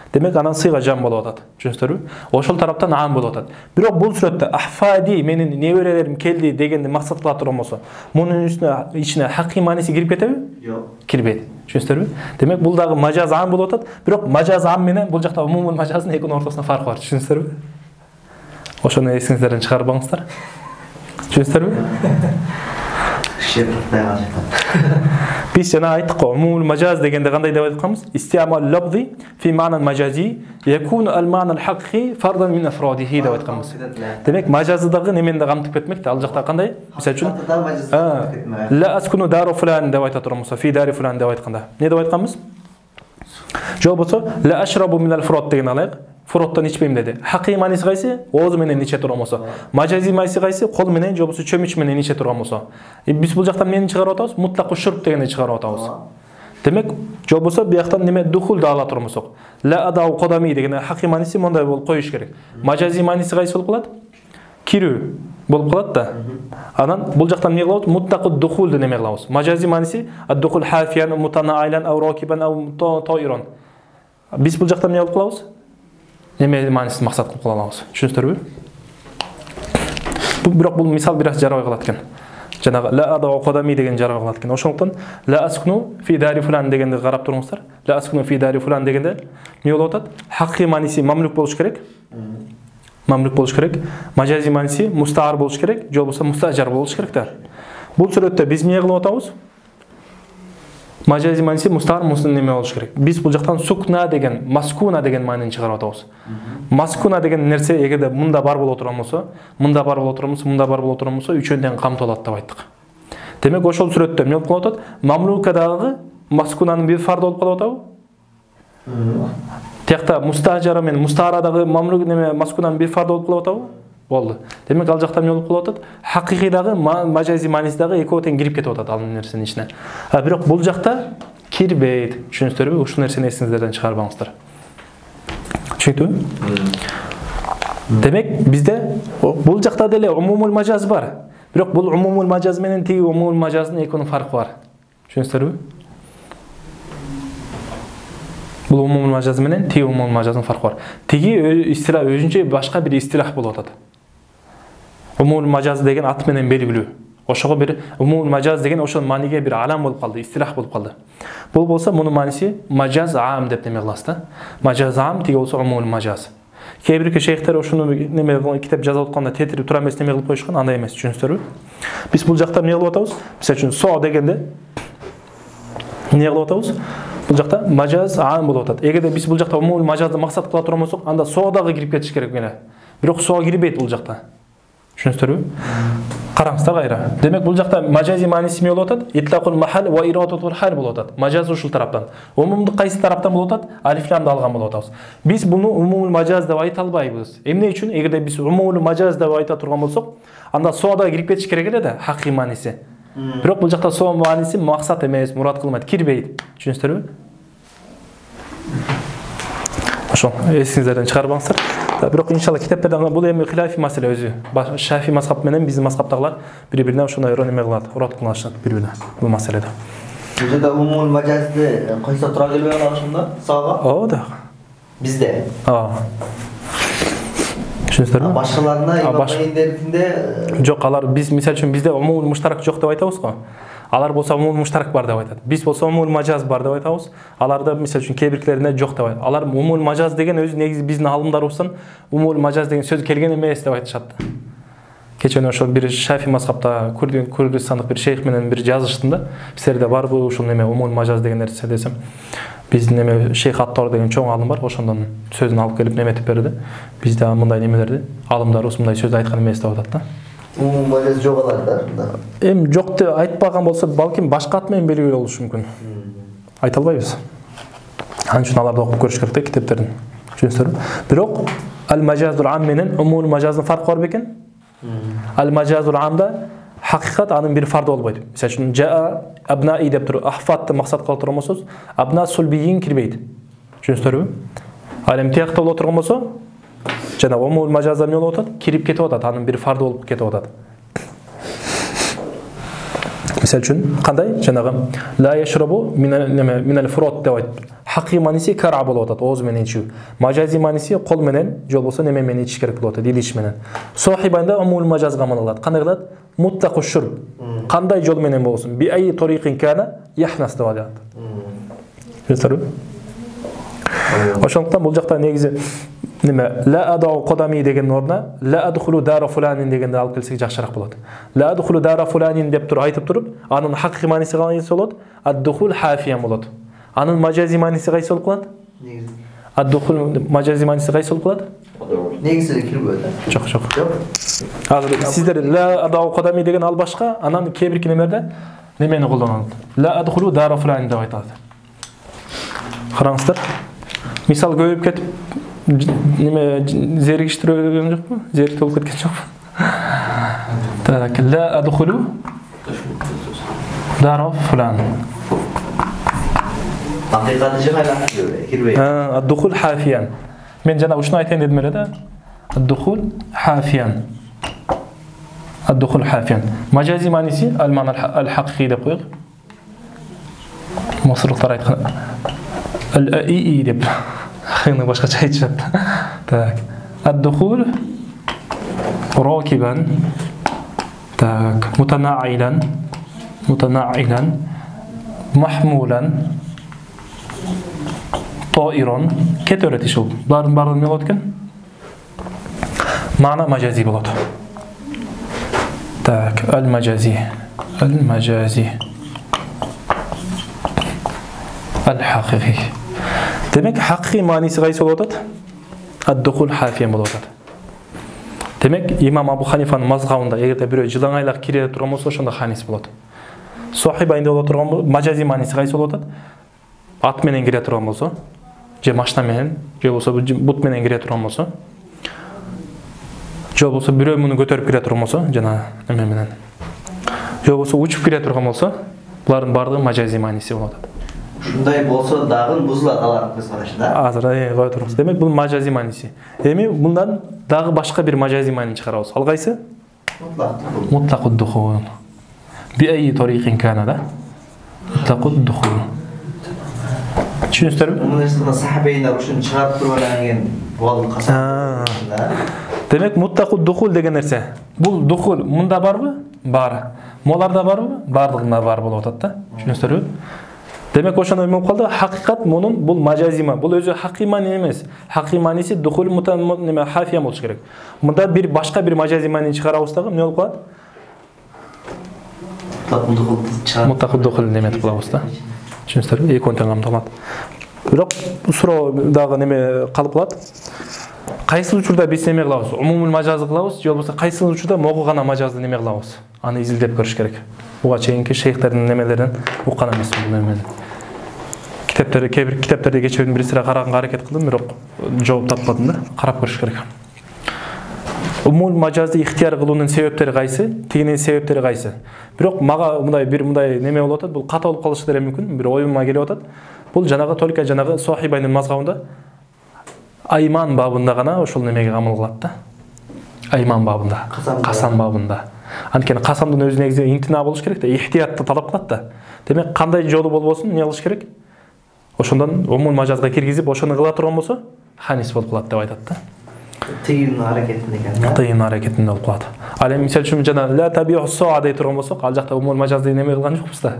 Демек, анан сыйға жан болып атады. Түсінесіздер бе? Ошол тараптан ам болып атады. Бирок бұл сүрөттө ахфади менин неберелерим келди дегенди мақсат кыла турган болсо, мунун ичине хакый мааниси кирип кетеби? Жок. Кирбейт. Түсінесіздер бе? Демек, бұл дагы мажаз ам болып атады. Бирок мажаз ам менен бұл жакта умумун мажаздын экинин ортосунда фаркы бар. Түсінесіздер бе? Ошону эсиңизден чыгарбаңыздар. Түсінесіздер бе? Biz jana aytdık ko, umumul majaz degende qanday deb aytqanmiz? İstiamal lafzi fi ma'nan majazi yakunu al ma'na al haqiqi fardan min afradihi deb aytqanmiz. Demek majazdagi nemeni qamtib ketmekdi. Al jaqda qanday? Misal uchun la askunu daru fulan deb ayta turamiz, fi dari fulan deb aytqanda. Ne deb aytqanmiz? Javob bo'lsa la ashrabu min al furot degan alayıq. Furotdan içmeyim dedi. Haqiqiy ma'nosi qaysi? O'z menen iche turgan bo'lsa. Majaziy ma'nosi qaysi? Qo'l menen, jo'bisi cho'mich menen iche turgan bo'lsa. Biz bu yoqdan neni chiqarib o'tamiz? Mutlaq shurb deganni chiqarib o'tamiz. Demak, jo'bisi bu yoqdan nima duxul da ala turamiz. La adau qadami degan haqiqiy ma'nosi bunday bo'lib qo'yish kerak. Majaziy ma'nosi qaysi bo'lib qoladi? Kiru bo'lib qoladi da. Anan bu yoqdan nima qilamiz? Mutlaq duxul deb nima qilamiz? Majaziy ma'nosi ad-dukhul hafiyan mutanailan aw rakiban aw ta'iran. Biz bu yoqdan nima qilamiz? Неме маанисын мақсат қылып аламыз. Түсінесіздер бе? Бірақ бұл мисал біраз жарабай қалады екен. Жаңағы ла адау қадами деген жарабай қалады екен. Ошондықтан ла аскуну фи дари фулан дегенде қарап тұрыңыздар. Ла аскуну фи дари фулан дегенде не болып атады? Хаққи мааниси мамлук болуш керек. Мамлук болуш керек. Мажази мааниси мустаар болуш керек, же болбосо мустажар болуш керек да. Бұл сүрөттө биз эмне кылып атабыз? Мажази мааниси мустаар неме болуш керек. Биз бул жактан сукна деген, маскуна деген маанини чыгарып атабыз. Маскуна деген нерсе эгерде мында бар боло турган болсо, мында бар боло турган болсо, мында бар боло турган болсо, үчөөндөн камтылат деп айттык. Демек, ошол сүрөттө эмне болуп калат? Мамлукадагы маскунанын бир фарды болуп калып атабы? Тиякта мустажара менен мустаарадагы мамлук неме маскунанын бир фарды болуп калып атабы? Болду. Демек, ал жакта эмне болуп калып атат? Хакыйкыйдагы мажази маанисидагы экөө тең кирип кетип атат ал нерсенин ичине. Бирок бул жакта кирбейт. Түшүнүңүздөрбү? Ушул нерсени эсиңизден чыгарбаңыздар. Түшүнүктүбү? Демек, бизде бул жакта деле умумул мажаз бар. Бирок бул умумул мажаз менен тиги умумул мажаздын экөөнүн фаркы бар. Түшүнүңүздөрбү? Бул умумул мажаз менен тиги умумул мажаздын фаркы бар. Тиги истилах өзүнчө башка бир истилах болуп атат. Умумул мажаз деген ат менен белгилүү. Ошого бир умумул мажаз деген ошол мааниге бир алам болуп калды, истилах болуп калды. Бул болсо мунун мааниси мажаз аам деп неме кыласыз да. Мажаз аам тиги болсо умумул мажаз. Кээ бир шейхтер ошону неме китеп жазып атканда тетирип тура эмес неме кылып коюшкан, андай эмес, түшүнүсүзбү? Биз бул жакта эмне кылып атабыз? Мисалы үчүн со дегенде эмне кылып атабыз? Бул жакта мажаз аам болуп атат. Эгерде биз бул жакта умумий мажазды максат кыла турган болсок, анда со дагы кирип кетиш керек эле. Бирок со кирбейт бул жакта. Түшүнүсүзбү? Караңыздар кайра. Демек бул жакта мажази мааниси эмне болуп атат? Итлакул махал ва ирататул хал болуп атат. Мажаз ушул тараптан. Умумдук кайсы тараптан болуп атат? Алиф ламды алган болуп атабыз. Биз буну умумул мажаз деп айта албайбыз. Эмне үчүн? Эгерде биз умумул мажаз деп айта турган болсок, анда со да кирип кетиш керек эле да, хакый мааниси. Бирок бул жакта со мааниси максат эмес, мурат кылмайт, кирбейт. Түшүнүсүзбү? Ошо, эсиңиздерден чыгарбаңыздар. Бирок иншалла китептерден бул эми хилафи маселе өзү. Шафи мазхаб менен биздин мазхабтагылар бири-бирине ошондой неме кылат, урат кылышат бири-бирине бул маселеде. Бул жерде умумул мажазды койсо тура келбей калат ошондо, сага? Ооба да. Бизде. Түшүнүсүзбү? Башкаларына имамдердинде жок, алар биз мисалы үчүн бизде умумул муштарак жок деп айтабыз го. Алар болсо умумул муштарак бар деп айтат. Биз болсо умумул мажаз бар деп айтабыз. Аларда мисалы үчүн кээ биркилеринде жок деп айтат. Алар умумул мажаз деген өзү негизи биздин алымдарыбыздан умумул мажаз деген сөз келген эмес деп айтышат. Кечээ ошол бир Шафи мазхабта Курдистандык бир шейх менен бир жазыштым да. Силерде барбы ушул неме умумул мажаз деген нерсе десем. Биздин неме Шейх Аттор деген чоң алым бар, ошондон сөзүн алып келип неметип берди. Бизде мындай немелерди, алымдарыбыз мындай сөз айткан эмес деп атат да. Умумул мажаз жок аларда. Эми жок деп айтпаган болсо, балким башка ат менен белгилүү болушу мүмкүн. Айта албайбыз. Анын үчүн аларды окуп көрүш керек да китептерин. Түшүнүсүзбү? Бирок ал-мажазул ам менен умумул мажаздын фаркы бар бекен? Ал-мажазул амда хакыйкат анын бир фарды болбойт. Мисалы үчүн жаа абнаи деп туруп ахфатты максат кыла турган болсоз, абна сулбийин кирбейт. Түшүнүсүзбү? Ал эми тиякта боло турган болсо, жана умумул мажаздар эмне болуп атат? Кирип кетип атат, анын бир фарды болуп кетип атат. Мисалы үчүн кандай? Жанагы ла яшрабу минал фурот деп айтып. Хакый мааниси кара болуп атат, ооз менен ичүү. Мажази мааниси кол менен, же болбосо неме менен ичиш керек болуп атат, илиш менен. Сохибанда умумул мажазга амалалат. Кандай кылат? Мутлаку шурб. Кандай жол менен болсун? Би ай торикин кана яхнас деп атат. Түшүнүсүзбү? Ошондуктан бул жакта негизи неме ла адау кодами деген ордуна ла адхулу дара фуланин дегенди алып келсек жакшыраак болот. Ла адхулу дара фуланин деп туруп айтып туруп, анын хакый мааниси кайсы болот? Ад-духул хафиян болот. Анын мажази мааниси кайсы болуп калат? Негизи. Ад-духул мажази мааниси кайсы болуп калат? Негизи кирбейт. Жок. Азыр сиздер ла адау кодами деген ал башка, анан кээ бир немелерде немени колдонот. Ла адхулу дара фуланин деп айтат. Караңыздар. Мисал көбөйүп кетип неме зеригиштирген жокпу? Зерик болуп кеткен жокпу? Так, ла адхулу дара фулан. Акыйкаты же кайра кирбейт. Ад-духул хафиян. Мен жана ушуну айтайын дедим эле да. Ад-духул хафиян. Ад-духул хафиян. Мажази мааниси ал-мана ал-хакыйкий деп коёк. Мосурлуктар айткан ал-аии деп. Хыны башкача айтышат. Так. Ад-духул ракибан. Так, мутанаилан. Махмулан. Таирон. Кет öğretiş ol. Bunların bardığın ne oldu ken? Mana macazi bolot. Tak, al-macazi. Al-haqiqi. Demek haqiqi manisi qaysi bolot atat? Ad-dukhul hafiyan bolot atat. Demek İmam Abu Hanifa'nın mazhabında egerde biri жылаңайлак кире турган болсо ошондо ханис болот. Сохиба инде боло турган мажази манisi qaysi болот атат? Ат менен кире турган болсо, же машина менен, же болсо бут менен кире турган болсо, же болсо бирөө муну көтөрүп кире турган болсо, жана эме менен. Же болсо учуп кире турган болсо, булардын бардыгы мажази маниси болот атат. Ушундай болсо дагы бузулат алардын көз карашында. Азыр кое туруңуз. Демек бул мажази маниси. Эми мындан дагы башка бир мажази мани чыгарабыз. Ал кайсы? Мутлакуд духул. Би ай торикин кана да? Мутлакуд духул. Түшүнүңүздөрбү? Мунун сахабейнер ушуну чыгарып туруп анан болуп калса. Демек муттакуд духул деген нерсе. Бул духул мында барбы? Бар. Моларда барбы? Бардыгында бар болуп атат да. Түшүнүңүздөрбү? Демек ошондой болуп калды. Хакыйкат мунун бул мажазима. Бул өзү хакый маани эмес. Хакый мааниси духул неме хафия болуш керек. Мында бир башка бир мажази маанини чыгарабыз дагы эмне болуп калат? Мутакул духул неметип калабыз да. Түшүнүңүздөрбү? Эки тең камтылат. Бирок суроо дагы неме калып калат. Кайсы учурда биз неме кылабыз? Умумул мажазды кылабыз, же болбосо кайсы учурда могу гана мажазды неме кылабыз? Аны изилдеп көрүш керек. Буга чейинки шейхтердин немелерин уккан эмесмин бул немени. Кээ-бир китептерде кечеүрүн бир сыра караганга аракет кылдым, бирок жооп таппадым да. Карап көрүш керек. Умумул мажазды ихтияр кылуунун себептери кайсы? Тигинин себептери кайсы? Бирок мага мындай неме болуп атат, бул ката болуп калышы деле мүмкүн. Бир оюма келип атат. Бул только Сохибайнын мазгабында Айман бабында гана ошол немеге амал кылат да. Айман бабында, касам бабында. Анткени касамдын өзү негизи интина болуш керек да, ихтиятты талап кылат да. Демек кандай жолу болбосун, эмне кылыш керек? Ошондон умумул мажазга киргизип, ошону кыла турган болсо, ханис болуп калат деп айтат да. Тыйын аракетинде экен да. Тыйын аракетинде болуп калат. Ал эми мисалы үчүн жана ла табиу соа дей турган болсок, ал жакта умумул мажазды неме кылган жокпуз да.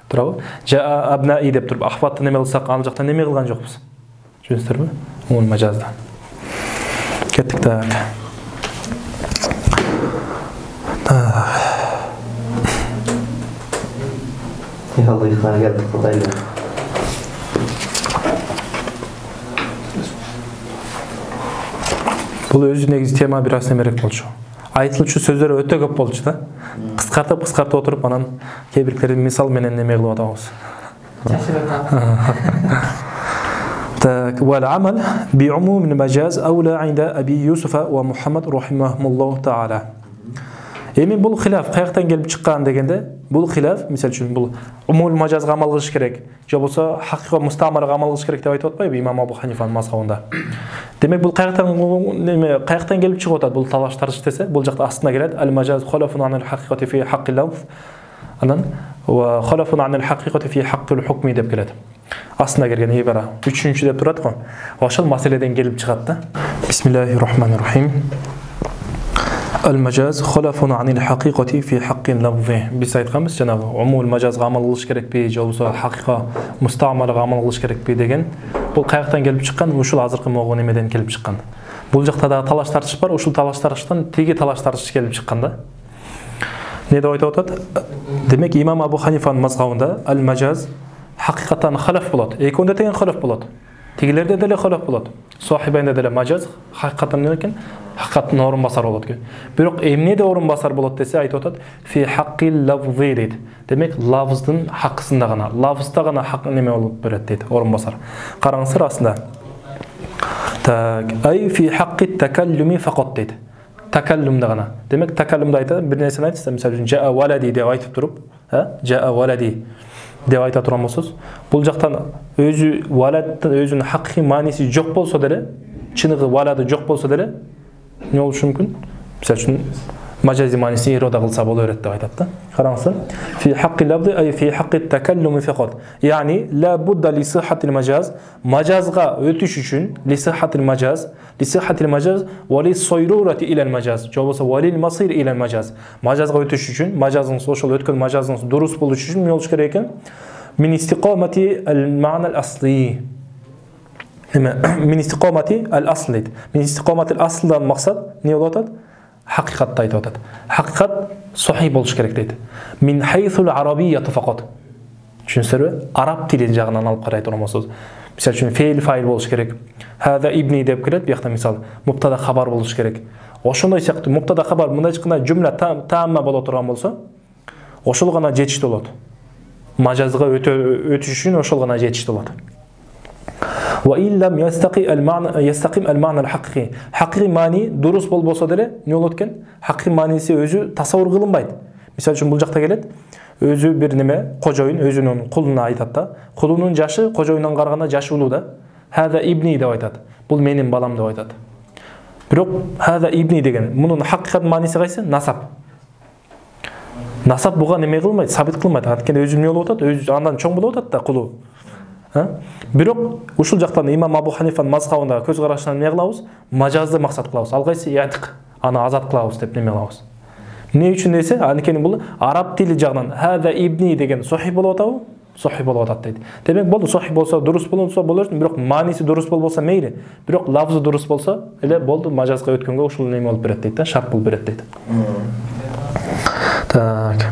Туурабы? Жа абнаи деп туруп ахватты неме кылсак, ал жакта неме кылган жокпуз. Түшүнүңүздөрбү? Умумул мажазда. Кеттик да. Ялыйхана келдик Кудайлы. Бул өзү негизи тема бир аз немерээк болчу. Айтылчу сөздөр өтө көп болчу да. Кыскартып отуруп, анан кээ бирктерин мисал менен неме кылып атабыз. Так, والعمل بعموم المجاز أولى عند أبي يوسف ومحمد رحمهم الله تعالى. Эми бул хилаф каяктан келип чыккан дегенде, бул хилаф, мисалы үчүн бул умумул мажазга амал кылыш керек, же болбосо хакыйкый мустамарага амал кылыш керек деп айтып атпайбы имам Абу Ханифанын мазхабында. Демек бул каяктан келип чыгып атат бул талаш тартыш десе, бул жакта астына келет аль-мажаз халафун анил хакыйкати фи хаккил лафз, анан ва халафун анил хакыйкати фи хаккил хукми деп келет. Астына келген ибара 3-чү деп турат го. Ошол маселеден келип чыгат да. Бисмиллахир-рахманир-рахим. Al-majaz khalafun anil haqiqati fi haqqin lafzi. Biz aytkanбыз жанагы умумул мажазга амал кылыш керекпи, же болбосо хакыйка мустамалага амал кылыш керекпи деген. Бул каяктан келип чыккан? Ушул азыркы могу немеден келип чыккан. Бул жакта да талаш тартыш бар, ушул талаш тартыштан тиги талаш тартыш келип чыккан да. Не деп айтып атат? Демек имам Абу Ханифанын мазхабында al-majaz хакыйкаттан халаф болот. Экөөндө тең халаф болот. Тигилерде деле халаф болот. Сохибайнда деле мажаз хакыйкаттан эмне экен? Хакыйкаттын орун басар болот экен. Бирок эмнеде орун басар болот десе айтып атат, фи хаккил лафзи дейт. Демек лафздын хакысында гана, лафзда гана хак неме болуп берет дейт, орун басар. Караңыздар астында. Так, ай фи хаккит такаллуми факат дейт. Такаллумда гана. Демек такаллумда айтат, бир нерсени айтса, мисалы үчүн жаа валади деп айтып туруп, жаа валади деп айта турган болсоз, бул жактан өзү валаттын өзүнүн хакыйкый мааниси жок болсо деле, чыныгы валады жок болсо деле, эмне болушу мүмкүн? Мисалы үчүн мажази мааниси ирода кылса боло берет деп айтат да. Караңыздар. Фи хаккил лафзи ай фи хакки такаллуми факат. Яни ла будда ли сиххатил мажаз, мажазга өтүш үчүн ли сиххатил мажаз ва ли сайрурати илал мажаз. Жобосо валил масир илал мажаз. Мажазга өтүш үчүн, мажаздын ошол өткөн мажаздын дурус болуш үчүн эмне болуш керек экен? Мин истиқомати ал-ма'на al-asli. Мин истиқомати ал-asl. Мин истиқомати al-aslдан максат эмне болуп атат? Хакыйкатты айтып атат. Хакыйкат сахih болуш керек дейт. Мин хайсул арабиyyatu фақат. Түшүнсөңөрбү? Араб тилин жагынан алып карай турган болсоз, мисалы үчүн фейл файл болуш керек. Хада ибни деп келет, биякта мисал мубтада хабар болуш керек. Ошондой сыяктуу мубтада хабар мындайча айтканда жумла таамма боло турган болсо, ошол гана жетиштүү болот. Мажазга өтүш үчүн ошол гана жетиштүү болот. وإن لم يستقيم المعنى الحقيقي. حقيقي معنى дурус болбосо деле эмне болот экен? Хакыйкый мааниси өзү тасаввур кылынбайт. Мисалы үчүн бул жакта келет, өзү бир неме кожоюн өзүнүн кулуна айтат да. Кулунун жашы кожоюндан караганда жашы улуу да. Хада ибни деп айтат. Бул менин балам деп айтат. Бирок хада ибни деген мунун хакыйкат мааниси кайсы? Насап. Насап буга неме кылмайт, сабит кылмайт. Анткени өзү эмне болуп атат? Өзү андан чоң болуп атат да кулу. Бирок ушул жактан имам Абу Ханифанын мазхабында көз карашынан эмне кылабыз? Мажазды максат кылабыз. Ал кайсы? Ятык. Аны азат кылабыз деп неме кылабыз. Эмне үчүн десе, анткени бул араб тили жагынан хада ибни деген сахih болуп атабы? sahih bolуп атат дейт. Демек болду, sahih болсо, дурус болсо болорсун, бирок мааниси дурус болбосо мейли, бирок лафзы дурус болсо эле болду, мажазга өткөнгө ушул неме болуп берет дейт да, шарт болуп берет дейт. Так.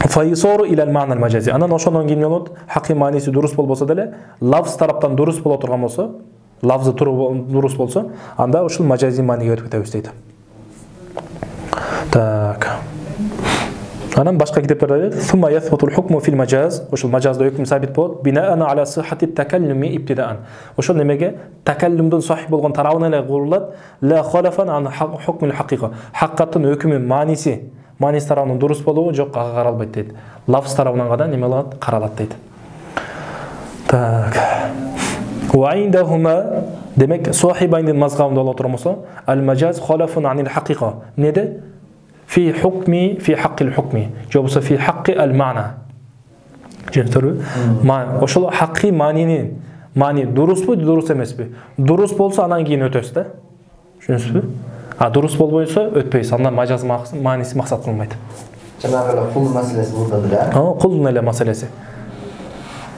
Файсору илал ма'на al-majazi. Анан ошондон кийин болот, хакый мааниси дурус болбосо деле, лафз тараптан дурус боло турган болсо, лафзы дурус болсо, анда ушул мажази мааниге өтүп кетебиз дейт. Так. Анан башка китептерде "Сумма ясбутул хукму фил majaz", ошол мажазда өкүм сабит болот, "Бинаан ала сиххати такаллуми ибтидаан". Ошол немеге такаллумдун сахih болгон тарабына эле курулат, "Ла халафан ан хукмул хакыйка". Хаккаттын өкүмү мааниси тарабынан дурус болобу, жок, ага каралбайт дейт. Лафз тарабынан гана неме болот, каралат дейт. Так. Ва индахума, демек сахибайнын мазгабында боло турмусо, "Ал-majaz халафун анил хакыйка". Неде? في حكمي في حق الحكم جوابس في حق المعنى جنترو ما ошол حقي мани дурусбу дурус эмеспи дурус болсо анан кийин өтөбүз да түшүнүсүзбү а дурус болбойсо өтпөйбүз анда мажаз мааниси максат кылынбайт жанагы эле кул маселеси бурда деле кулдун эле маселеси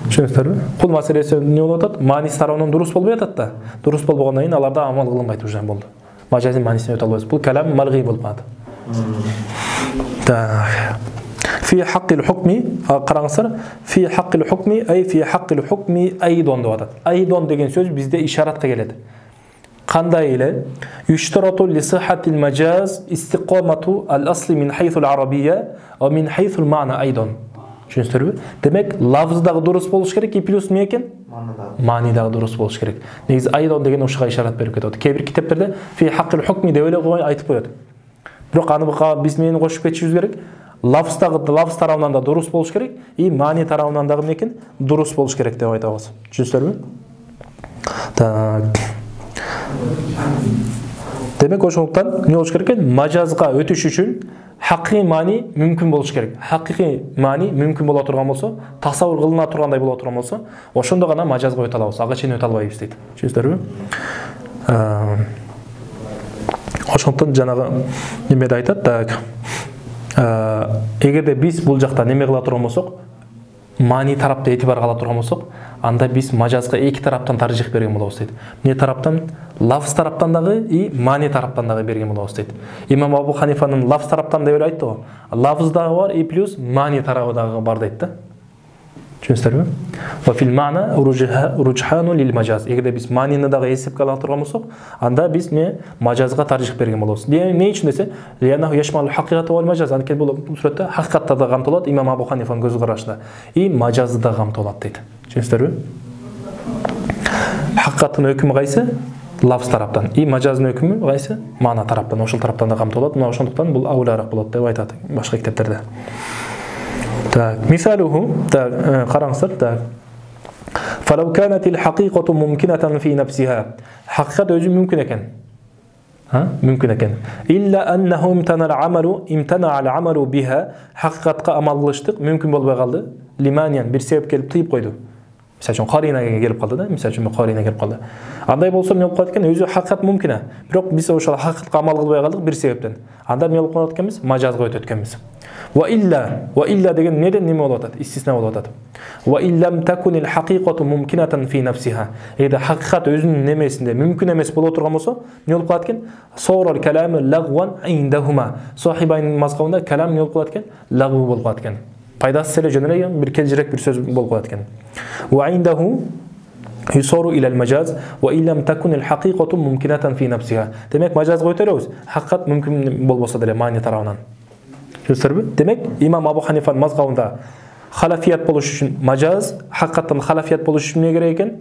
түшүнүңүздөрбү кул маселеси эмне болуп атат мааниси тарабынан дурус болбой атат да дурус болбогондон кийин аларда амал кылынбайт уже болду мажази маанисине өтө албайбыз бул калам малгый болуп калат في حق الحكم قرаңыздар في حق الحكم أي في حق الحكم أيضا деп атат. أيضا деген сөз бизде ишаратка келет. Кандай эле? يشترط لصحة المجاز استقامة الأصل من حيث العربية ومن حيث المعنى أيضا. Түшүнүңүздөрбү? Демек, лафздагы дурус болуш керек, и плюс эмне экен? Маанидагы дурус болуш керек. Негизи أيضا деген ошого ишарат берип кетет. Кээ бир китептерде في حق الحكم деп эле айтып коет. Бирок аны биз менен кошуп кетишибиз керек. Лафз тарабынан да дурус болуш керек, и маани тарабынан дагы эмне экен? Дурус болуш керек деп айтабыз. Түшүнүңүздөрбү? Так. Демек ошондуктан эмне болуш керек экен? Мажазга өтүш үчүн хакый маани мүмкүн болуш керек. Хакый маани мүмкүн боло турган болсо, тасаввур кылына тургандай боло турган болсо, ошондо гана мажазга өтө алабыз. Ага чейин өтө албайбыз дейт. Түшүнүңүздөрбү? Ошондон жанагы немеде айтат, так. Эгерде биз бул жакта неме кыла турган болсок, маани тарапта этибар кыла турган болсок, анда биз мажазга эки тараптан таржих берген болобуз дейт. Эмне тараптан? Лафз тараптан дагы и маани тараптан дагы берген болобуз дейт. Имам Абу Ханифанын лафз тараптан деп эле айтты го. Лафз дагы бар и плюс маани тарабы дагы бар дейт да. Түшүнүңүздөрбү? Ва фил ма'на ружхану лил majaz. Эгерде биз маанини дагы эсепке ала турган болсок, анда биз мажазга таржих берген болобуз. Эмне үчүн десе, лиянаху яшмал хакыйката вал majaz. Анткени бул суретте хакыйкатта да камтылат, Имам Абу Ханифанын көз карашында. И мажазды да камтылат дейт. Түшүнүңүздөрбү? Хакыйкаттын өкүмү кайсы? Лафз тараптан. И мажаздын өкүмү кайсы? Маана тараптан. Ошол тараптан да камтылат. Мына ошондуктан бул аулараак болот деп айтат башка китептерде. Так, мисалуху, так, караңыздар, так. فلو كانت الحقيقة ممكنة في نفسها. حقيقة өзү мүмкүн экен. Мүмкүн экен. إلا أنه امتنع العمل بها. Хакыйкатка амал кылыштык, мүмкүн болбой калды. Лиманиан бир себеп келип тыйып койду. Мисалы үчүн каринага келип калды да, мисалы үчүн карина келип калды. Андай болсо эмне болуп калат экен? Өзү хакыйкат мүмкүн. Бирок биз ошол хакыйкатка амал кылбай калдык бир себептен. Анда эмне болуп калат экенбиз? Мажазга өтөт экенбиз. Wa illa деген неден неме болуп атат? Истисна болуп атат. Wa illam takun al-haqiqatu mumkinatan fi nafsiha. Эгерде хакыйкат өзүнүн немесинде мүмкүн эмес боло турган болсо, эмне болуп калат экен? Сawral kalam lagwan indahuma. Сахибайнын мазгабында калам эмне болуп калат экен? Лагу болуп калат экен. Пайдасы эле жөн эле бир келжирек бир сөз болуп калат экен. Wa indahu يصار إلى المجاز وإن لم تكن الحقيقة ممكنة في نفسها. Демек мажазга өтөлөбүз. Хакыйкат мүмкүн болбосо деле маани тарабынан. Түшүнүңүздөрбү? Демек, Имам Абу Ханифанын мазгабында халафият болуш үчүн мажаз, хакыйкаттан халафият болуш үчүн эмне керек экен?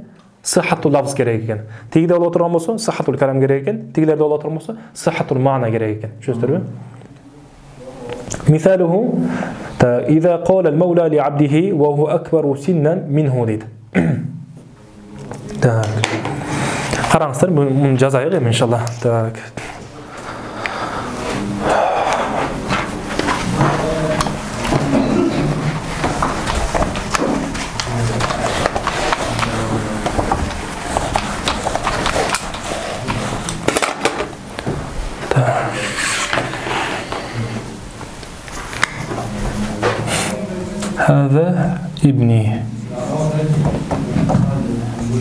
Сиххатул лафз керек экен. Тигиде боло турган болсо, сиххатул калам керек экен. Тигилерде боло турган болсо, сиххатул маана керек экен. Түшүнүңүздөрбү? Мисалуху, إذا قال المولى لعبده وهو أكبر سنا منه дейт. Так. Караңыздар, муну жазайык эми иншалла. Так. هذا ابني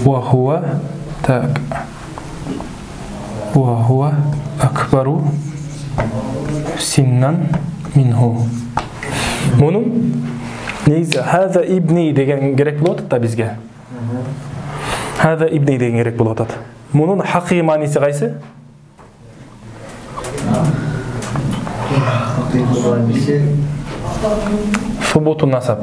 وهو تاك وهو أكبر سنا منه. Мұның негізі هذا ابني деген керек болады да бізге. هذا ابني деген керек болады. Мұның хақиқи мағынасы қайсы? ثبوت النسب.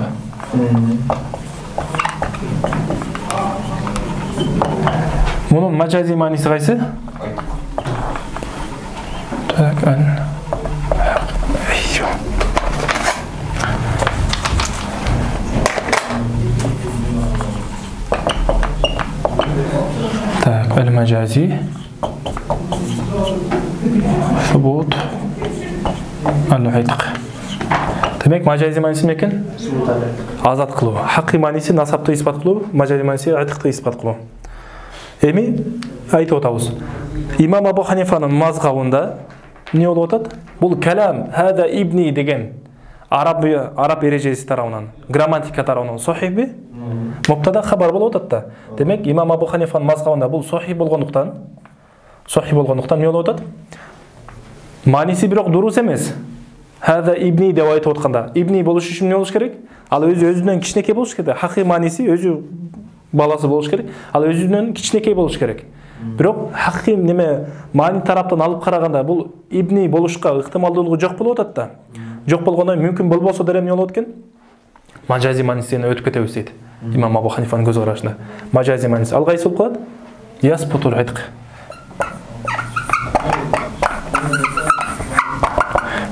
Мұның мәжази мағынасы қайсы? المجازي ثبوت العتق. Demek majazi manisi ne ekan? Azat qilib. Haqiqiy manisi nasabni isbot qilib, majazi manisi atiqni isbot qilib. Эми айтып отабыз. Имам Абу Ханифаның мазхабында не болуп атат? Бул калам хада ибни деген араб ережеси тарабынан, грамматика тарабынан сохиби? Муптада хабар болуп атат да. Демек Имам Абу Ханифаның мазхабында бул сохи болгондуктан не болуп атат? Маниси бирок дурус эмес. Хада ибни деп айтып атканда, ибни болуш үчүн не болуш керек? Ал өзүнөн кичинекей болуш керек. Хакый маниси өзү баласы болуш керек. Ал өзүнөн кичинекей болуш керек. Бирок хакый неме мани тараптан алып караганда бул ибни болушка ыктымалдуулугу жок болуп атат да. Жок болгондон мүмкүн болбосо деле эмне болот экен? Мажази манисине өтүп кетебиз дейт. Имам Абу Ханифанын көз карашында. Мажази маниси ал кайсы болуп калат? Яспутул итк.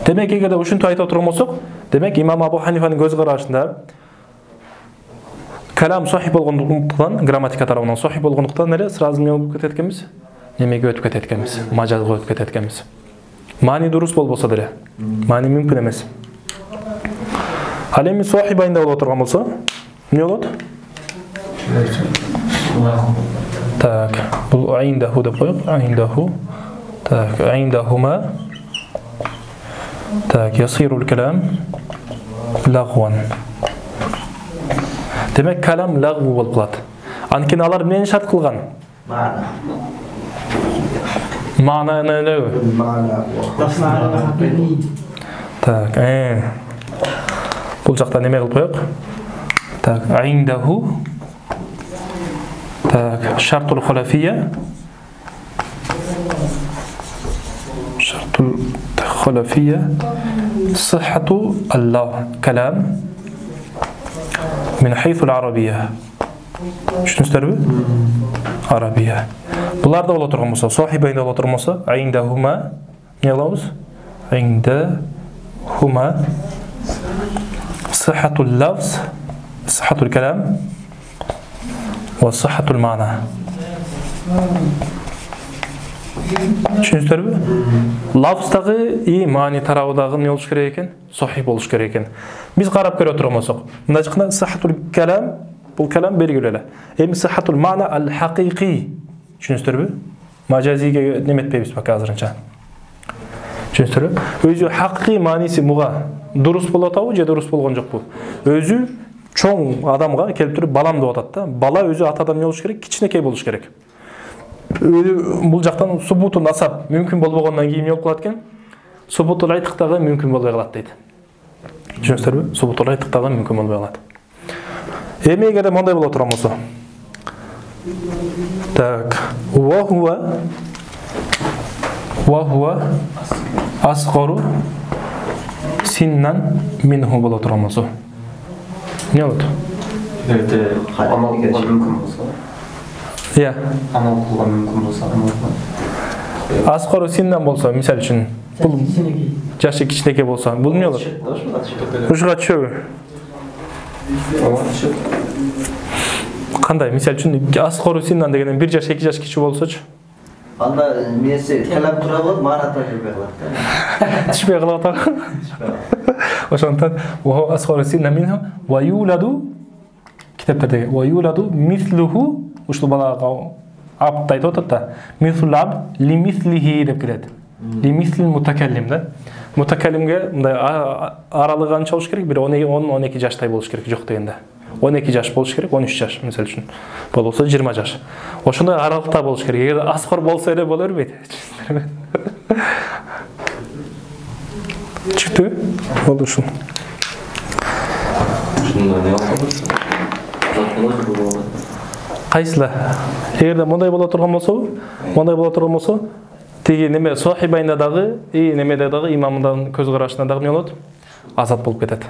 Демек эгерде ушинтип айтып турган болсок, демек Имам Абу Ханифанын көз карашында калам сохи болгондуктан, грамматика тарабынан сохи болгондуктан эле сразу эмне болуп кетет экенбиз? Немеге өтүп кетет экенбиз? Мажазга өтүп кетет экенбиз. Мани дурус болбосо деле, мани мүмкүн эмес. Ал эми сохи байында болуп турган болсо, эмне болот? Так, бул айндаху деп коёк, айндаху. Так, айндахума. Так, ясирул калам лагван. Демек калам лагву болуп калат. Анткени алар эмнени шарт кылган? Маананы. Так, бул жакта неме кылып коёк? Так, айндаху. Так, шартул халафия. Шартул халафия. صحة الكلام من حيث العربية. شنو ستربي؟ عربية. بلار دولة ترمسا صاحبين دولة ترمسا عندهما يلاوز عندهما صحة اللفظ صحة الكلام وصحة المعنى. Түшүнүштөрбү? Лафздагы и маани тарабындагы не болуш керек экен? Сохи болуш керек экен. Биз карап көрө турган болсок, мында жакында сахатул калам, бул калам белгилүү эле. Эми сахатул маана ал хакыйкый. Түшүнүштөрбү? Мажазиге неметпейбиз пока азырынча. Түшүнүштөрбү? Өзү хакыйкый мааниси муга дурус болуп атабы же дурус болгон жокпу? Өзү чоң адамга келип туруп балам деп атат да. Бала өзү атадан не болуш керек? Кичинекей болуш керек. Бул жактан субуту насаб мүмкүн болбогондон кийин эмне болуп калат экен? Субутул айтыктагы мүмкүн болбой калат дейт. Түшүнүңүздөрбү? Субутул айтыктагы мүмкүн болбой калат. Эми эгерде мондай боло турган болсо. Так, ва хува асгару синнан минху боло турган болсо. Эмне болот? Эгерде амал кылган мүмкүн болсо. Иә. Амал кылган мүмкүн болсо, асгару синнан болсо, мисал үчүн, бул жашы кичинекей болсо, бул эмне болот? Ушуга түшөбү? Кандай? Мисал үчүн асгару синнан дегенден 1 жаш 2 жаш кичи болсочу? Анда менси калам тура болот, маанаты жүрбөй калат да. Түшпөй калат. Ошондон ва асгару синнан минху ва юладу китептерде ва юладу мислуху ушул балага абд айтып атат да. Мислул абд ли мислихи деп келет. Ли мислил мутакаллим да. Мутакалимге мындай аралыгы канча болуш керек? Бир 10-12 жаштай болуш керек, жок дегенде. 12 жаш болуш керек, 13 жаш мисалы үчүн. Болбосо 20 жаш. Ошондой аралыкта болуш керек. Эгер аскор болсо эле боло бербейт. Чыктыбы? Болду ушул. Ушунда эмне болот? Кайсыла? Эгерде мондай боло турган болсо, тиги неме сохибайында дагы, немеде дагы имамдын көз карашында дагы эмне болот? Азат болуп кетет.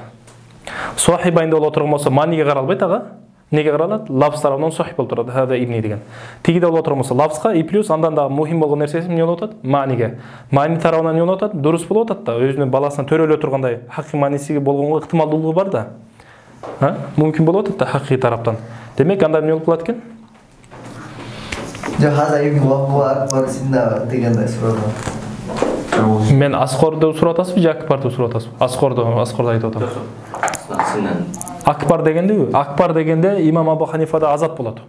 Сохибайында боло турган болсо маниге каралбайт ага. Неге каралат? Лафз тарабынан сохиб болуп турат. Хада ибни деген. Тигиде боло турган болсо лафзга и плюс андан дагы мухим болгон нерсеси эмне болуп атат? Маниге. Мани тарабынан эмне болуп атат? Дурус болуп атат да. Өзүнүн баласына төрөлө тургандай хакый манисиге болгонго ыктымалдуулугу бар да. Мүмкүн болуп атат да хакый тараптан. Демек анда эмне болуп калат экен? Жок, азыр ибн Акбар синда дегенде сурадым. Мен Аскорду сурап атасызбы, же Акбарды сурап атасызбы? Аскорду айтып атам. Акбар дегенде, Акбар дегенде имам Абу Ханифада азат болот.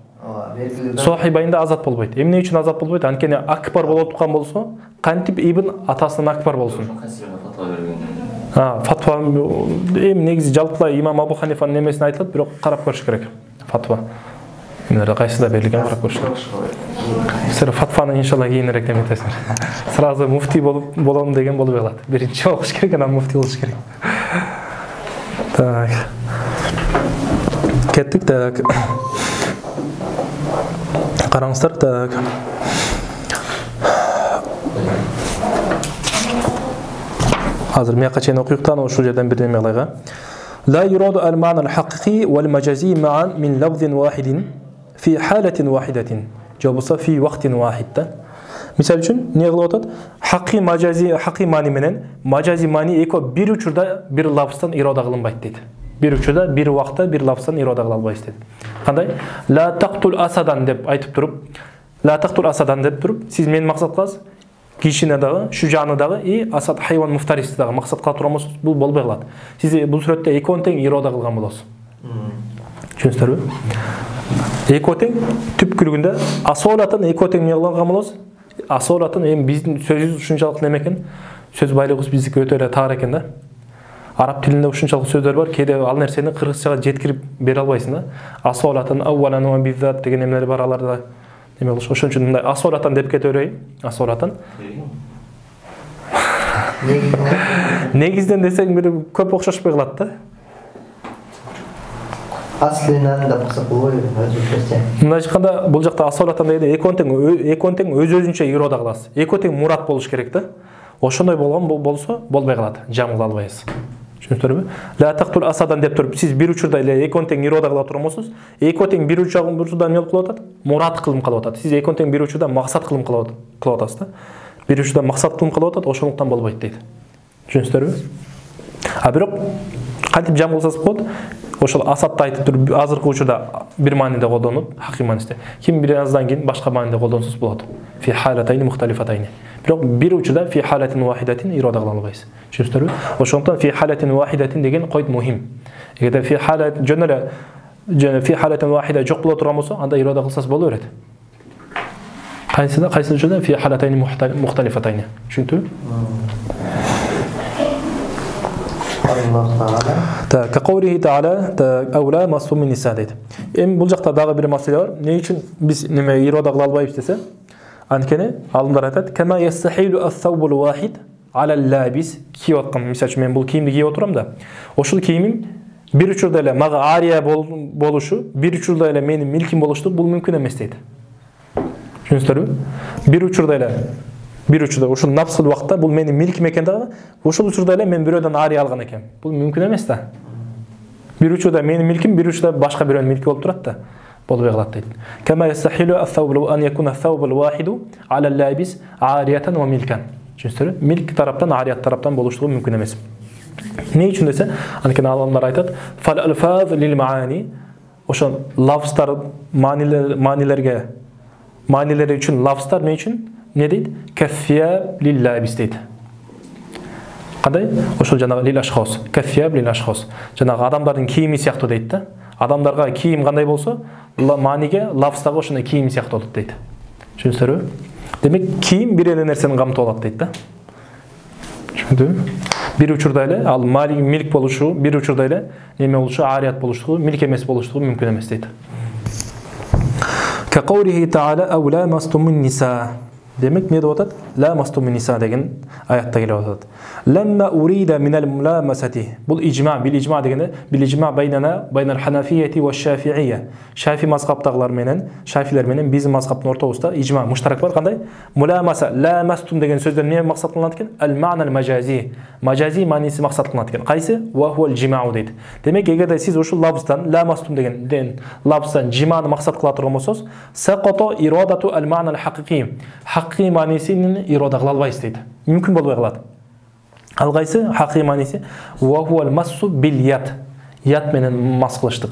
Сохибайында азат болбойт. Эмне үчүн азат болбойт? Анткени Акбар болуп аткан болсо, кантип ибн атасынан Акбар болсун? Фатва негизи жалпылай имам Абу Ханифанын немесине айтылат, бирок карап көрүш керек. Фатва. Эмнелер кайсыда берилген карап көрүш керек. Сир фатваны иншалла кийинирээк деметесиз. Сразу муфти болом деген болбой калат. Биринчи окуш керек, анан муфти болуш керек. Так. Кеттик, так. Караңыздар, так. Азыр мияка чейин окуюктан ушул жерден бир неме кылайга. لا يراد المعنى الحقيقي والمجازي معا من لفظ واحد في حالة واحدة. Жобосо في وقت واحد. Мисалы үчүн эмне кылып атат? Хакый мани менен мажази мани эко бир учурда бир лафздан ирада кылынбайт дейт. Бир учурда, бир убакта бир лафздан ирада кыла албайсыз дейт. Кандай? Ла тактул асадан деп айтып туруп, сиз мени максат кыласыз? Кишини дагы, шужаны дагы и асад хайван муфтаристи дагы максат кыла турган болсо, бул болбой калат. Сиз бул сүрөттө экөөнү тең ирада кылган болосуз. Түшүнүңүздөрбү? Экөө тең түпкүлүгүндө асолатын экөө тең эмне кылган болосуз? Асолатын эми биздин сөзүбүз ушунчалык неме экен? Сөз байлыгыбыз биздики өтө эле таар экен да. Араб тилинде ушунчалык сөздөр бар, кээде ал нерсени кыргызчага жеткирип бере албайсың да. Асолатын аввалан ва бизат деген эмелер бар, аларда неме болуш. Ошон үчүн мындай асолatan деп кете берейин. Асолatan. Негизден десең бир көп окшошпой калат да. Аслынан да баксак болбойбу. Мына жакта бул жакта асолatan дегенде экөөнү тең өз-өзүнчө ирада кыласыз. Экөө тең мурат болуш керек да. Ошондой болгон болсо болбой калат. Жам кыла албайсыз. Түшүнүңүздөрбү? Ла тактул асадан деп туруп, сиз бир учурда эле экөөнү тең ирада кыла турган болсоңуз, экөө тең бир учурда эмне кылып атат? Мурат кылым кылып атат. Сиз экөөнү тең бир учурда максат кылым кылып атасыз да. Бир учурда максат кылым кылып атат, ошондуктан болбойт дейт. Түшүнүңүздөрбү? А бирок кантип жам кылсаңыз болот? Ошол асатты айтып туруп, азыркы учурда бир мааниде колдонуп, хакый маанисинде. Ким бир аздан кийин башка мааниде колдонсоңуз болот. Фи халатайни мухталифатайни. Бирок бир учурда фи халатин вахидатин ирада кыла албайсыз. Түшүнүңүздөрбү? Ошондуктан фи халатин вахидатин деген койд мухим. Эгерде фи халат жөн фи халатин вахида жок боло турган болсо, анда ирада кылсаңыз боло берет. Кайсы учурда фи халатайни мухталифатайни. Түшүндүңүзбү? Так, каулихи таала, аула масфум ниса дейт. Эми бул жакта дагы бир маселе бар. Эмне үчүн биз неме ирада кыла албайбыз десе? Анткени алымдар айтат, кама ястахилу ас-саубул вахид ала лабис. Кийип аткан, мисалы үчүн мен бул кийимди кийип отурам да. Ошол кийимим бир учурда эле мага ария болушу, бир учурда эле менин милким болушту, бул мүмкүн эмес дейт. Түшүнүңүздөрбү? Бир учурда ушул напсыл убакта бул менин милким экен дагы, ушул учурда эле мен бирөөдөн ария алган экенмин. Бул мүмкүн эмес да. Бир учурда менин милким, бир учурда башка бирөөнүн милки болуп турат да. Болбой калат дейт. Кама ястахилу ас-саубу ан якуна ас-саубул вахиду ала лабис ариятан ва милкан. Түшүнүңүздөрбү? Милк тараптан, арият тараптан болуштугу мүмкүн эмес. Эмне үчүн десе, анткени аламдар айтат, фал алфаз лил маани. Ошол лафздар маанилер үчүн лафздар эмне үчүн? Не дейт? Каффия лил лабис дейт. Кандай? Ошол жанагы лил ашхос. Каффия лил ашхос. Жанагы адамдардын кийими сыяктуу дейт да. Адамдарга кийим кандай болсо, мааниге лафздагы ошондой кийим сыяктуу болот дейт. Түшүнүңүздөрбү? Демек, кийим бир эле нерсени камтып алат дейт да. Түшүндүңбү? Бир учурда эле ал милк болушу, бир учурда эле неме болушу, арият болуштугу, милк эмес болуштугу мүмкүн эмес дейт. Ка каулихи таала ау ламастумун ниса. Демек не деп атат? Ламастумун ниса деген аятта келип атат. Ламма урида минал муламасати. Бул ижма, бил ижма дегенде, бил ижма байнана, байнал ханафияти ва шафиия. Шафи мазхабтагылар менен, шафилер менен биздин мазхабтын ортосунда ижма муштарак бар. Кандай? Муламаса, ламастум деген сөздөн не максат кылынат экен? Ал-ма'нал мажази. Мажази мааниси максат кылынат экен. Кайсы? Ва хуал жимау дейт. Демек, эгерде сиз ушул лабздан, ламастум деген лабздан жиманы максат кыла турган болсоңуз, сакото ирадату ал-ма'нал хакыйки. Хакыйкый маанисин ирада кыла албайсыз дейт. Мүмкүн болбой калат. Ал кайсы? Хакыйкый мааниси ва хуал массу бил яд. Яд менен мас кылыштык.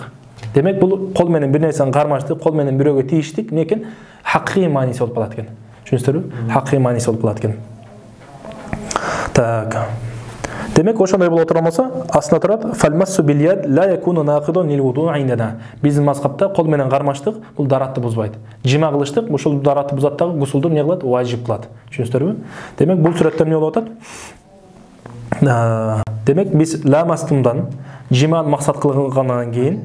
Демек, бул кол менен бир нерсени кармаштык, кол менен бирөөгө тийиштик, не экен? Хакыйкый мааниси болуп калат экен. Түшүнүңүздөрбү? Хакыйкый мааниси болуп калат экен. Так. Демек, ошондой боло турган болсо, аслында турат фалмассу бил яд ла якуну нақидун лил вуду индана. Биздин мазхабта кол менен кармаштык, бул даратты бузбайт. Жима кылыштык, ушул даратты бузат дагы гусулду эмне кылат? Важип кылат. Түшүнүңүздөрбү? Демек, бул сүрөттө эмне болуп атат? Демек, биз ламастумдан жиманы максат кылгандан кийин,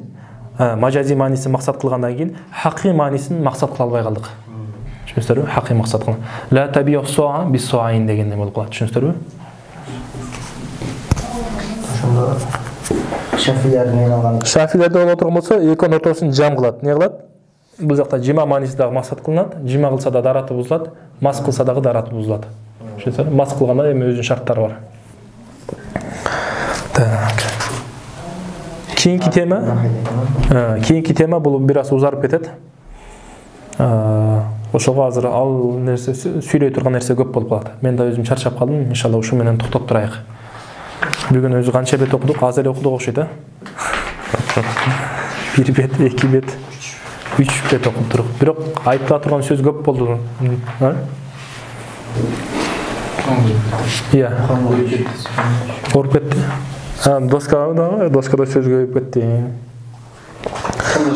мажази мааниси максат кылгандан кийин, хакыйкый маанисин максат кыла албай калдык. Түшүнүңүздөрбү? Хакыйкый максат кылган. Ла табиу суа бис суаин дегенде болуп калат. Түшүнүңүздөрбү? Шафилерде боло турган болсо, экөөнүн ортосун жам кылат. Не кылат? Бул жакта жима мааниси дагы максат кылынат, жима кылса да дараты бузулат, мас кылса дагы дараты бузулат. Түшүнүңүздөрбү? Мас кылганда эми өзүнүн шарттары бар. Так. Кийинки тема бул бир аз узарып кетет. Ошого азыр ал нерсе сүйлөй турган нерсе көп болуп калат. Мен да өзүм чарчап калдым. Иншалла ушу менен токтоп турайык. Бүгүн өзү канча бет окудук, аз эле окудук окшойт, Бир бет, 2 бет, 3 бет окуп турук. Бирок айтыла турган сөз көп болду. Iya. Ооруп кетти. Доскада сөз көбөйүп кетти.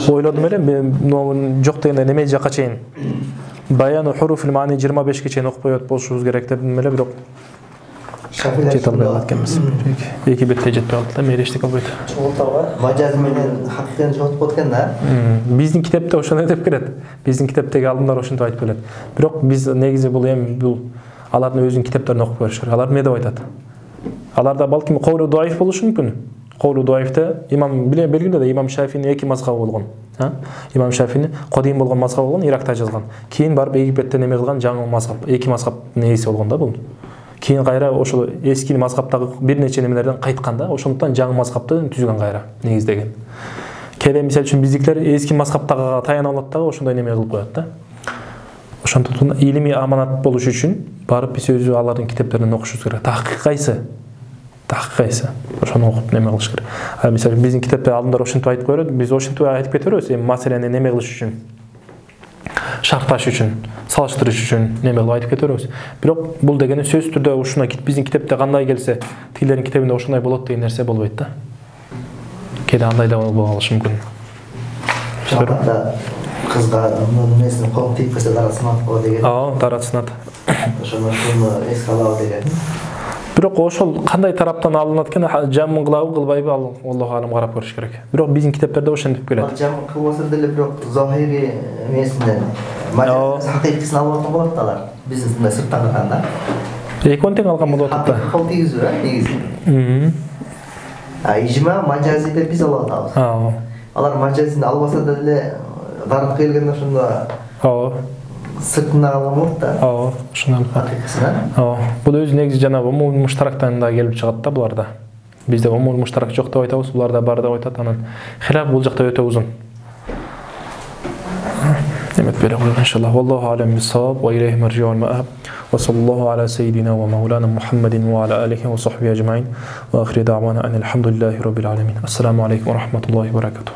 Ойлодум эле, мен жок дегенде неме жакка чейин. Баяну хуруфил маани 25 чейин окуп коет болушубуз керек дедим эле, бирок жете албай калганбыз. 2 бетте жетпей калды да, мерештик албайт. Мажаз менен хакыйкын жоготуп кеткен да. Биздин китепте ошондой деп келет. Биздин китептеги алдымдар ошентип айтып келет. Бирок биз негизи бул эми бул алардын өзүнүн китептерин окуп көрүш керек. Алар эмне деп айтат? Аларда балким коулу дуайф болушу мүмкүн. Коулу дуайфте имам биле белгилүү да, имам Шафинин 2 мазхабы болгон. Имам Шафинин кодим болгон мазхабы болгон, Иракта жазган. Кийин барып Египетте неме кылган жаңы мазхаб, 2 мазхабтын ээси болгон да бул. Кийин кайра ошол эски мазхабтагы бир нече немелерден кайткан да, ошондуктан жаңы мазхабты түзгөн кайра, негиздеген. Кээде мисалы үчүн биздикилер эски мазхабтага таяна алат дагы ошондой неме кылып коет да. Ошондуктан илимий аманат болуш үчүн барып биз өзү алардын китептерин окушубуз керек. Тахкык кайсы? Ошону окуп неме кылыш керек. Мисалы биздин китепте алдымдар ошентип айтып коет, биз ошентип айтып кете беребиз, эми маселени неме кылыш үчүн, шартташ үчүн, салыштырыш үчүн неме кылып айтып кете беребиз. Бирок бул дегени сөз түрдө ушуна биздин китепте кандай келсе, тилердин китебинде ошондой болот деген нерсе болбойт да. Кээде андай да боло калышы мүмкүн. Кызга несин колун тийип кетсе дарат сынат го деген. Дарат сынат. Ошону эске алабы деген. Бирок ошол кандай тараптан алынат экен, жамын кылабы, кылбайбы, ал Аллаху алам карап көрүш керек. Бирок биздин китептерде ошентип келет. Жамын кылбаса деле бирок захири эмесинен мажаз хакыйкысын алып аткан болот да алар. Биздин мындай сырттан караганда. Экөөнү тең алган болот да. Кол тийгизүү, негизи. Ижма мажазиде биз алып атабыз. Алар мажазин албаса деле дарат келгенде ошондо сыртына алган болот да. Ошондой. Хакыйкысына. Бул өзү негизи жанагы умум муштарактан да келип чыгат да буларда. Бизде умум муштарак жок деп айтабыз, буларда бар деп айтат. Анан хилаф бул жакта өтө узун. Демек бере коелу иншаллах. Аллаху алам бис-саваб ва илейхи маржи'ул ма'аб. Ва саллаллаху аля саййидина ва маулана Мухаммадин ва аля алихи ва сахбихи ажмаин. Ва ахири дa'wana анил хамдулиллахи rabbil alamin. Ассаламу алейкум ва рахматуллахи ва баракатух.